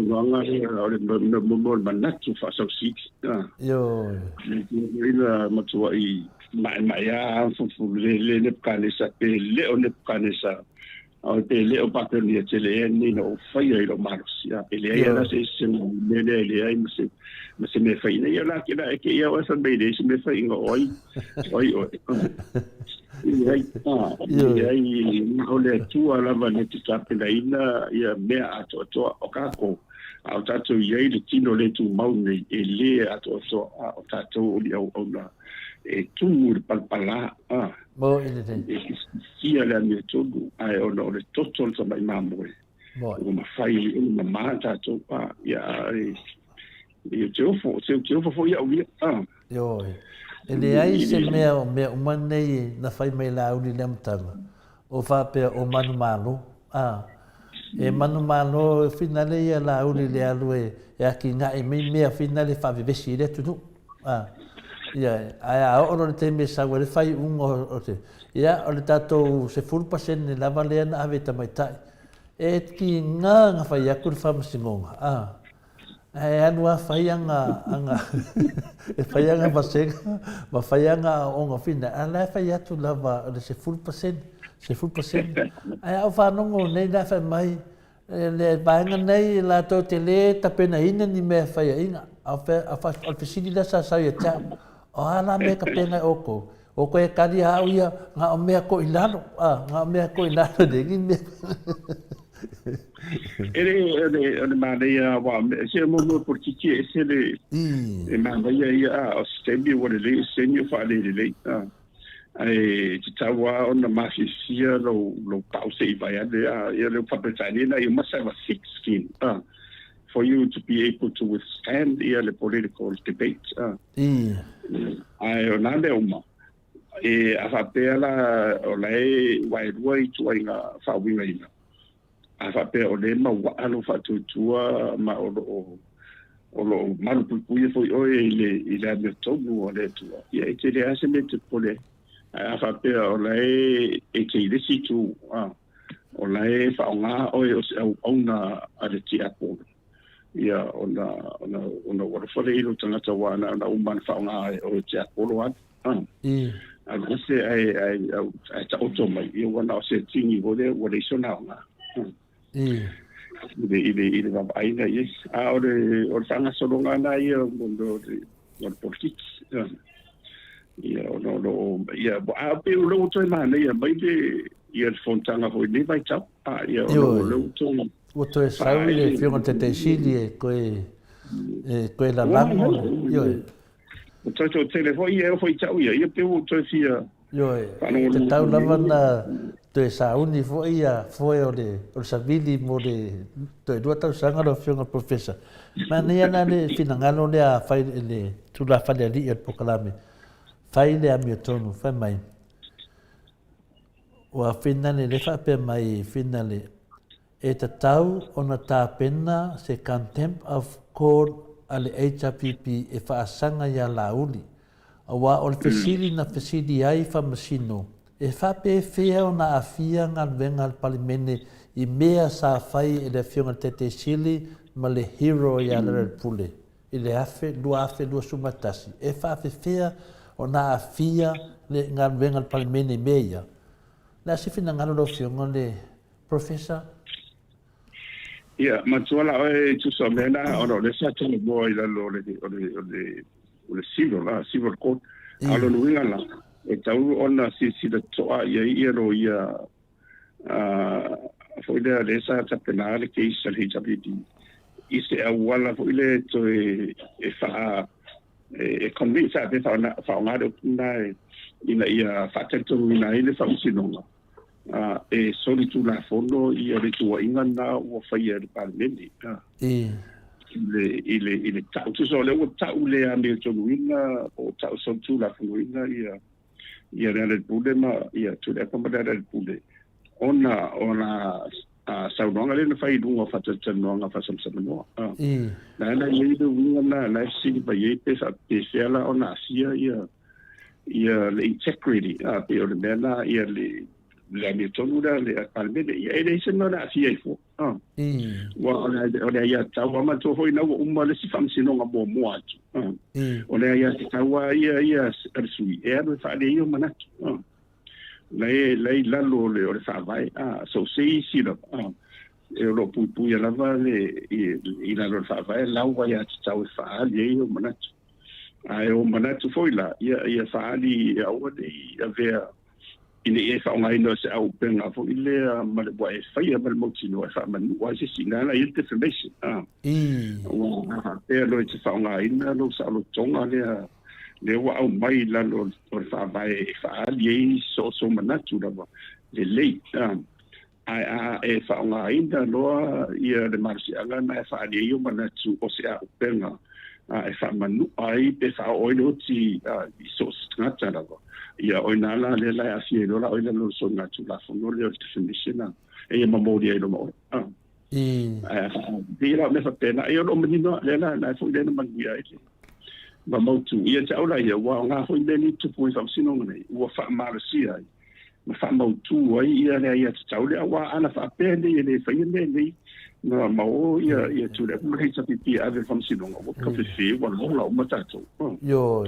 no ngale o le mo manatu fa so six yo ina ma to I ma ya fu le puka nesa pe le o le puka nesa o te le o patoni e tele ni no fai I lo marosia e le ia se le ai se me fai ia la que ia o sa be se me fai ngo oi ai o le tua la va ne tika pela ina ia me ato o kako au tato ia le tino le tu mau nei e le ato o tato o na e tu palpala mo ile ia le me todo ai o no le toto so mai mamoi o ma fai o ma tato ia e teo fo ia yo ele ai se me umane na fai mai la uli le mtanga o fa pe o manu malo e manu malo finale ia la uli le alu e aki nga e me finale fa vivesi le tu ia ai o no te me sa wele fai o te ia o le tato se fulpasen ne lava le na ave tamaitai e ki nga fai aku fa masingonga ai anua fai anga e fai anga vasenga ma fai anga onga fina ala fai atu lava le se fulpasen ai au fa no nei da fa mai le banga nei la to tele tapena ina ni me fai ina a fa al fisili da sa ia ta o ala me ka pena oko O koe kari hau ia, ngā o mea ko ilano. Ngā o mea ko ilano de ngi mea. Ele maneia wa se mo por kiki ese le e maneia ia o stembi wa le senio fa le ai te tawa ona mafisia lo pause I vai ale ia le papetani na you must have a thick skin for you to be able to withstand the political debate ai ona le uma e a fapela o lei wai ruai tuainga fa winga a fape o le ma wa alo fa tutua ma o malu pupuia foi o ile me tomu o le tua ia e te le ase me te pole a fape o le e te ile situ o le fa nga o ona a le ti apo ia ona wa fole ilo tangata wana na umman fa nga o ti apo wa a se ai ta auto mai ia wana o se tingi o le sona nga ile va aina yes o sanga solo ngana ia mundo o politics ia no ia a pe lo to mana ia mai de ia fontanga ho ni vai tau ia lo to o to sa ile fiona te sili koe la lango io o to telefone ia foi tau ia pe o to sia io te tau lava na te sa uni foi o sabili mo de te dua tau sanga lo fiona professor mana ia na le finangalo le a fai le tu la fa le ali po kalame fai le a tonu fai mai o a finale le fa pe mai finale e te tau ona ta pena se contempt of court ale HPP e fa sanga ia lauli awa o fesili na fesili ai fa masino e fa pe fea ona afia ngal venga palimene I mea sa fai e le fionga tete sili ma le hero ia le pule I le afe lua sumatasi e fa fe fea ona afia le ngal venga palimene meia la se fina ngalo lo fionga le professor ia matuala o tu so mena ono le sa tele boy la lo le civil court alo luinga la e tau ona si le toa ia ro ia foi le sa penale ke isa le HPD ise a wala foi le to e fa e convince a pe fa una de ina ia fa tento ina ile fa sinonga e solitu la fondo ia le tua ingana o fai e parlementi ile tau tu so le o tau le a me tonuina o tau so tu la fondo ia le problema ia tu le comandare del pule ona saunga le fai dunga fa tsanonga fa samsamo na ia do na si ba ye pesa pesela ona sia ia le integrity pe o le mena ia le mi tonu le palmene ia ele se no na sia fo wa ona ia tawa ma to hoi na uma le si famsino nga bo mo atu ona ia tawa ia sui no fa le io manatu lei lalo le fa vai so sei si lo e lo pu ia lava le I lalo fa vai la wa ia tawa fa le io manatu ai o manatu foi la ia fa ali o ia ver ine e fa ngai no se au penga fo ile ma le boe fa ma le motino fa ma wa se sinala il information e lo te fa ngai na lo sa lo tonga le wa au mai la lo fa vai fa ali so manatu da le late e fa ngai na lo ia le marsi ala na fa ali yo manatu o se au penga e fa manu ai pe fa o no ti so strata da ia oina la le la asie lo la oina lo so na tu la fono le definition e ma modi e lo mo la me fa pena io lo menino le la fo le ma dia e ma mo tu ia ta ola ia wa nga fo le ni tu point of sino ne wa fa marsia ma fa mo tu ia le ia ta ola wa ana fa pena le fa ne no ma o ia tu le ma hita pipi ave from sino ngo ko fe wa lo la ma ta to yo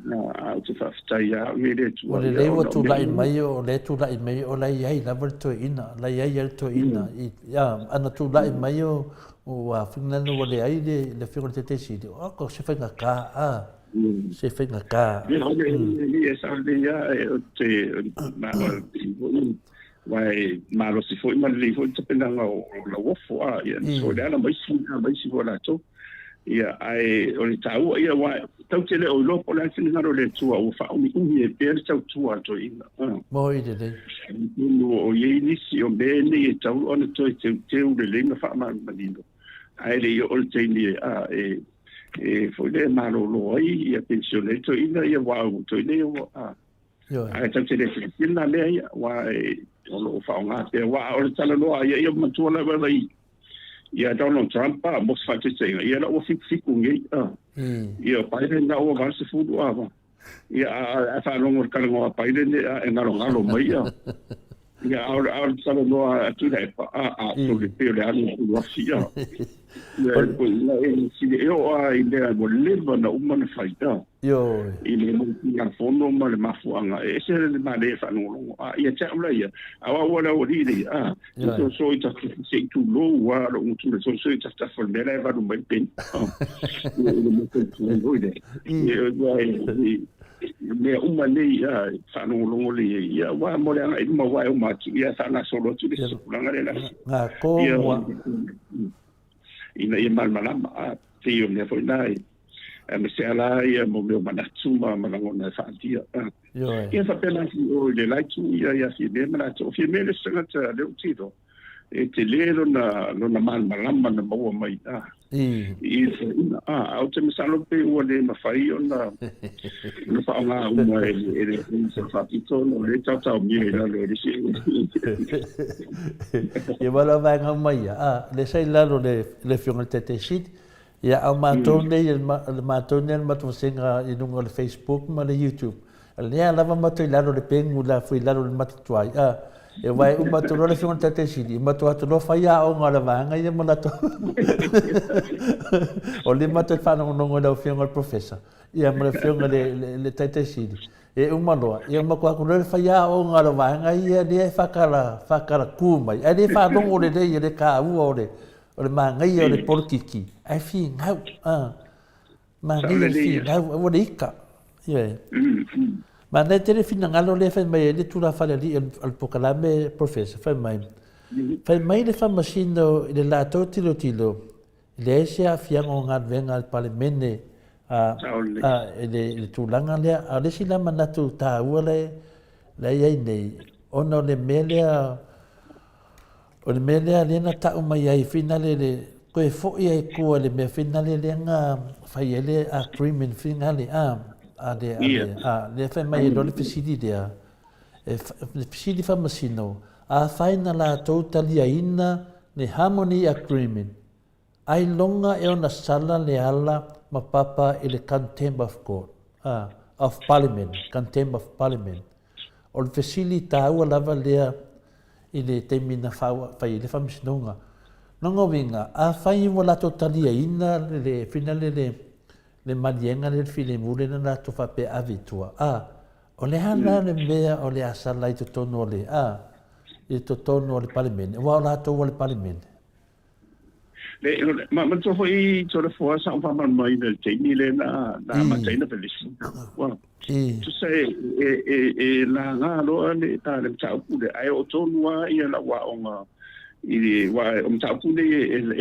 na tu fa stai ya me le tu o le wo tu lai mai o le tu lai mai o lai ai la to ina lai ai to ina ya ana tu lai mai o wa fina no le ai le figo te si o ko se fa ka se whenga ka. Ni e sa le ya o te wai malo si foi ma le foi te penanga o la wofo a ia so le ana mai si vola to ia ai o le tau ia wa tau te le o lo po la sini ngaro le tua o fa o mi e per tau tua to ina moi de no o ye ni si o be ni tau ona to te o le lenga fa ma malino ai le o te ni foi le malo lo ia pensione to ina ia wa to ina o ai tau te le ina le ia wa o lo fa nga te wa o tala no ia matua la va ia Donald Trump mo fa te sei ia o fiku ngi ia Biden na o va se fu do ava ia a fa no ngor kala ngo Biden e ngalo mai ia a tala no a tu dai a to le pe le ani lo sia si eu ai le mo le na umana faita yo ile mo ia fondo ma le mafuanga ese le male fa no ia cha ula ia awa wala o ri so ita se tu lo wa lo tu so ita sta for me va no mai pen me umane ia fa no lo le ia wa mo le ai mo wa o ma ia sa na solo tu le so la ngare la ko ina ia malmalama te o me foi nai me se ala ia mo me manatu ma ngona fa dia ia fa pena o le like ia si me na to fi me le sanga ta le tito e te le na malmalama na mo mai au te misalo pe o le mafai ona no fa nga uma e se fa tito no le tata mi la le si e wala vai nga mai le sai la le fiona te sit ia au matone le matone matu singa i nunga le Facebook ma le YouTube le lava matu la le pengu la foi la le matu tuai e vai uma to le fiona te sit ma to no fa ia o nga la vanga ia ma to o le matu fa no le fiona professor ia ma le fiona le te sit e uma loa ia ma ko le fa ia o nga la vanga ia le fa kala ku mai e fa no le le ka u o le mangai o le politiki ai fi ngau mangai fi ngau o le ika ia ma ne te fina ngalo le fa mai le tu la fa le al pokalame professor fa mai le fa masino le la tilo le sia fiango ngat venga al parlamento le tu langa le ale sila manatu ta ule le ai nei ono le melia o le mele le na ta mai ai finale le ko e fo ia ko le me finale le nga fai ele agreement finale le fa mai lo le fisidi dia e le fisidi fa masino faina la totally ina le harmony agreement ai longa e ona sala le ala ma papa e le contempt of court of parliament contempt of parliament o le fisidi ta ua lava lea ile te mina fai le famisnonga nongo vinga fai mo la totalia ina le finale le malienga le file mule na to fa pe avitua o le hana le mea o le asala i to tono le i to tono le parlamento wa la to le parlamento ma to foi to le fo sa fa mai del teni le na ma teni pe le to say la nga lo le ta le tau le ai o tonua ia la wa onga i wa tau le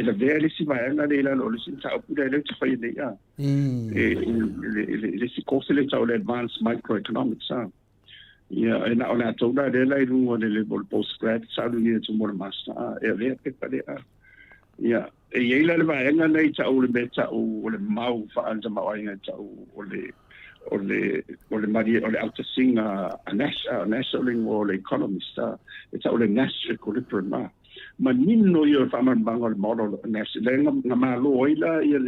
le vere si va na le la lo si tau le fa ile ya le si course le tau le advanced microeconomics ia na ona to da le la ru le postgrad sa lu ni to mo master le pe pa le ia e la le va nga nei tau le beta o le mau fa al ma wa nga tau o le mari o le autosinga a national o le economist it's o le national equilibrium ma nino io fa man bang o le model national nga ma lo ila ia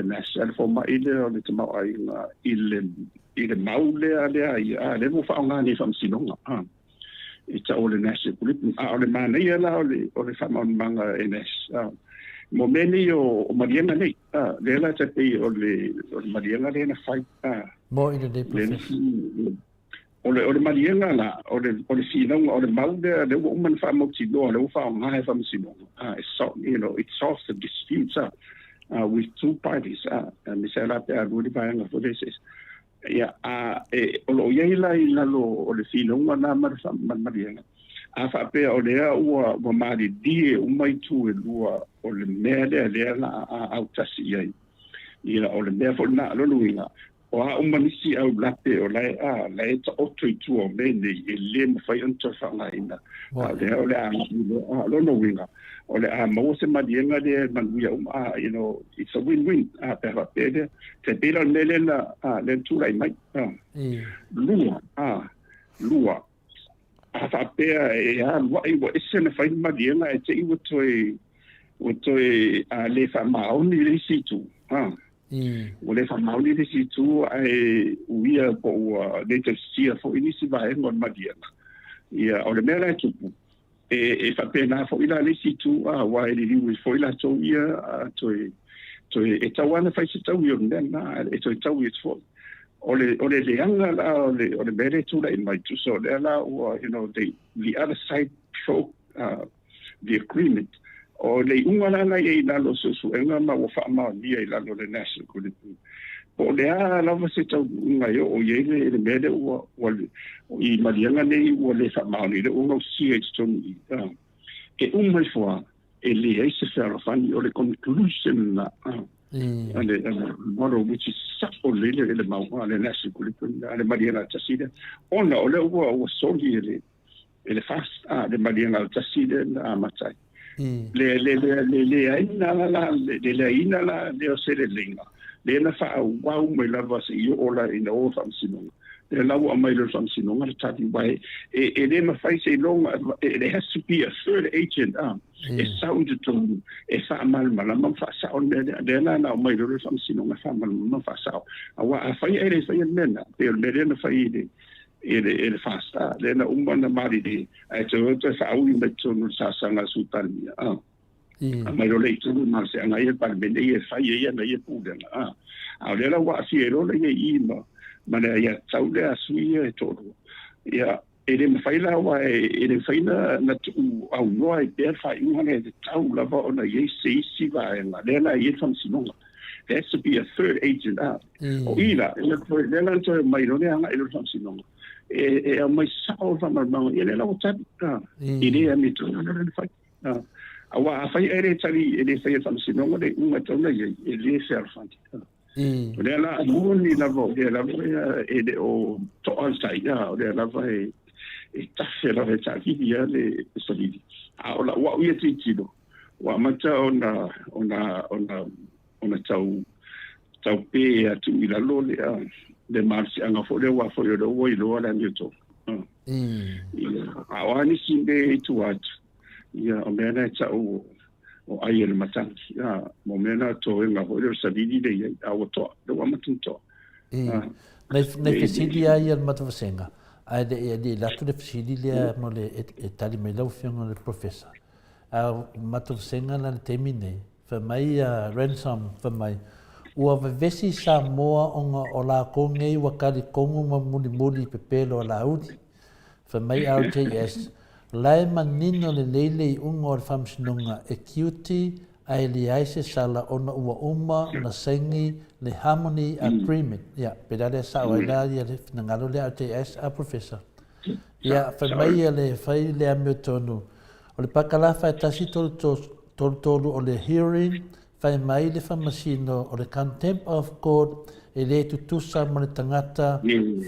national for ma ile o le tama ai nga ile maule ale le mo fa nga ni fam sinonga it's o le national equilibrium o le mana ia la o le fa man bang mo meni o mariana nei le la te o le mariana le na fai mo in the professor o le mariana la o le sino o le malde le o man fa mo tino le o fa nga fa mo sino it's so it solves the disputes with two parties. Misala pe aguri pa nga for this. Ya o ia ila lo o le filonga na marianga. A fa pe o le ua mari die mai tu e lua o le mele le la au tasi ai. Ila o le mea fo na lo luinga. O a umanisi au lape o lai lai ta oto i tu o mene e le mawhai anto whangaina. Le o le a lo no winga. O le a maua se marienga le manuia it's a win-win. Pe hapa pede. Te pera mele na le turai mai. Lua. A fa pea e a wai wa ese na whai marienga e te iwa toi le wha maoni le situ. O le whamauni le si tu ai uia po le te sia fo inisi vai ngon marianga. Ia o le mera e tupu. E whapena fo ila le si tu wa e li ui fo ila tau ia toi e tawana whai se tau ia mena e toi tau ia fo. O le leanga la o le mere tu la in mai tu so le la the other side show the agreement. O le ungalanga e lalo susu e nga ma wafa ma dia e lalo le national community. O le a lava se tau unga yo o yele le mele o i marianga nei o le fa maoni le unga o CH i. E umai fua e le eise whara whani o le conclusion na le model which is such o le maua le national community le marianga tasida. Ona o le ua o soli le fast le marianga tasida na matai. Le aina la le o sele lenga le na fa wa mai lava se yo ola ina o fam sinonga le la wa mai lo fam sinonga tati wai le ma fai se long it has to be a third agent it sounded to e fa mal mal ma fa sa on le na mai lo fam sinonga fa mal ma fa sa wa fa e fa mena le na fa ele fasta le na umana mari de ai te fa u me tonu sa sanga sutania mai lo le tu ma se anga e par bene e fa ye na ye pudena le la wa si ero le ye ima ma le ya tau le asui e todo ya ele me fai la wa ele fai na tu au no ai per fa u hane de tau la va ona ye se si va en la le na ye fam sinonga. There has to be a third agent o ila le na to mai lo ne anga ele fam sinonga. E mai sao fa mal ele la o tata ile a mi tu na le fai awa fai ere tali ele fai fam sinonga de uma tona ye ele se alfanti le la moni la vo le la e o to al sai le la vai e taffe la veta via le solidi ola wa u ti tido wa mata ona tau pe atu ila lole de marsi anga fo le wa fo yo do wo ilo la nyoto awani simbe tu at ya omena cha o ai el matanki momena to nga fo le sadidi de awoto do wa matunto na fesidi ai el matvasenga ai de la tu de fesidi le mo le tali me lo fianga le professor matvasenga na termine fa mai ransom fa mai ua vevesi Samoa o la kongei wakari kongu ma muli pepelo la udi. Fa mai RJS, lai manino le leile unga o le whamsinunga e kiuti ai li aise sala ona uma na sengi le Harmony Agreement. Ya, pedale sa o ila ia le finangalo le RJS a professor. Ya, fa mai le fai le amio tonu. O le pakalafa e tasi tolu o le hearing, fai mai le whamasino o le contempt of court e le tutusa ma le tangata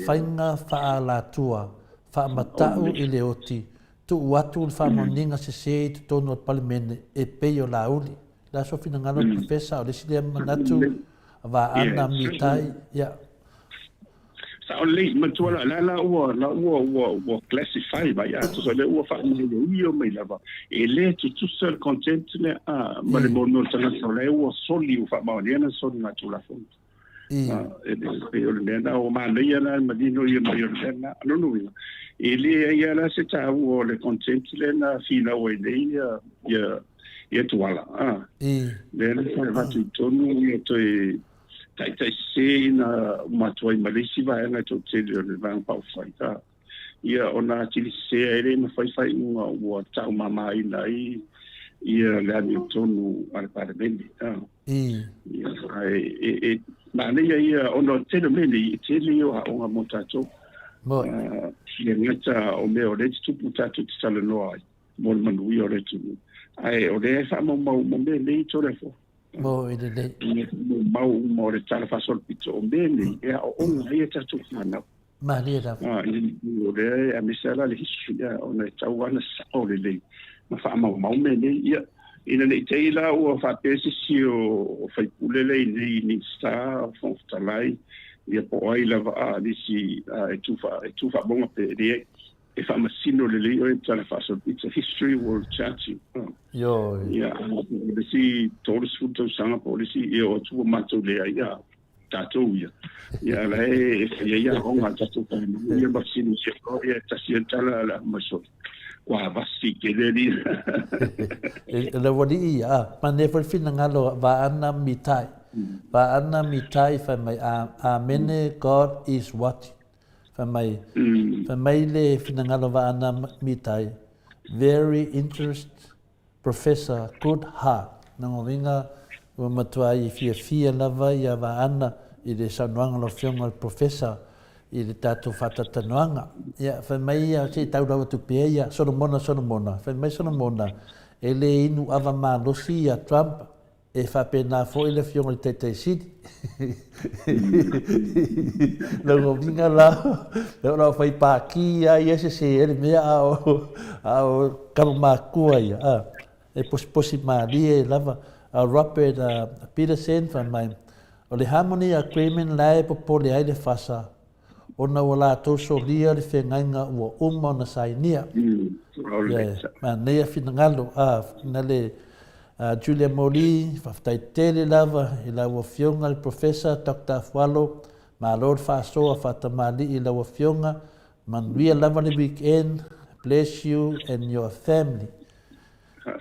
whainga wha la tua, wha matau i le oti, tu watu le whamoninga se i tutono o palimene e peo la uli. La so fina ngalo professor o le sile manatu wa ana mitai, ya. Sa o le matua la ua classify ba ya to le ua fa ni io mai lava e le tu ser content le ma le mono tana le ua soli u fa ma le na soli na tu la font e le na o ma le ya na ma di no io mai na no e le ya la se ta u le content le na fina o le ya tu ala le na fa tu tonu e to tai se na matua i malisi va na to te le van pa faita ia ona tili se ele na fai unga o tau mama i nai ia le ani tonu ale pare meni ia ai na ia ono tele meni tele o a onga motato ia ngata o me o le tupu tatu tsale noa mo manu o le tupu ai o le fa mo me le tole fo mo ile le mo le tala fa sol pizzo o me le ia o onga ia tatu mana Maria o le a misala le hisuia o na tauana sa o le ma fa mau me le ia ina le teila o fa pesi si o fa pulele ni sta fon talai ia po ai la va di si e tu fa bonga pe de e fa masino le o tala fa so it's a history world chat yo ia le si todos fundo sanga policy e o tu mato le ia tato ia la ia onga tato pa ia masino se o ia tasientala la maso wa vasi ke le ni le wadi ma ne fo fina ngalo va ana mitai fa mai amen God is watching fa mai le fina ngalo va ana mitai very interest professor good heart nangovinga o matua I fia lava ia va ana I le sanuanga lo fionga al professor I le tato fatatanuanga. Ia, whai mai ia te taurawa tupea ia, sono mona. Whai mai sono mona, e le inu awa malosi ia Trump, e whapena fo I le fionga I Teitei City. Lango vinga lao, lao whai pāki ia, ia se ere mea ao kamamakua ia. E posi maali e lava, a Robert Peterson, whai mai, o le Harmony Agreement lai popo le aile fasa, ona wala toso lia le whengainga ua uma ona sainia. Ma nea finangalo, na le Julia Moli, whaftai tele lava, I lawa fionga le professor, Dr. Afualo, ma Lord Fasoa, whatamali I lawa fionga, manuia lava le weekend, bless you and your family.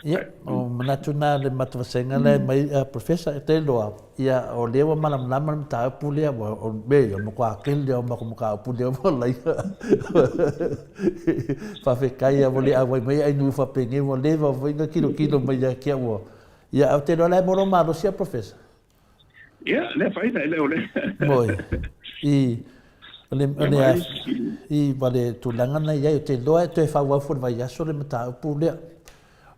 Ia, o manatuna le matawasenga le mai professor e te loa. Ia, o lewa malam le mta pulea, o me, o mokua kele, o mokua pulea, o lai. Whawhekai a wole awai mai, ai nu whapenge, o lewa, o inga kilo mai a kia ua. Ia, o te loa le moro malo sia professor. Ia, le whaina, le ole. Moi, I wale tulangana ia, o te loa e te whawafur vai aso le mta pulea.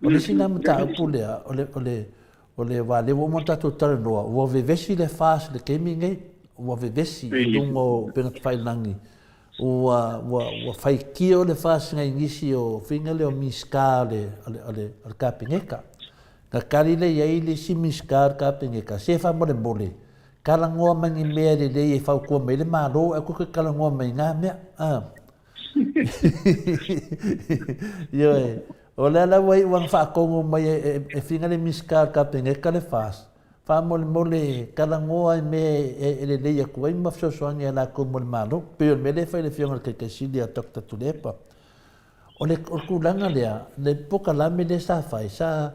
O le sina mata upulea, o le wale wo monta tu taranoa, ua vevesi le fas le kemi ngai, ua vevesi lungo penga whailangi, ua whaikia o le fas ngai ngisi o whinga le o miska ale kapingeka. Ka kari le iai le si miska ale kapingeka, se wha mole, kalangoa mangi mea le e whau kua mei le maro, e kuke kalangoa mai ngā mea. Ioe. O le ala wai wang whaakongo mai e whinga le miska ka pengeka le fas. Wha mole kalangoa I me e le leia kua I mafsosoangi ala ko mole malo. Peo me le whai le whionga ke sili a Dr. Tulepa. O le kulanga lea, le pokalame le sa whai. Sa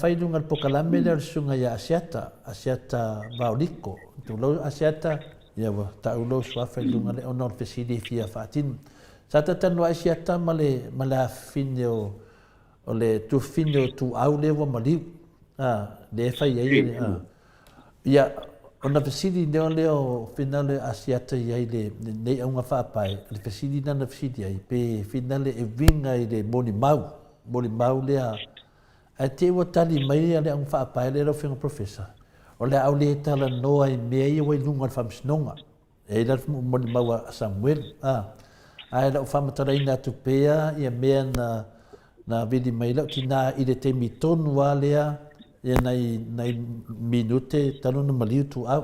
whai dunga le pokalame le sunga ia asiata vauriko. Tulau asiata, ia wa taulo swafai dunga le onor fesili fia whaatinu. Sa tatanua asiata ma le afine o le tu fino tu au le wa maliu le fai ai ia ona fesili leo finale asiata ai le nei unga fa pai le fesili na fesili ai pe finale e vinga I le moni mau le a te wa tali mai le unga fa pai le lo finga professor o le au le tala noa I mei wa lunga fa msnonga e le moni mau Samuel ai la fa mataraina tu pea ia mea na vidi mai lau tina I le te mitonu a lea ia nei minute tanu na maliu tu au.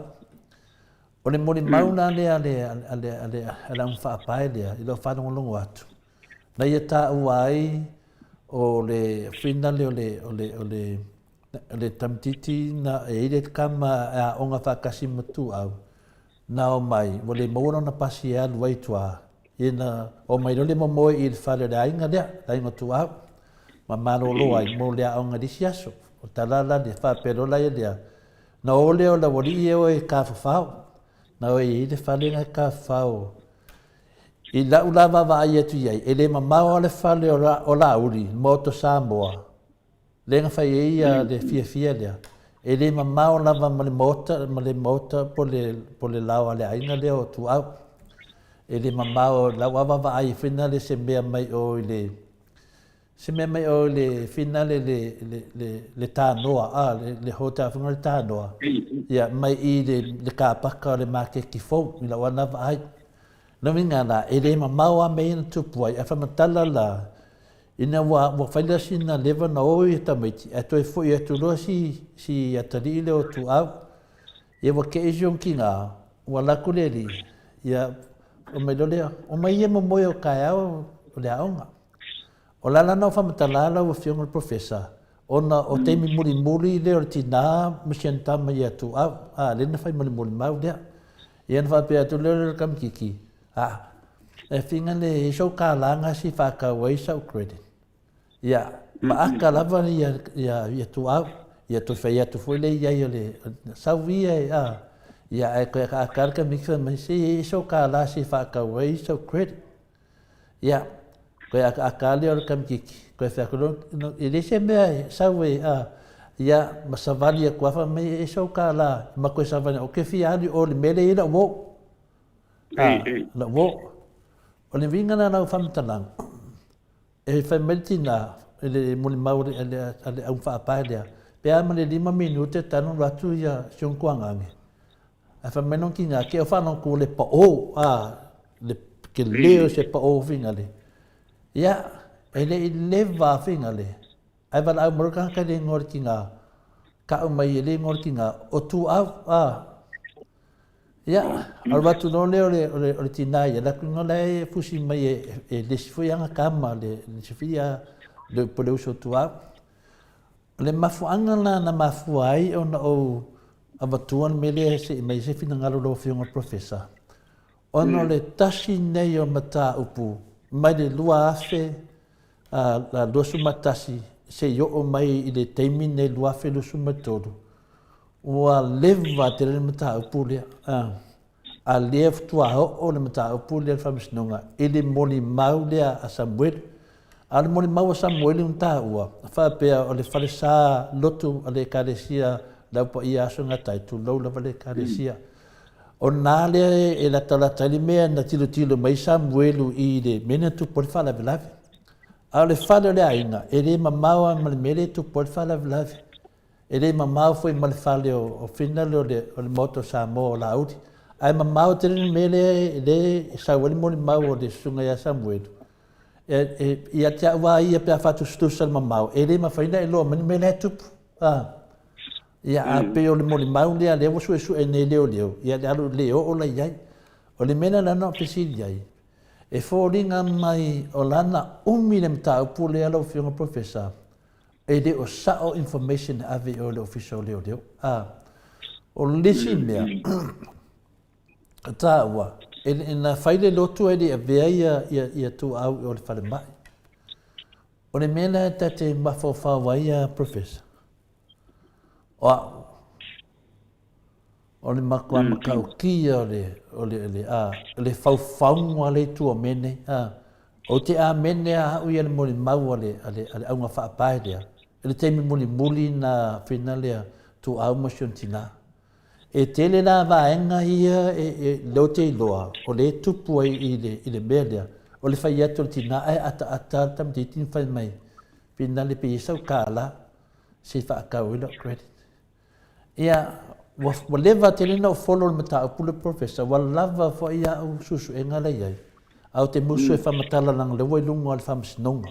O le moni mauna lea ale un whaapae lea I lau whanongolongo atu. Na ia tā uai o le finale o le tamtiti na e ile kama a onga whakasi matu au. Na o mai, o le maura na pasi alu waitua. Ina o mai le momoe I le whare le ainga lea, ainga tu au. Ma marolo ai mo le aonga disi aso. O talala le whaperola I lea. Na o leo la wali e o e ka whawhau. Na o e le whalenga ka whau. I la ulava wa ai atu iai. E le mamao le whale o la uri, moto Samoa. lenga fai ia le fia lea. E le mamao lava ma le mota po le lao ale ainga leo tu au. E le mamao lau awa ai fina le se mea mai o le fina le tānoa, le hota whinga le tānoa. Ia mai i le kāpaka o le make ki fau, i lau ana ai. Na minga na, e le mamao a mei na tupu ai, a whamatala la, ina wa whaila sina lewa na oi e tamaiti, e toi fo i atu loa si atari i leo tu au, e wa ke e zion ki ngā, wa laku le li, ia o mai lo leo, o mai ia mamoe o kai au o le aonga. O lala na o whamatala la o fionga profesa, o teimi muri leo le tina, masiantama i atu au, lena whai muri mau lea, ia na whape atu leo le kamikiki, e whinga le iso ka langa si whaka waisa o credit. Ia, maaka lava ni ia tu au, ia tu whai atu fwile ia le sauwia ia e koe ka akarka miksa mai si iso ka la si whaka waisa o credit. Ia, koe akali o kamikiki, koe whakuro, i lese mea sauwe ia masavali a kuafa mai iso ka la, ma koe savani o ke fiani o le mele ina wo. La wo. O le vinga na nau whamatalang. E whaimeti na, le muli mauri ale au whaapai lea. Pea ma le 5 minute tanu ratu ia sionkuangangi. A whaimenon ki ngā, ke o whanau ko le pao, ke leo se pao vinga le. Ia, e le i lewa vinga le. Ai wala au morokanga ka le ngori ki ngā. Ka umai e le ngori ki ngā. O tu au, ia, al watu no leo le tinai, la kunga le fusi mai e le sifuianga kama, le sifia le poleuso tua. Le mafuanga na mafuai o na o avatuan mele se mai se fina ngalo lo fionga profesa. Ono le tasi nei o mata upu, mai le lua afe, la dosu matasi, se yo o mai i le teimi nei lua afe lusu matoru. Ua lewa te le mata upu lea. A lea futua o le mata upu lea whamisnunga. I le moni mau lea a Samuel. A le moni mau a Samuel i unta ua. Whapea o le whale sā lotu a le karesia laupa i aso ngā taitu lau lawa le karesia. O nā lea e la talatali mea na tilo mai Samuelu i le mena tupo le whala vilavi. A le whale lea inga. E le mamaua ma le mele tupo le whala vilavi. E le mamau foi ma le whale o whina o le moto Samoa o lauri. Ai mamau te rin mele le sauali moni mau o le sunga ia Samuelu. Ia te awa ia pia whatu stusa le mamau. E le mawhaina e loa mani mele tupu. Ia a pe o le moni mau lea leo su e ne leo. Ia le alu leo o la iai. O le mena lana o pesili iai. E fōringa mai o lana umi le mta upu le alo fionga profesa. E de o sao information ave o le official leo. O lisi mea, ta ua, e na whaile lotu e de a vea ia tu au o le whale mai. O le mena ta te mawhawhawai a professor. O le makua makau kia o le whawhaunga le tu o mene. O te a mene a ui ale mori mau ale aunga whaapai lea. Ele teimi muli na whina lea tu au mosion tina. E tele la vaenga ia leo te iloa. O le tupu ai i le mea lea. O le whai atu tina ai ata tam te tin whai mai. Whina le pe isau kāla se whaakau ilo credit. Ia, wa lewa tele na o follow le mata upule professor. Wa lava fo ia au susu e ngala iai. Au te musu e whamatala nang le wailunga o le whamisinonga.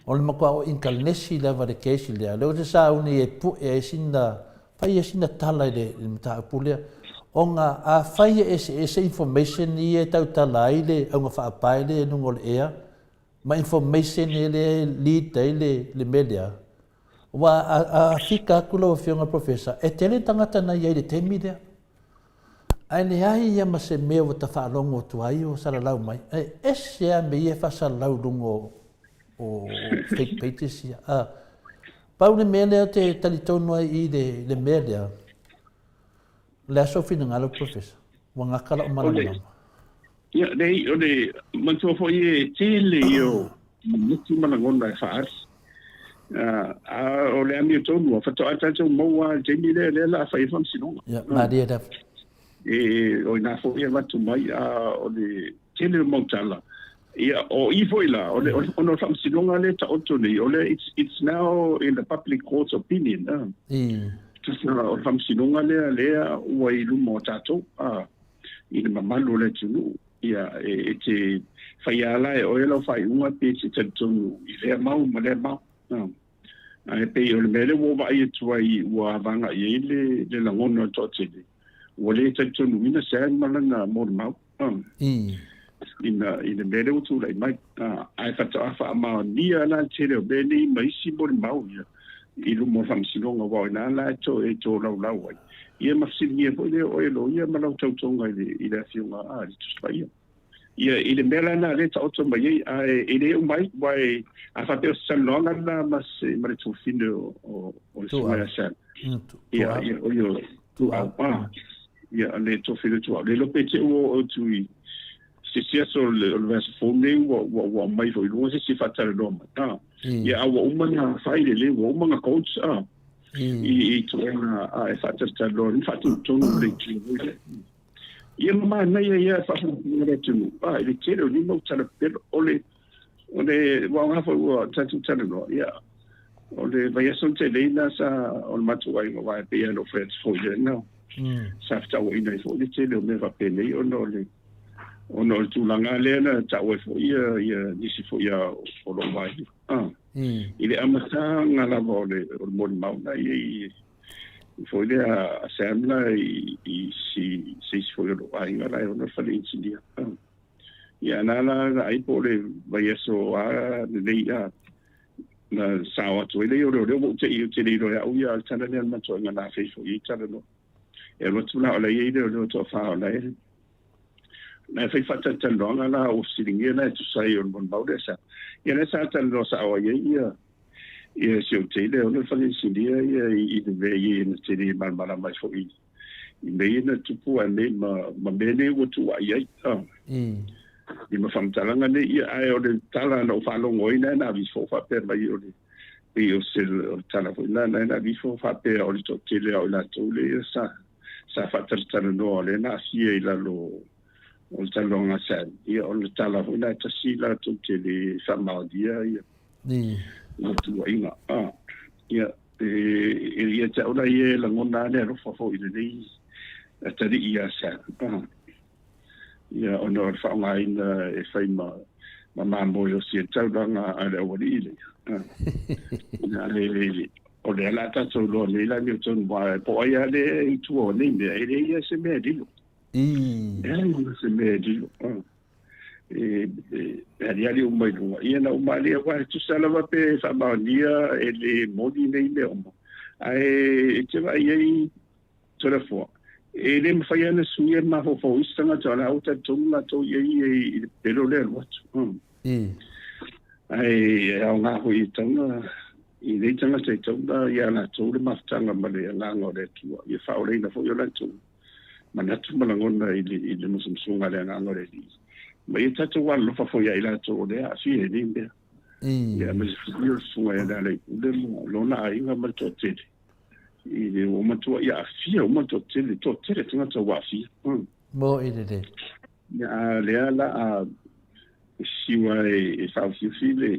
O le makua o inkalnesi lewa le keisi lea. Leo te sa uni e pu e sina, whai e sina tala i le mta upulea. O ngā a whai e se information i e tau tala i le, au ngā whaapai le nungo le ea. Ma information e le lead i le media. Wa a fika kula o fionga professor. E tele tangata na iai le temi lea. Ai le ai ia ma se mea o ta whaalongo tu ai o salalau mai. E se a me ia whasalau lungo o fake pages ia. Pau le mea lea te talitonu ai i le mea lea. Le aso fina ngalo professor. Wa ngakala o mana. Ia, o le mantua fo i e tele i o mutu mana ngona e whaas. o le ami tonu fa to ata to mo wa jeni le la fa ifam sino ya ma dia da o na fo ia matu mai o le tele mo tala ia o ifoila o le ono fam sino le ta otoni o le it's now in the public court's opinion o fam sino le o i lu mo tato i le mamalu le tunu ia te faiala e o lo fai unha pe se tonu i le mau ma le mau ai pe o le mele wo va i tuai wa vanga i le langono to tele o le tonu ina sa malanga mo mau in mele o tu lai mai ai fa ta fa ma ni ala tele o beni mai si mo mau ia i lu mo fam sinonga wa na la to e to la wa ia mafsinia po le o lo ia ma lo tautonga i le fiunga i tu spai ia i le mela na le ta oto mai i le mai vai a fa te salonga na mas ma le tu fino o sua sa ia o yo tu ia le to fino tu le lo pete o tu se so le vas fonde o mai foi lo se fa tale no ma ia o uma fai le o uma coach i tu e fa tale lo fa tu le ia ma na ia fa le tu le tele ni mo tala per ole wa nga fo wa tatu tala no ia ole vai son tele na sa on matu ai mo vai pe no friends fo ye no sa ta wo ina fo le tele me va pe nei ono tu langa le na ta wo fo ia ni si fo ia o lo vai ile amasa nga la vole o mo ma na i foi a assembla e si foi lo vai nga la ono fa le insidia ia na ai pole vai so a le ia na sawa tu ile yo mo te le ya uia tana le ma to nga na fe fo i tana no e lo tu la le ia le to fa la na fai fata talonga la o siringia na tu sai on bon baudesa ia na sa talo sa o ia se o tele o fa sindia ia i de vei na tele mal mai fo i me na tu pu a me ma bene o tu ai i ma fam talanga ne ia ai o de tala no fa lo ngoi na vi fo fa per mai o de e o se tala fo na vi fo fa per o to tele o la to le sa fa tala no le na si e la lo o talonga sa ia o le tala huna ta sila tu te le samaudia ia o tu inga ia ia ta ora ia la ngona le ro fo ile nei ta ri ia sa ia ono fa mai na e fai ma mo yo si talanga ale o ile na le o le la ta so lo le la ni ton ba po ia le tu o ni le ia se me dilo se me digo ali o mai no ia na o mali agora tu salava pe fa dia ele modi nei le omo ai te vai ai toda fo ele me fai na suia ma fo istanga tola o ta tunga to ia pelo le what ai au nga ho i tanga i le tanga se tanga ia na to le maftanga ma le nga ngore tu ia fa o le na fo yo la tu manatu malangona ile musumsunga le nga ngore di ma ita to wa lo fa fo ya ila to de a si e limbe ya me yo sunga ya le lo na ai nga ma to tele ile o ma to ya fi o ma to tele tanga to wa fi mo ile de ya le ala a si wa e fa fi le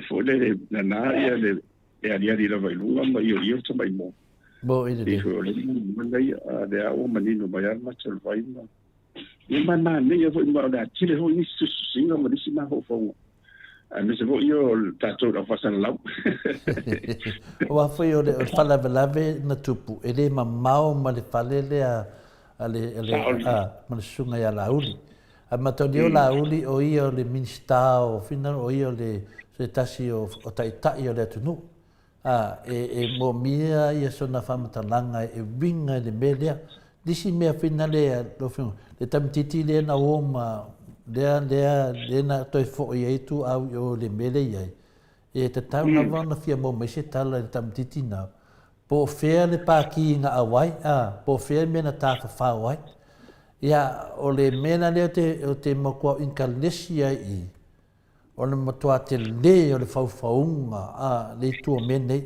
fo le na ya le ya di lo vai lunga ma yo to mai mo bo ile de mandai de a o manino bayar ma tsul vai ma ni mana ne yo mo da chile ho ni su singa mo disi ma ho fo a me se vo io tato da fa san lau o fa yo de fala velave na tupu ele ma mau ma le fale le ma sunga ya lauli a ma to dio lauli o io le minsta o final o io le se tasi o tai io le tunu mo mia ia sona famatalanga e winga le melia disi mea finale lo fino le tamtiti le na oma le na toi fo ia tu au yo le mele ia e te tau na vana fia mo me se tala le tamtiti na po fea le paki nga awai po fea me na ta fa wai ia o le mena le o te mo ko inkalesi ai o le matua te le o le faufaunga le tua mene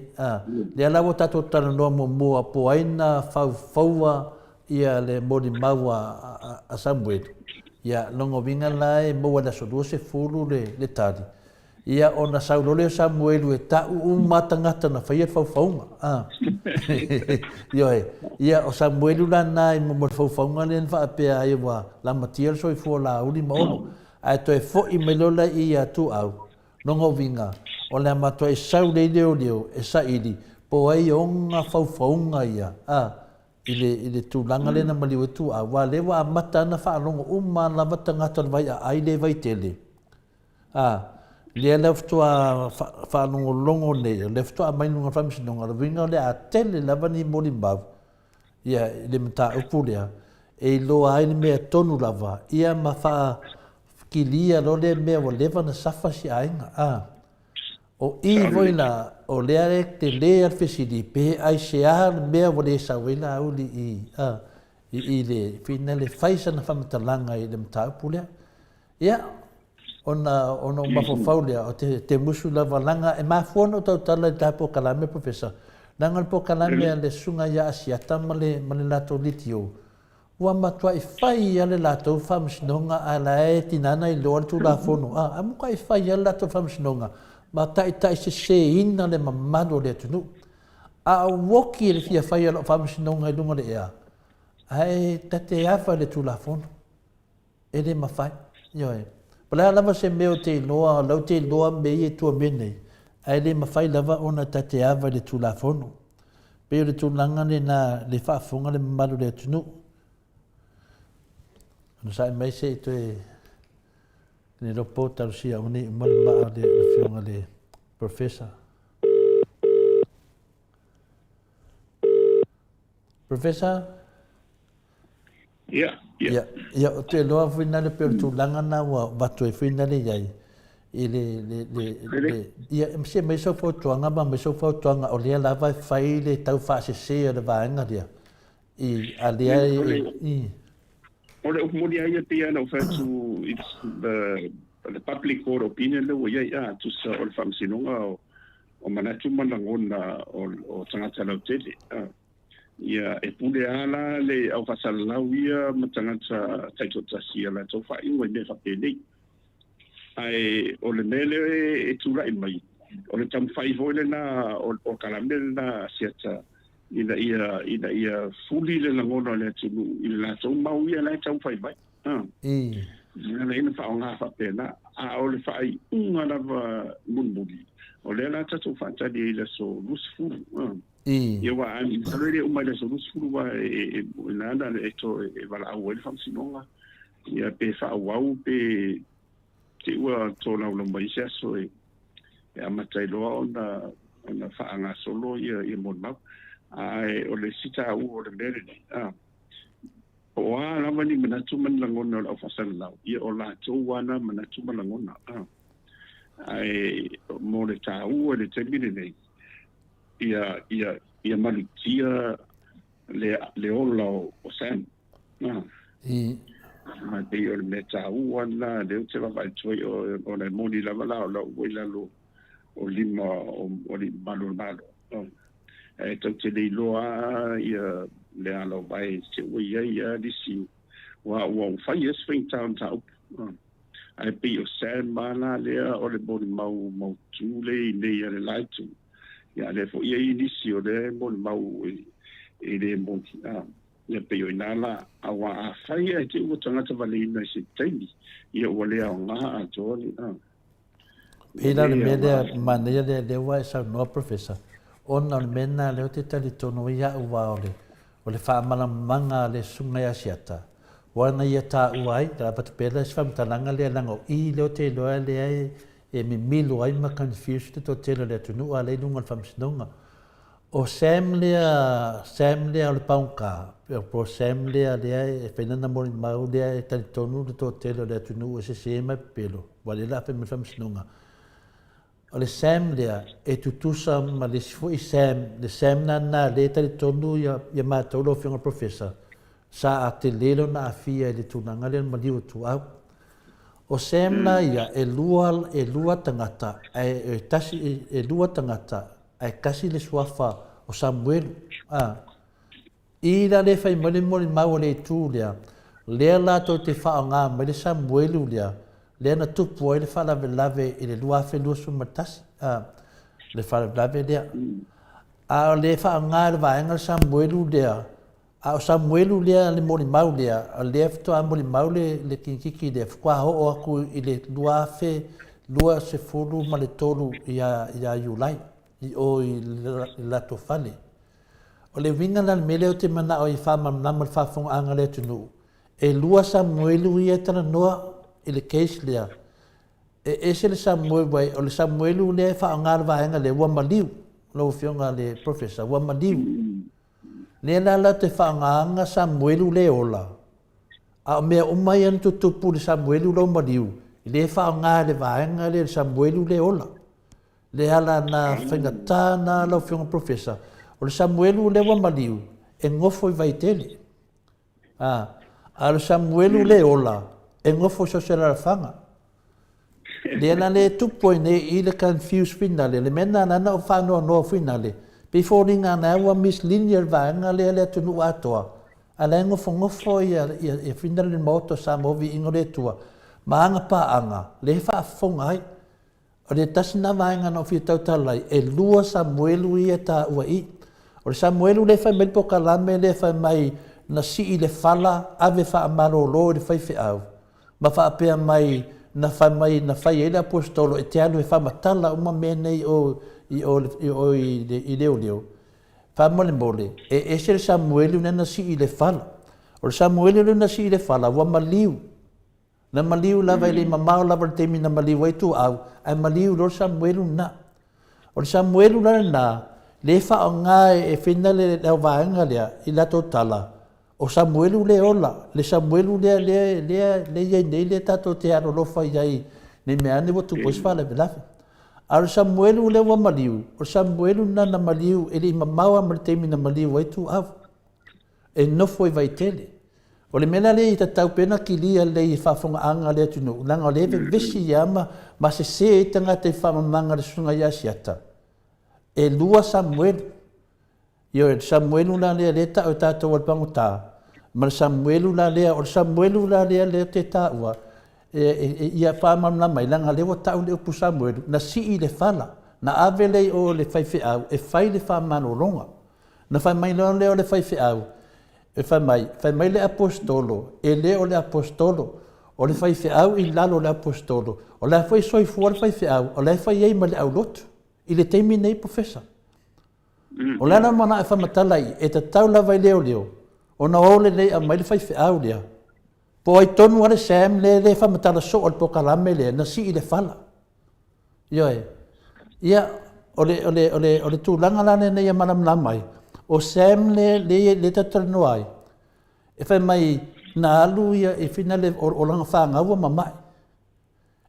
le alawa tatou tala noa mua po aina faufaua ia le mori maua a Samuel ia longo vinga lai maua la sodua se fulu le tali ia ona saulole o Samuel e ta'u matangata na whaia faufaunga ia o Samuel lana i mo faufaunga le whaapea ai wa la matia so i fua la uli maono ai to e fo i melola i atu au nongo vinga o le mato e sau le leo e sa ili po ai onga faufaunga ia ile tūlanga le na maliu e tu au wa le wa amata na whaalongo uma la matangata vai a ai le vai tele le lefto a whalongo longo le lefto a mainunga whamisinonga le vinga le a tele lava ni moli mbau ia le mta upu lea e loa ai mea tonu lava ia ma wha kilia lo le mea wa lewa na safa si ainga o i voila o lea e te lea fesidi pe ai se a mea wa le sawela au li i le fina le faisa na whamitalanga i le mta upu lea ia ona mafofau lea o te musu lava langa e mafuana o tautala i tapo kalame professor nanga po kalame le sunga ia asiata ma le lato litio ua matua i whai ale lato whamsinonga a la e tinana i loa tu la fono amuka i whai ale lato whamsinonga ma tai se ina le mamado le tunu a woki le fia whai ale whamsinonga i lunga le ea ai tate afa le tu la fono e le mawhai ioe pala lava se meo te loa lau te loa me i tua mene ai le mawhai lava ona tate afa le tu la fono pe le tu langa le na le whaafonga le mamado le tunu no sai mai se to ne lo pota sia uni mal ma le fiona le professor ya te lo finale per tu langa na wa to finale yai le ya mse me so foto anga ba me so foto anga o le la vai fai le tau fa se le va anga dia I alia Ora umuri ai te ana ofertu the public court opinion le wa ia tu sa ol famsinonga o manatu manangona o tangata la tele ia e pule ala le au fasalau ia matangata taito tasia la tofa inwe me fa pele ai o le mele e tura i mai o le tam fai voile na o kalamel na siata ina ia fuli le langona le tunu ina so mau ia le tau fai bai ina ina fa nga fa pena o le fai una lava munbuli o le la tatu fa tadi le so lusfulu ia wa ani salere uma le so lusfulu wa ina na le to e vala o le famsinonga ia pe fa wau pe te ua to la lo mai so e amatai lo ona fa nga solo ia mon mau ai o le sita o le mele o ala mani manatu man langona o fasal lau ia o la to wana manatu man langona ai mo le tau le temine nei ia malitia le ola o san ma te o le meta wana le te va vai toi o le moni la vala o wela lo o lima o li malo e tau te le loa ia le alo vai te ia disi wa fai es Springtown tau ai pe o san mana le o le boni mau tu le ia le laitu ia le fo ia disi o le boni mau e le boni ia pe o inala awa fai e te utanga te vale ina se taimi ia o le o nga atoni Ila le mele mane le wa sa no professor ona mena le te tali tono ia wa o le fa mala manga le sunga ya siata wana ia ta uai da pat pela sfam talanga le langa I le te lo le e mi milo ai ma confused to tele le tunu ale nunga fam snonga o semlia le paunka pro semlia le e fenana mo mau le tali tonu to tele le tunu se sema pelo wale la fam snonga o le sem lea e tutusa ma le sifui sem na le tali tonu ia mātolo whiunga professor sa a te lelo na a fia le tunanga le maliu tu au O semna ia e lua tangata, e tasi e lua tangata, ai kasi le suafa o Samuelu. Ira le fai mole mau le tū lea lato te whaanga mai le Samuelu lea na tupu ai le whalave i le lua whenua sumatasi. Le whalave lea. A le whaanga le vaenga le Samuelu lea. A o Samuelu lea le mole mau lea. A lea fitoa mole mau le kinkiki lea. Fukua ho aku i le lua se fulu ma le tolu ia iulai. I o i lato whale. O le winga la mele o te mana o i whamamnama le whafonga anga le tunu. E lua Samuelu ia tana noa i le case lea. E se le Samuelu wai, o le Samuelu lea whaangara vahenga le ua maliu. Lau fionga le professor, ua maliu. Lea la te whaanganga Samuelu le ola. A mea umai anu tutupu le Samuelu lau maliu. Le whaangara le vahenga le Samuelu le ola. Le ala na whaingatana lau fionga professor. O le Samuelu le ua maliu, e ngofo i vaitele. A le Samuelu le ola, e ngofo so se rarafanga. Le ana le tupo i ne i le confuse finale, le mena nana o whanua noa finale. Before ringa na ua Miss Linear vaenga le ale atunu Atua. A le ngofo i finale le Maota Samoa vi ingo le tua. Maanga paanga, le whaafonga ai. O le tasina vaenga na o fia talai, e lua Samuelu i e ta ua i. O le Samuelu le fai melipo kalame le fai mai na si i le fala ave wha amarolo le fai au. Ma wha apea mai na fai ele apostolo e te anu e wha matala uma mene i leo. Wha mole. E se le Samuelu na si i le fala. O le Samuelu na si i le fala wa maliu. Na maliu lava i le mamao lava le temi na maliu ai tu au. Ai maliu lo Samuelu na. O le Samuelu na le wha o ngā e whina le vaenga lea i lato tala. O Samuelu le ola. Le Samuelu le iei nei le tato te aro lofa iai. Ne mea ne watu pois wha le velafe. A le Samuelu le wa maliu. O Samuelu na maliu e le mamaua ma le teimi na maliu ai tu au. E nofo i vaitele. O le mena le i tatau pena ki lia le i whafonga anga le tunu. Langa le vesi iama ma se i tangata i whamamanga le sunga ia siata. E lua Samuelu. Io e Samuelu la lea le ta o tātou al pangota. Ma Samuelu la lea, o Samuelu la lea le te tāua. Ia whamamna mai langa lewa tau le upu Samuelu. Na si i le whala. Na ave lei o le whaiwhi au. E whai le whamano ronga. Na whai mai leo le whaiwhi au. E whai mai le apostolo. E le o le apostolo. O le whaiwhi au i lalo le apostolo. O le whai soifua le whaiwhi au. O le whai ei ma le au lotu. I le teimi nei professor. O lana mana e whamatalai, e te tau lava i leo. O na ole nei a mai le whaiwhi au lea. Po ai tonu are Sam le whamatala so o le pokalame lea, na si i le whala. Ioe. Ia, o le tūlanga lane nei a manamna mai. O Sam le tatalano ai. E whai mai na alu ia e whina le o langa whangaua mamai.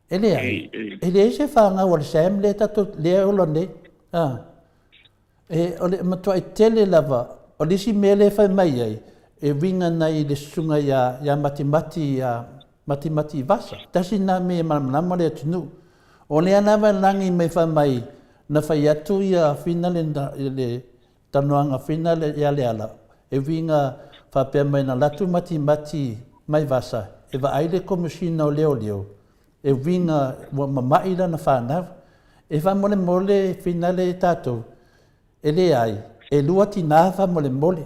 E le ai. E le se whangaua le Sam le tato le o lane. E o le matua i tele lava, o lisi mele whai mai ai, e winga nei le sunga ia matimati vasa. Tasi nā me manamana le atunu. O le anawa langi mai whai mai, na whai atu ia whina le tanoanga whina le ia le ala. E winga whapea mai na latu matimati mai vasa. E wa aile komisina o leo. E winga mamaila na whanau. E wha mole whina le tātou. E le ai, e lua tina wha mole.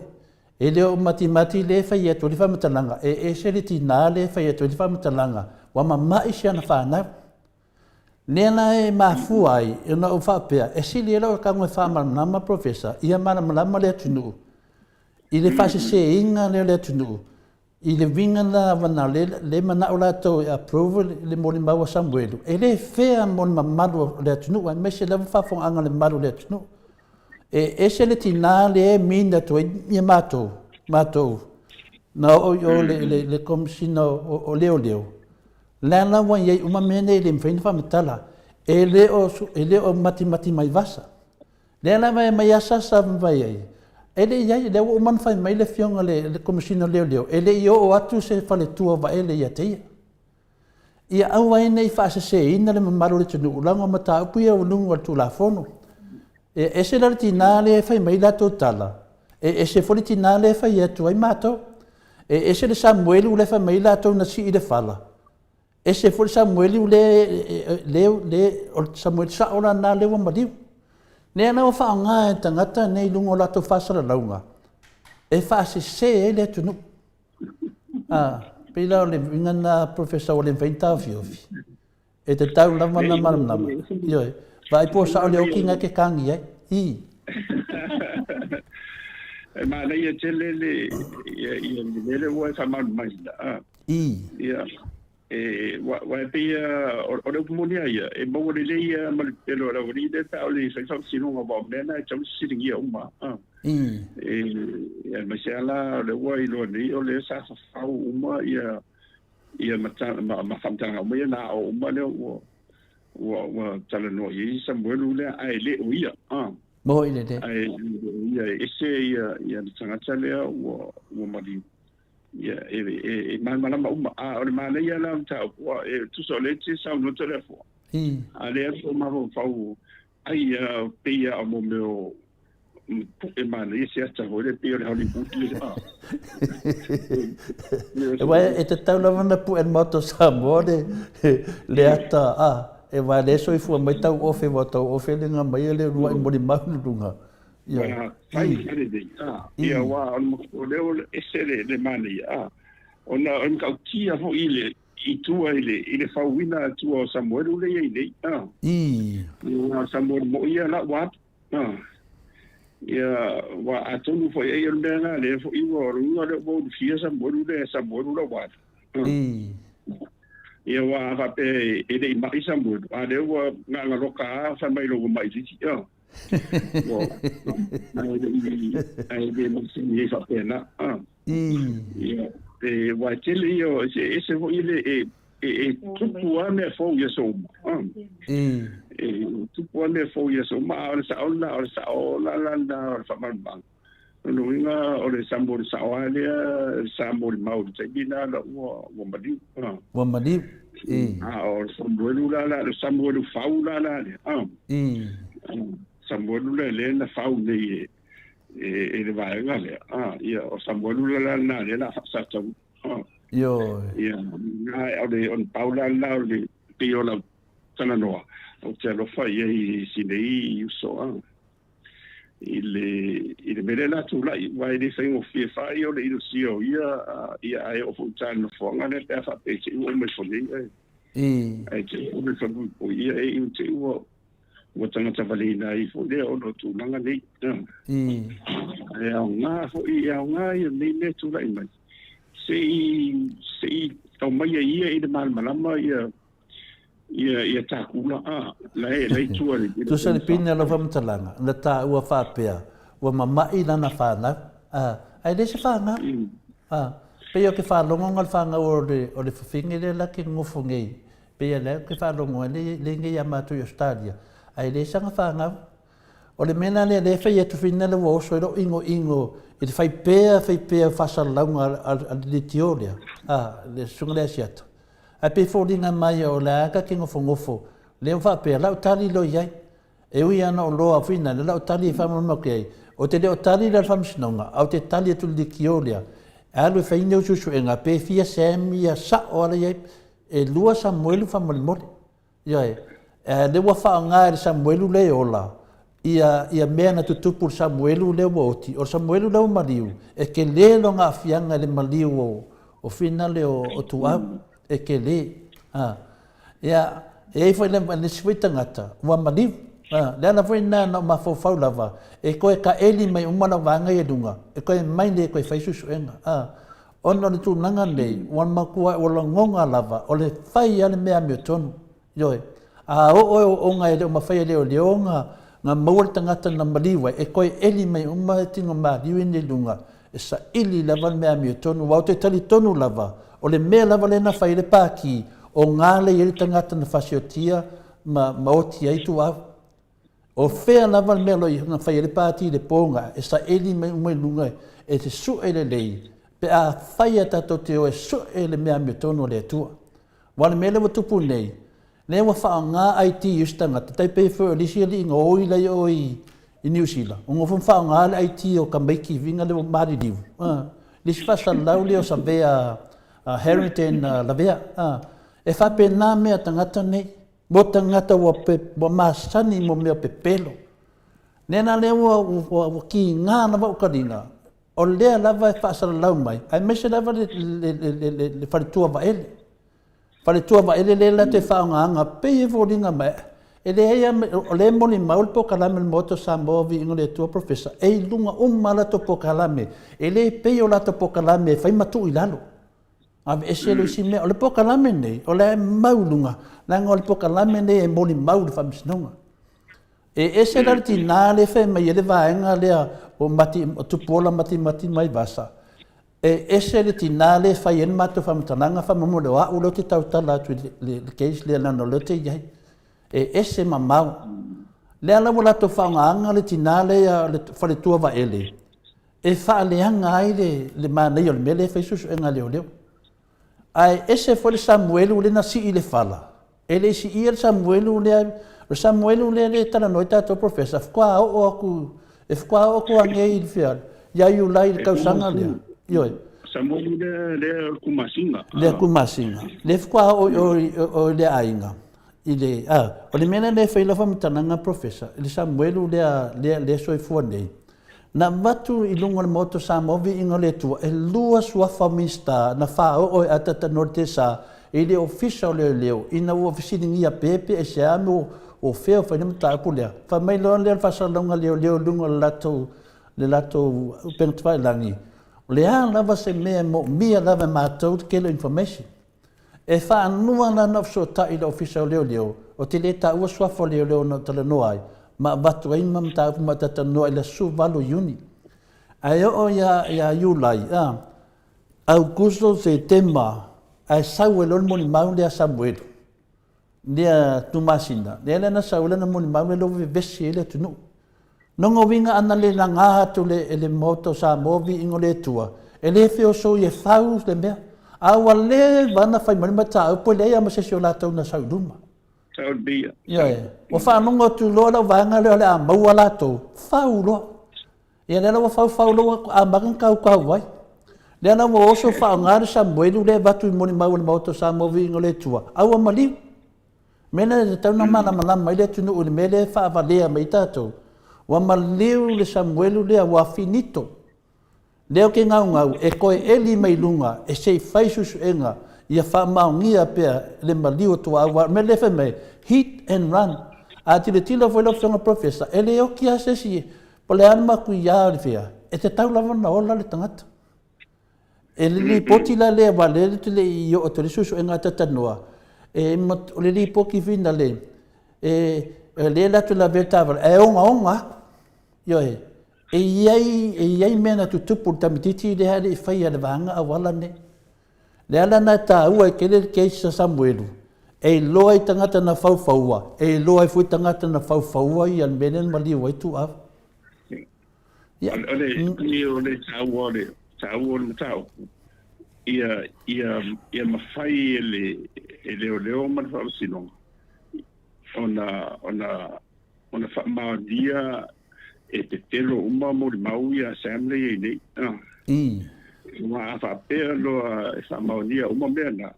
E leo matimati le whai etu li whamatalanga. E se le tina le whai etu li whamatalanga. Wa mamai sia na whanau. Nena e mafu ai, e na o whapea. E si le lau kango e whamanama professor, ia manama le atunu. I le whase se inga le atunu. I le winga na wana le mana o lato e approve le moli maua Samuelu. E le whea moli mamalu le atunu. Ai me se lewa whafonga anga le malu le atunu. E se le tina le mina to ia matou. Na o le komisina o leo. Lana wa iei uma mene le mwhaina whamatala. E le o mati mai vasa. Lana mai asasa vai ai. E le iei le o man whai mai le fionga le komisina leo. E le i o atu se whale tua wa ele ia teia. Ia au ai nei whaaseseina le mamaru le tunu ulanga mata upu ia unungu al tulafono. E se lari tina le whai mai lato tala. E se foli tina le whai atu ai mato. E se le Samueli ule whai mai lato na si i le whala. E se foli Samueli ule Samueli sa ora na lewa madiu. Ne ana wha ngā e tangata nei lungo lato whasara launga. E whaasese e le tunu. Pila o le ngana professor o le whainta fiofi. E te tau lama na maranama. Ioi. Vai po sa o le oki ngā ke kangi ai. I. E mana ia tele ia le ua e whamanu mai la. I. Ia. E wa pia o le upumonia ia. E maua le ia ma le pelo la wani le tau le whaifau sinonga wa mena e tau siringi a uma. I. E ma se ala le ua i loa nei o le sa whau uma ia ma whamtanga uma ia na o uma le wa tala no i Samuelu le ai le o ia. Mo ile de. Ai ia ese ia tangata le wa mali. Ia e mana uma o le mana ia la ta wa e tu so le ti sa no telefo. I. Ale so ma fau ai pia o mo e mana ese ata ho le pia le Hollywood le. Vai e te tau lava na pu en moto Samoa le ata e vai le so i fu mai tau ofe wa tau ofe le nga mai le rua i mori mahu runga. Ia fai kare dei. Ia wa on le ese le mana ia. Ona on ka tia fo ile i tua ile fauina tua o Samuelu le ile. I. Ia Samuelu mo ia la wa. Ia wa atonu fo ia le le fo i wa runga le bo fia Samuelu la wa. I. Ia wa va pe e dei mai Samuelu. A le wa nga roka fa mai lo mai ti. Ai be mo si fa pena. Ia e wa tele io ese fo ile e tupu ane fo ia so. Tupu ane fo ia so ma o sa la fa man bang. No inga o le Samuel sa ole Samuel mau te bina la wo madi. Wo madi. O Samuel la Samuel faula la. Samuel le na fau nei e le vai ngale. Ia o Samuel la na le la sa tau. Yo. Ia o le on Paula la le piola sana noa. O te lo fai e sinei so ile mele la tu la vai de sai o fie fai o le ilo sio ia ai o futan fo ngale te fa pe ci o me fo ni ai te o me fo o ia e u te o tanga ta valina i fo le o no tu manga nei au nga fo ia nga ia nei ne tu la mai sei o mai ia i de mal malama ia takula lai tua le tu se pina lo vam talanga na ta ua fa pea ua mamai na fa na ai de se fa na pe yo ke fa lo ngal fa nga o le fingi le la ke ngofu ngai pe ya le ke fa lo ngai le ngai ya matu Australia ai de sa fa nga o le mena le fa ye tu fina le wo so ro ingo i fai pea fa sa launga al di tiolia le sungle siat a pe folinga mai o la ka kingo fongofo le fa pe la tali lo yai e ui ana o loa fina le la tali fa mo ke o te o tali la fam snonga au te tali tu di kiolia a lo fa ino su enga pe fia semia sa o la yai e lua Samuelu fa mo yai le wa fa nga Samuelu le ola ia mena tutupu Samuelu le woti o Samuelu le mariu e ke le lo nga fianga le mariu o fina le o tua e ke le ia e foi le sui tangata wa mali le ana foi na ma fo fau lava e ko ka eli mai umana vanga e dunga e ko mai le ko fai susu enga ono le tu nanga nei wan makua o la ngonga lava o le fai ale mea me tonu yoi o nga e ma fai le o leonga nga mawal tangata na maliwa e ko eli mai umma tingo ma diwinde dunga e sa ili lava mea me tonu wa te tali tonu lava o le mea lava le na fai le paki o ngale i le tangata na fasiotia ma oti ai tu au. O fea lava le mea lo i na fai le pati le ponga e sa eli mai umai lunga e te su e le lei pe a fai a tato te o e su e le mea me tono le tua. Wale mele wa tupu nei. Le wa wha ngā IT ustang ata. Tai pei whu lisi ali inga oi lai oi i New Zealand. O ngā wha ngā le IT o ka maiki vinga le wa mari divu. Lisi wha lau leo sa vea Harrington la vea. E wha pe nā mea tangata nei. Mo tangata wa masani mo mea pe pelo. Nena le wa ki ngā na wa ukarina. O lea lava e whaasara lau mai. Ai mese lava le wharitua wa ele. Wharitua wa ele le la te whaongaanga pei e voringa mai. E le eia o le moli maul po kalame le moto Samoa Viiga le tua professor. E lunga umala to po kalame. E le pei o lato po kalame e whai matu i lalo. Ave e selo isi mea. O le po kalame nei. O le maulunga. Langa o le po kalame nei e moli maul whamisinonga. E ese rariti nā le whai mai e le vaenga lea o mati o tupola mati mai vasa. E ese le tina le whai en mato whamatananga whamamore o au lo te tautala atu le keis le lano lo te iai. E ese mamau. Le ala wala to whaongaanga le tina le whare tua wa ele. E whaaleanga ai le mānei o le mele whai susu e ngā leo leo. Ai ese whare Samuelu le na si i le whala. E le si i le Samuelu le tala noi tato professor. Whakua o aku e whakua o ko angei i whia. Ia iu lai le kausanga lea. Ioi. Samoa le kumasinga. Le kumasinga. Le whakua o le ainga. O le mena le whailawa mitananga professor. Le Samuelu le soifua nei. Na watu i lunga le moto Samoa Viiga le tua. E lua suafa mista na whao o atata norte sa. I le official leo. Ina ua visitingia pepe e se ame o feo whaine mata apu lea. Wha mai loa lea whasalonga leo lunga le lato pengatwai langi. Lea lava se mea mo mia lava mātou kelo information. E wha anua na nafso ta i le official leo. O te le ta ua swafo leo na tala noai. Ma batu ai mamata apu matata noa i le su valo uni. Ai o ia iulai. Augusto September. Ai sau e lon moni mau lea Samuelu. Lea tumasina. Lea na sau lena moni mau le lovi vesi ele tunu. Nongo winga ana le na ngaha tu le moto Samoa Viiga le tua. E le feo so i e whau le mea. Awa le wana whai marima ta au po le ia masesi o la tau na sau duma. Sau bia. Ia. O whanongo tu loa la wanga leo le a maua la tau. Whau loa. Ia le la wa whau loa a magan kau wai. Le na wa oso whao ngāre Samuelu le watu i moni mau le moto Samoa Viiga le tua. Awa maliu. Mena le tau na mana mai le tunu uli me le wha avalea mai tātou. Wa maliu le Samuelu le wa finito. Leo ke ngau e koe eli mai lunga e sei whai susu enga ia wha maungia pia le maliu tua awa me le wheme hit and run. A tile tila whaila whanga professor e le oki a sesi po le anma kui ia le whia e te tau lava na ola le tangata. E le li poti la le wa le tile i o te susu enga tatanoa. E le li poki vina le le latu la vetavar e onga Ioe, e iai mena tu tupu tamititi le hare i whai ale vanga a wala ne. Le ala na tā ua i kele keisa Samuelu. E loa i tangata na whauwhaua. E loa i fui tangata na whauwhaua i an menen mali wai tu av. Ole tāua le matau. Ia mawhai e leo man whausinonga. Ona whamaudia e te telo uma mo le mau ia assembly e nei. Wa whapea loa e whamaudia uma mea na.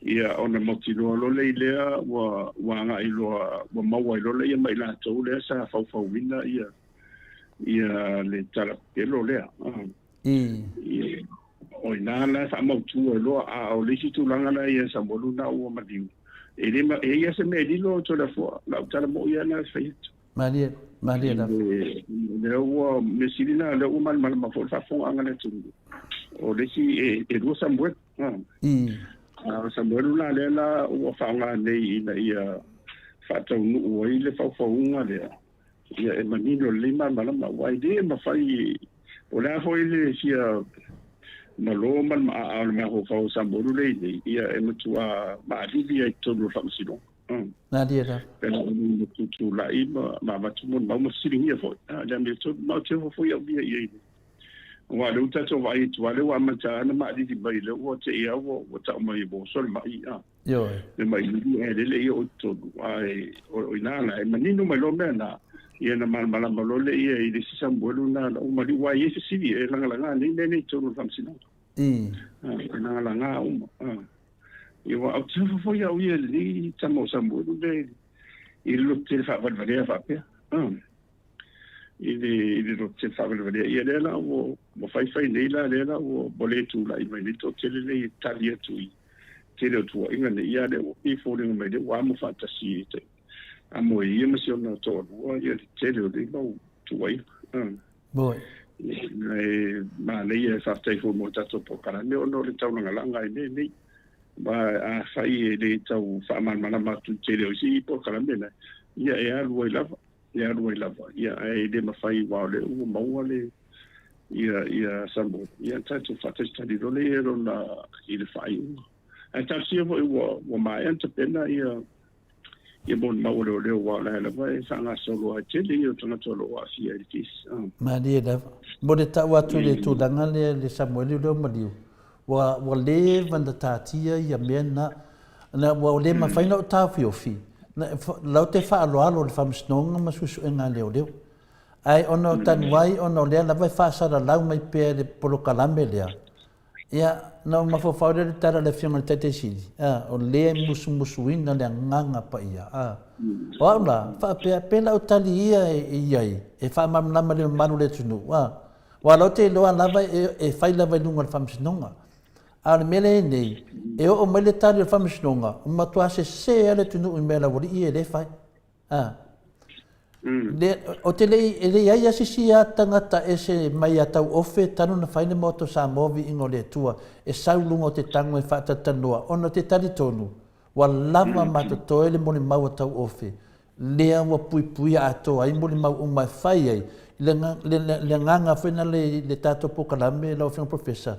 Ia ona motiloa lo le lea wa ngā i loa wa maua i lo le ia mai la tau lea sa whauwhauwina ia le tala telo lea. O ina la whamautua loa a o lisi tūlanga na ia sa molu na ua madiu. E ia se me dilo to la fo la tala mo ia na faitu. Maria la. Le ua mesilina le uma mal ma fo fa fo anga le tu. O le si e do Samuel. Samuel la le la ua fa nga nei ina ia fa tau nu o ile fa fo unga le. Ia e manino le ma ma wai de ma fai o la fo ile sia na lo mal ma al ma ho fa Samuel le ia e mutua ma divia to lo fa sino. Nadia da. Pero tu la ma tu mo ma sitting here for. Dan me to ma tu for ia ia. Wa luta to vai tu ale wa ma ta na ma di bai le wa te ia wa ta mai bo sol mai Yo. Le mai le yo to ai o inala e manino mai lo mena ia na mala malole ia i disi sambuelu na o mali wa ia se e langa ni to no famsina na langa ia wa au tsa fo ia ia li tsamo sambuelu le i lo te fa va fa pe i lo te fa va ia le la o fai nei la le la o boletu la i mai to tele le talia tu tele tu inga ne ia le o i fo le mai le wa mo fantasy te amo ia ma siona to o ia tele o le no tu wai boy ma le ia fa te fo mo tato po kara ne o no le tau nga langa ne ba a fai le tau fa man ma tu tele o si po kara ne ia e alu lava ia e le ma fai wa le o ma le ia sambo ia tato fa te stadi do le ro na i le fai a taxi o mai anta pena ia bon ma o le wa la vai sanga solo a tele ia tona tolo a sia i kis ma dia da mo de ta wa tu le tu danga le Samuel le ma diu wa le vanda tatia ia mena na wa le ma faina ta fi na la te fa alo le famsnong ma su nga le ai ono tan wai ono le la vai fa sa la mai pe de polo kalambe le ia no ma fo fa de tara le fiona tete si o le musuin na le nganga pa ia ola fa pe la utali ia e fa mam la ma le manu le tunu wa lo te lo la vai e fa la vai lunga famsnonga al mele nei e o mele tari le famsnonga ma to se ale tunu me la wori e le fai o te lei ele ia sisi a tangata ese mai atau ofe tanu na faine moto Samoa ingo le tua e saulunga o te tango e whata tanua ono te tali tonu wa lama mata toele moni mau atau ofe lea wa pui atoa i moni mau umai whai ai le nganga whena le tato pokalame lau whina professor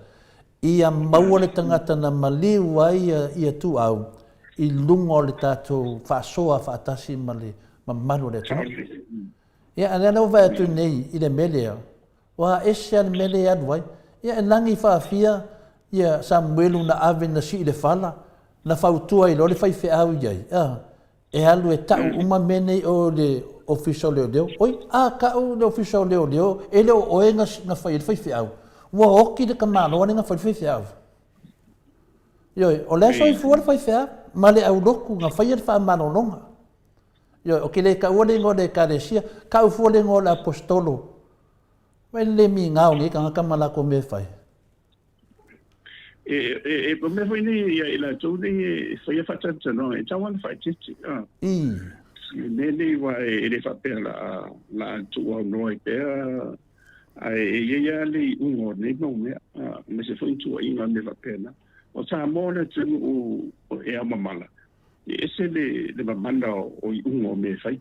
ia mau le tangata na maliu ai ia tu au i lungo le tato whaasoa whaatasi mali mamalu le tano ia ana vai tu nei i le mele wa ese al mele adwai ia langi fa fia ia Samuelu na ave na si le fala na fautua i lo le fai fe au ia e alu e tau uma mene o le official leo oi ka o le official leo ele o enga na fai fe au wa oki de kamalo nga fai fe au yo o le so i fu fai fe ma le au loku nga fai fa mano longa yo o kile ka wole ngole ka resia ka u fole ngole apostolo wele mi ngau ni ka mala ko me fai po me foi ni ila tu ni foi fatta no e tawan fai titi ne wa ele fa per la tu no e per ai ia le un ne no me se foi tu inga me va pena o sa mona tu o e mamala ese le manda o ungo me fai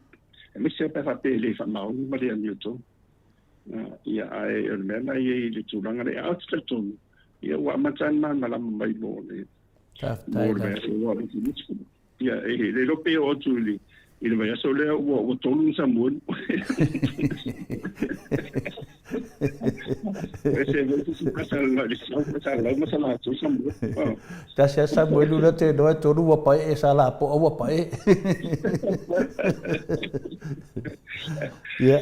me se pa pe le fa mau ma le newton ia ai el mena ia le tulanga le outstretton ia wa matan man mala mai mo le ia le lo pe o tuli il va so le o tolu samun Kasi Samuel na te no to ru pa e sala po o pa e ya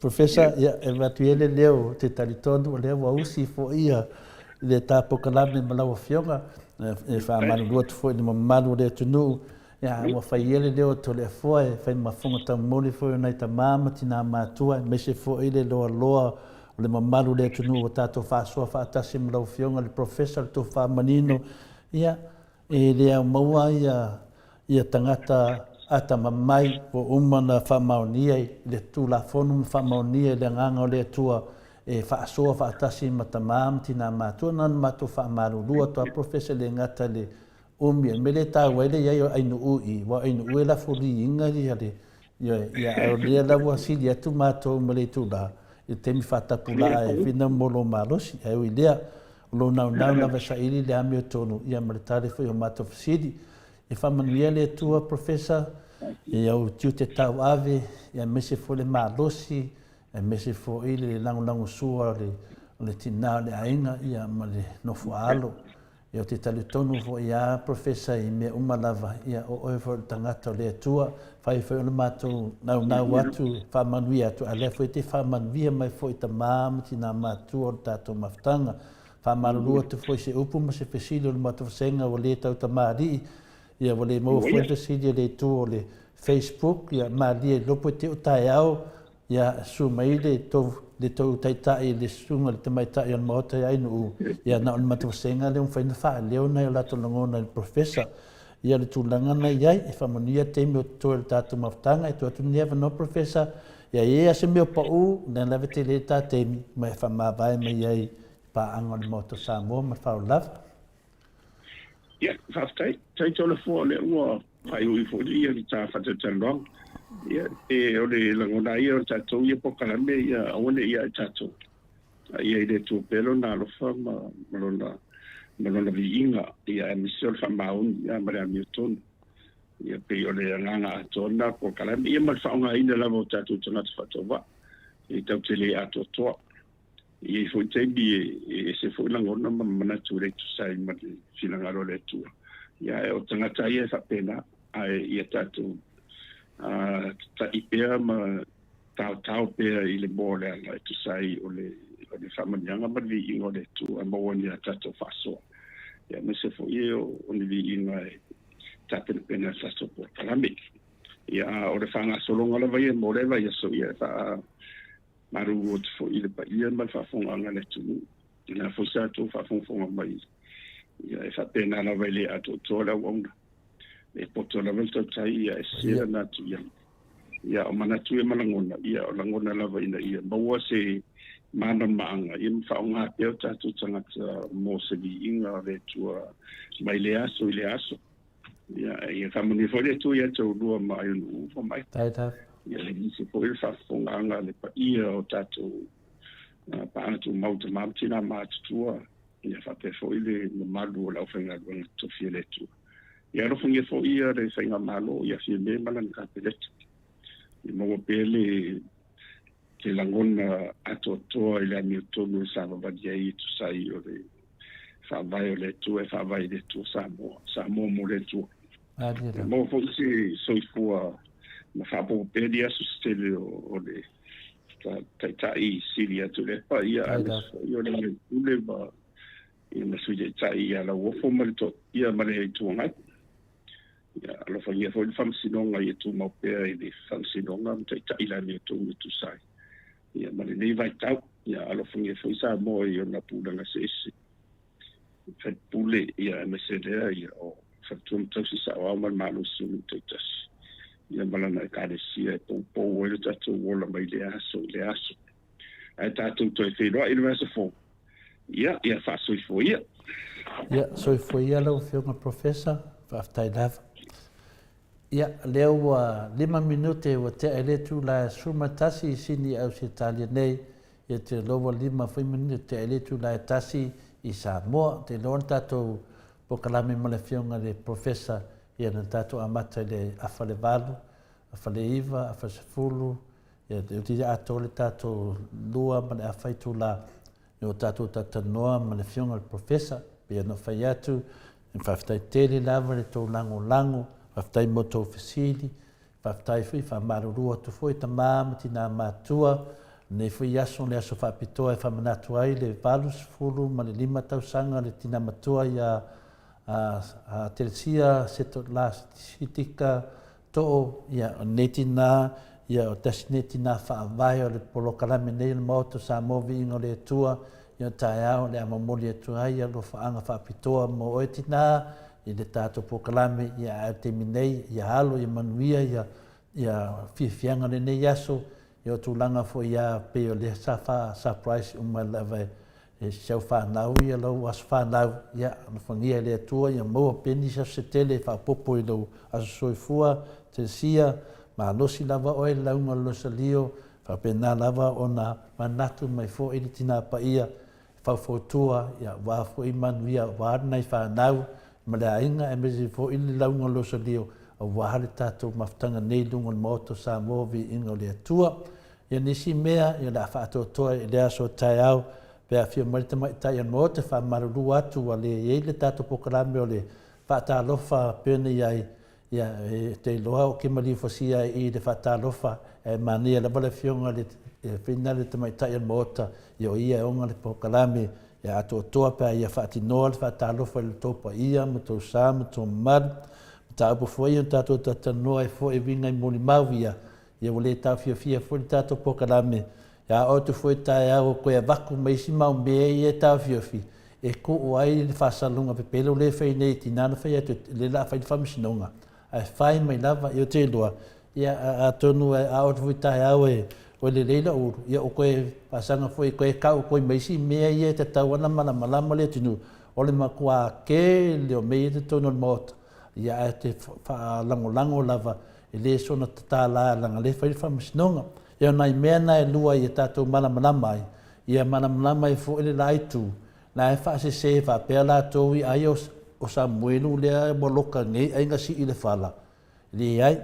professor ya evatuele leo te talitondo le wa usi fo ia le tapo kalame malawa fionga e fa manu tu fo ni manu le tunu ya wa faiele leo to le fo e fa ma fonga ta moli fo na ta mama tina matua me se fo ile lo le mamalu le tunu o tato fa so fa tasim lo fionga le professor to fa manino ia e le maua ia tangata ata mamai o umana fa maunia le tu la fonum fa maunia le nganga le tua e fa so fa tasim matamam tina matua nan matu fa malu lua to professor le ngata le mele ta wele ia ai no i wa ai no la foli inga ia le la wa si dia tu mato mele tu da e temi fata pula e fina molo malos e o idea lo na va sairi le ame tonu ia maritare foi o mato sidi e fa manuele tua professor e au tiu te tau ave e mese fo le malosi e mese fo ile lango sua le tina le ainga ia male no fualo Ia o te tali tonu fo ia profesa I mea umalava ia o oe fo tangata o le atua whai whai ona mātou nau atu whamanuia atu a lea fo te whamanuia mai fo I ta māmati nā mātua o tātou mawhtanga whamarurua te fo I se upu ma se fesili o le mātou senga o le tau ta māri ia o le mau fo fesili le tu o le Facebook ia māri lopo te o tai au ia sumai le tau taitai le sunga le tamaitai on Maota ia inu ia na on matusenga le whaina wha leo na o lato langona le professor ia le tūlanga na iai e whamanuia te meo toa le tātou maftanga e tuatu never no professor ia ia se meo pau na lawe te le tātemi mai whamawai mai iai pa anga le Maota Samoa ma whao lava. Ia, whaftai, tai tola fua le ua pai ui fōri ia ki tā whatatalong. Ia, e o le langona ia o tātou ia pokalame ia awane ia e tātou. Ia I le tūpelo nā lofa malona Viiga ia e misol whamaun ia mare amiutonu. Ia pe o le nganga atona pokalame ia mal whaonga ina lava o tātou tangata whatowa. I tau te le ato toa. Ia I fo teimi e se fo langona manatu le tu sai ma le filangaro le tua. Ia e o tangata ia e whapena ai ia tātou ta ipea ma tau pea I le mōle ala e tu sai o le whamanianga ma le Viiga o le tua maua ni a tātou whasoa. Ia me se fo ia o le Viiga e tāpena pena tātou po kalame. Ia o le whanga solonga la vai e mōle vai aso ia wha maru o te fo I le pa ia ma le whafonga anga le tunu. Ina fo sa tō whafonga mai. Ia e whapena la vai le ato tōla wonga. E poto la velta tai ia e sera natu ia. Ia o manatu e malangona. Ia o langona lava ina ia. Maua se mana maanga. Ia mwhaonga peo tātou tangata mō se Viiga le tua mai le aso I le aso. Ia whamani fo le tu ia tau lua ma ai unu ufa mai. Taita. Ia le nisi po il whafonga anga le pa ia o tātou paanatu mauta mamtina mātutua. Ia whape fo ile malu o lau whainga luanga tofia le tua. Ia rofungia fo ia le whainga malo ia fia me malan ka peleta. I maua pele te langona ato toa I le amiutonu sa wawadia I tu sai o le whawai o le tua e whawai le tua Samoa mo le tua. Maua fo se soifua ma whapo pele asu stele o le taitai siri atu le pa ia alis o le ule ma ia masuja tai ia la wofo ma le to ia ma le tuangai. Ia alo fa ia fo le famsinonga ia tu mau pea I le famsinonga taitai la le tu sai. Ia ma le nei vai tau ia alo fa ia fo sa mo ia na pulanga se ese. Fa pule ia meselea ia o fa tum tau si sa o ma malu sunu taitas. Ia malana e kāresia e pōpō o ele tātou wola mai le aso. Ai tātou toi whenua I le masa fō. Ia whāsoifo ia. Ia, soifo ia lau whiunga professor, whaftai lava. Ia, leo 5 minute wa te ailetu la sumatasi sini au se talia nei. Ia te loa 5 minute te ailetu la tasi I Samoa. Te loa tātou pokalame ma le whiunga le professor ia na tātou amata le afa le valu, afa le iwa, afa se fulu, ia te uti ato le tātou lua ma le afa I tu la, o tātou tatanoa ma le whiunga le professor, pia no whai atu, in whaftai tele lava le tō lango, whaftai moto fesili, whaftai whi whamarurua tu fwoi ta māmati nā mātua, ne fui aso le aso whapitoa e whamanatu ai le valu se fulu ma le 5 tausanga le tina matua ia a Teresia seto la sitika to ia netina ia o tas netina whaavai o le polokalame nei le Maota Samoa Viiga o le atua ia tae au le amamoli atua ia lo whaanga whapitoa mo oetina I le tātou polokalame ia a te minei ia alo ia manuia ia whiwhianga le nei aso ia o tūlanga fo ia pe o le safa surprise umalawai e sau whanau ia lau as whanau ia na whangia le atua ia maua peni sa se tele whapopo I lau aso soifua te sia ma losi lava oe launga losa lio whapena lava o na manatu mai fo ili tina pa ia whaufotua ia wafo I manuia wānai whanau ma le ainga e mezi fo ili launga losa lio a wahale tātou maftanga nei lunga Maota Samoa Viiga o le atua ia nisi mea ia la whaatotoa I le aso tai au Pea fia mai te mai tai an Maota wha maruru atu a le ei le tātou pokalame o le whaatalofa pēne ia te loa o ke mali fosia i le whaatalofa mania la wale fionga le whina le te mai tai an Maota i o ia onga le pokalame ia atu o toa pea ia whaatinoa le whaatalofa le topa ia ma tau sā ma tau maru ta apu foi o tātou tatanoa e foi vinga i moli mau ia wale tau fia foi tātou pokalame ya o tu foi tai au ko e vaku mai si mau me e ta fiofi e ko o ai le fasalunga pe pelo le fei nei tinana fei atu le la fai famisinonga ai fai mai lava yo te loa ia a tonu a o tu foi tai au e o le leila o ia o ko e pasanga foi ko e kau ko mai si me e te tau ana malama le tinu o le makua ke le o me te tonu Maota ia te fa lango lava e le sona tala langa le fai famisinonga ia nai mea nai lua i tātou malamalama ai. Ia malamalama i fo ele laitu. Nai whaase se whapea lātou i ai o Samuelu lea moloka ngei ainga si i le whala. Le ai,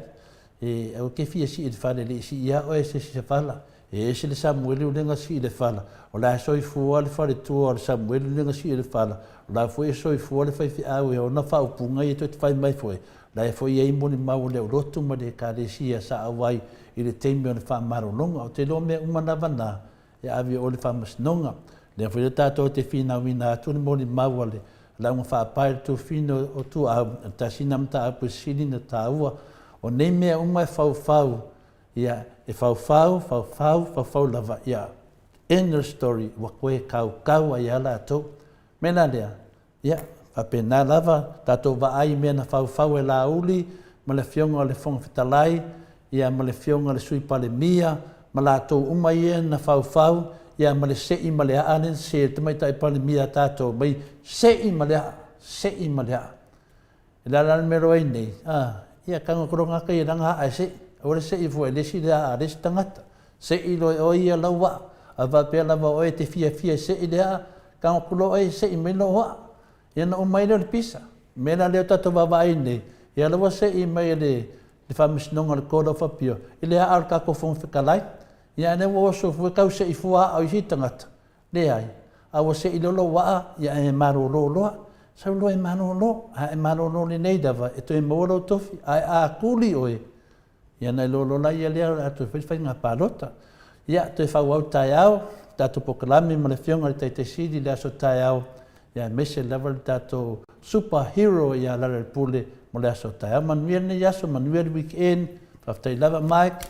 au ke fia si i le whala le si ia o e se whala. E se le Samuelu lenga si i le whala. O la soi fua le whare tua o le Samuelu lenga si i le whala. O la fo e soi fua le whaifi au e o na whaupunga i to te whai mai foe. La e fo i ei moni mau leo rotu ma le ka le sia sa awai i le teimi o le whamarononga o te lo mea umanawana e awi o le whamasinonga. Lea fo i le tātou te whina wina atu ni moni mau le la unga whaapaere tu whina o tu au ta sina mta apu sili na ta ua o nei mea uma e whau ia e whau lava ia end of story wa koe kau ai ala atu mena lea ia whapena lava tātou wa ai mea na whau e la uli ma le fionga o le whonga whitalai ia ma le fionga le sui pale mia ma la tau uma ia na whau ia ma le sei ma le anen se te mai tai pale mia tātou mai sei ma le ila la mero ai nei ia kanga koronga kai ranga ai se o le sei fu le si da le tangata sei lo o ia lawa ava pe lava o te fia sei le kanga kulo ai sei me lo wa ia na o mai le pisa me na le tātou va ai nei ia lawa sei mai le whamisnonga le kōra whapio. I lea ar kako whong whikalai. Ia ne wo so fu kau se i fua au i tangata. Le ai. A wo se i lolo waa ia e maro loa. Sau lo e maro lo. A e maro lo ni nei dawa. E to e moro tofi. A kuli oe. Ia nei lolo la ia lea atu whai ngā pārota. Ia to e whau au tai au. Tātou pokalami ma le whionga le teite siri lea so tai au. Ia mese level tātou superhero ia lara le pule mo le aso tai. Manuel ne yaso, Manuel weekend, whaftai lava Mike.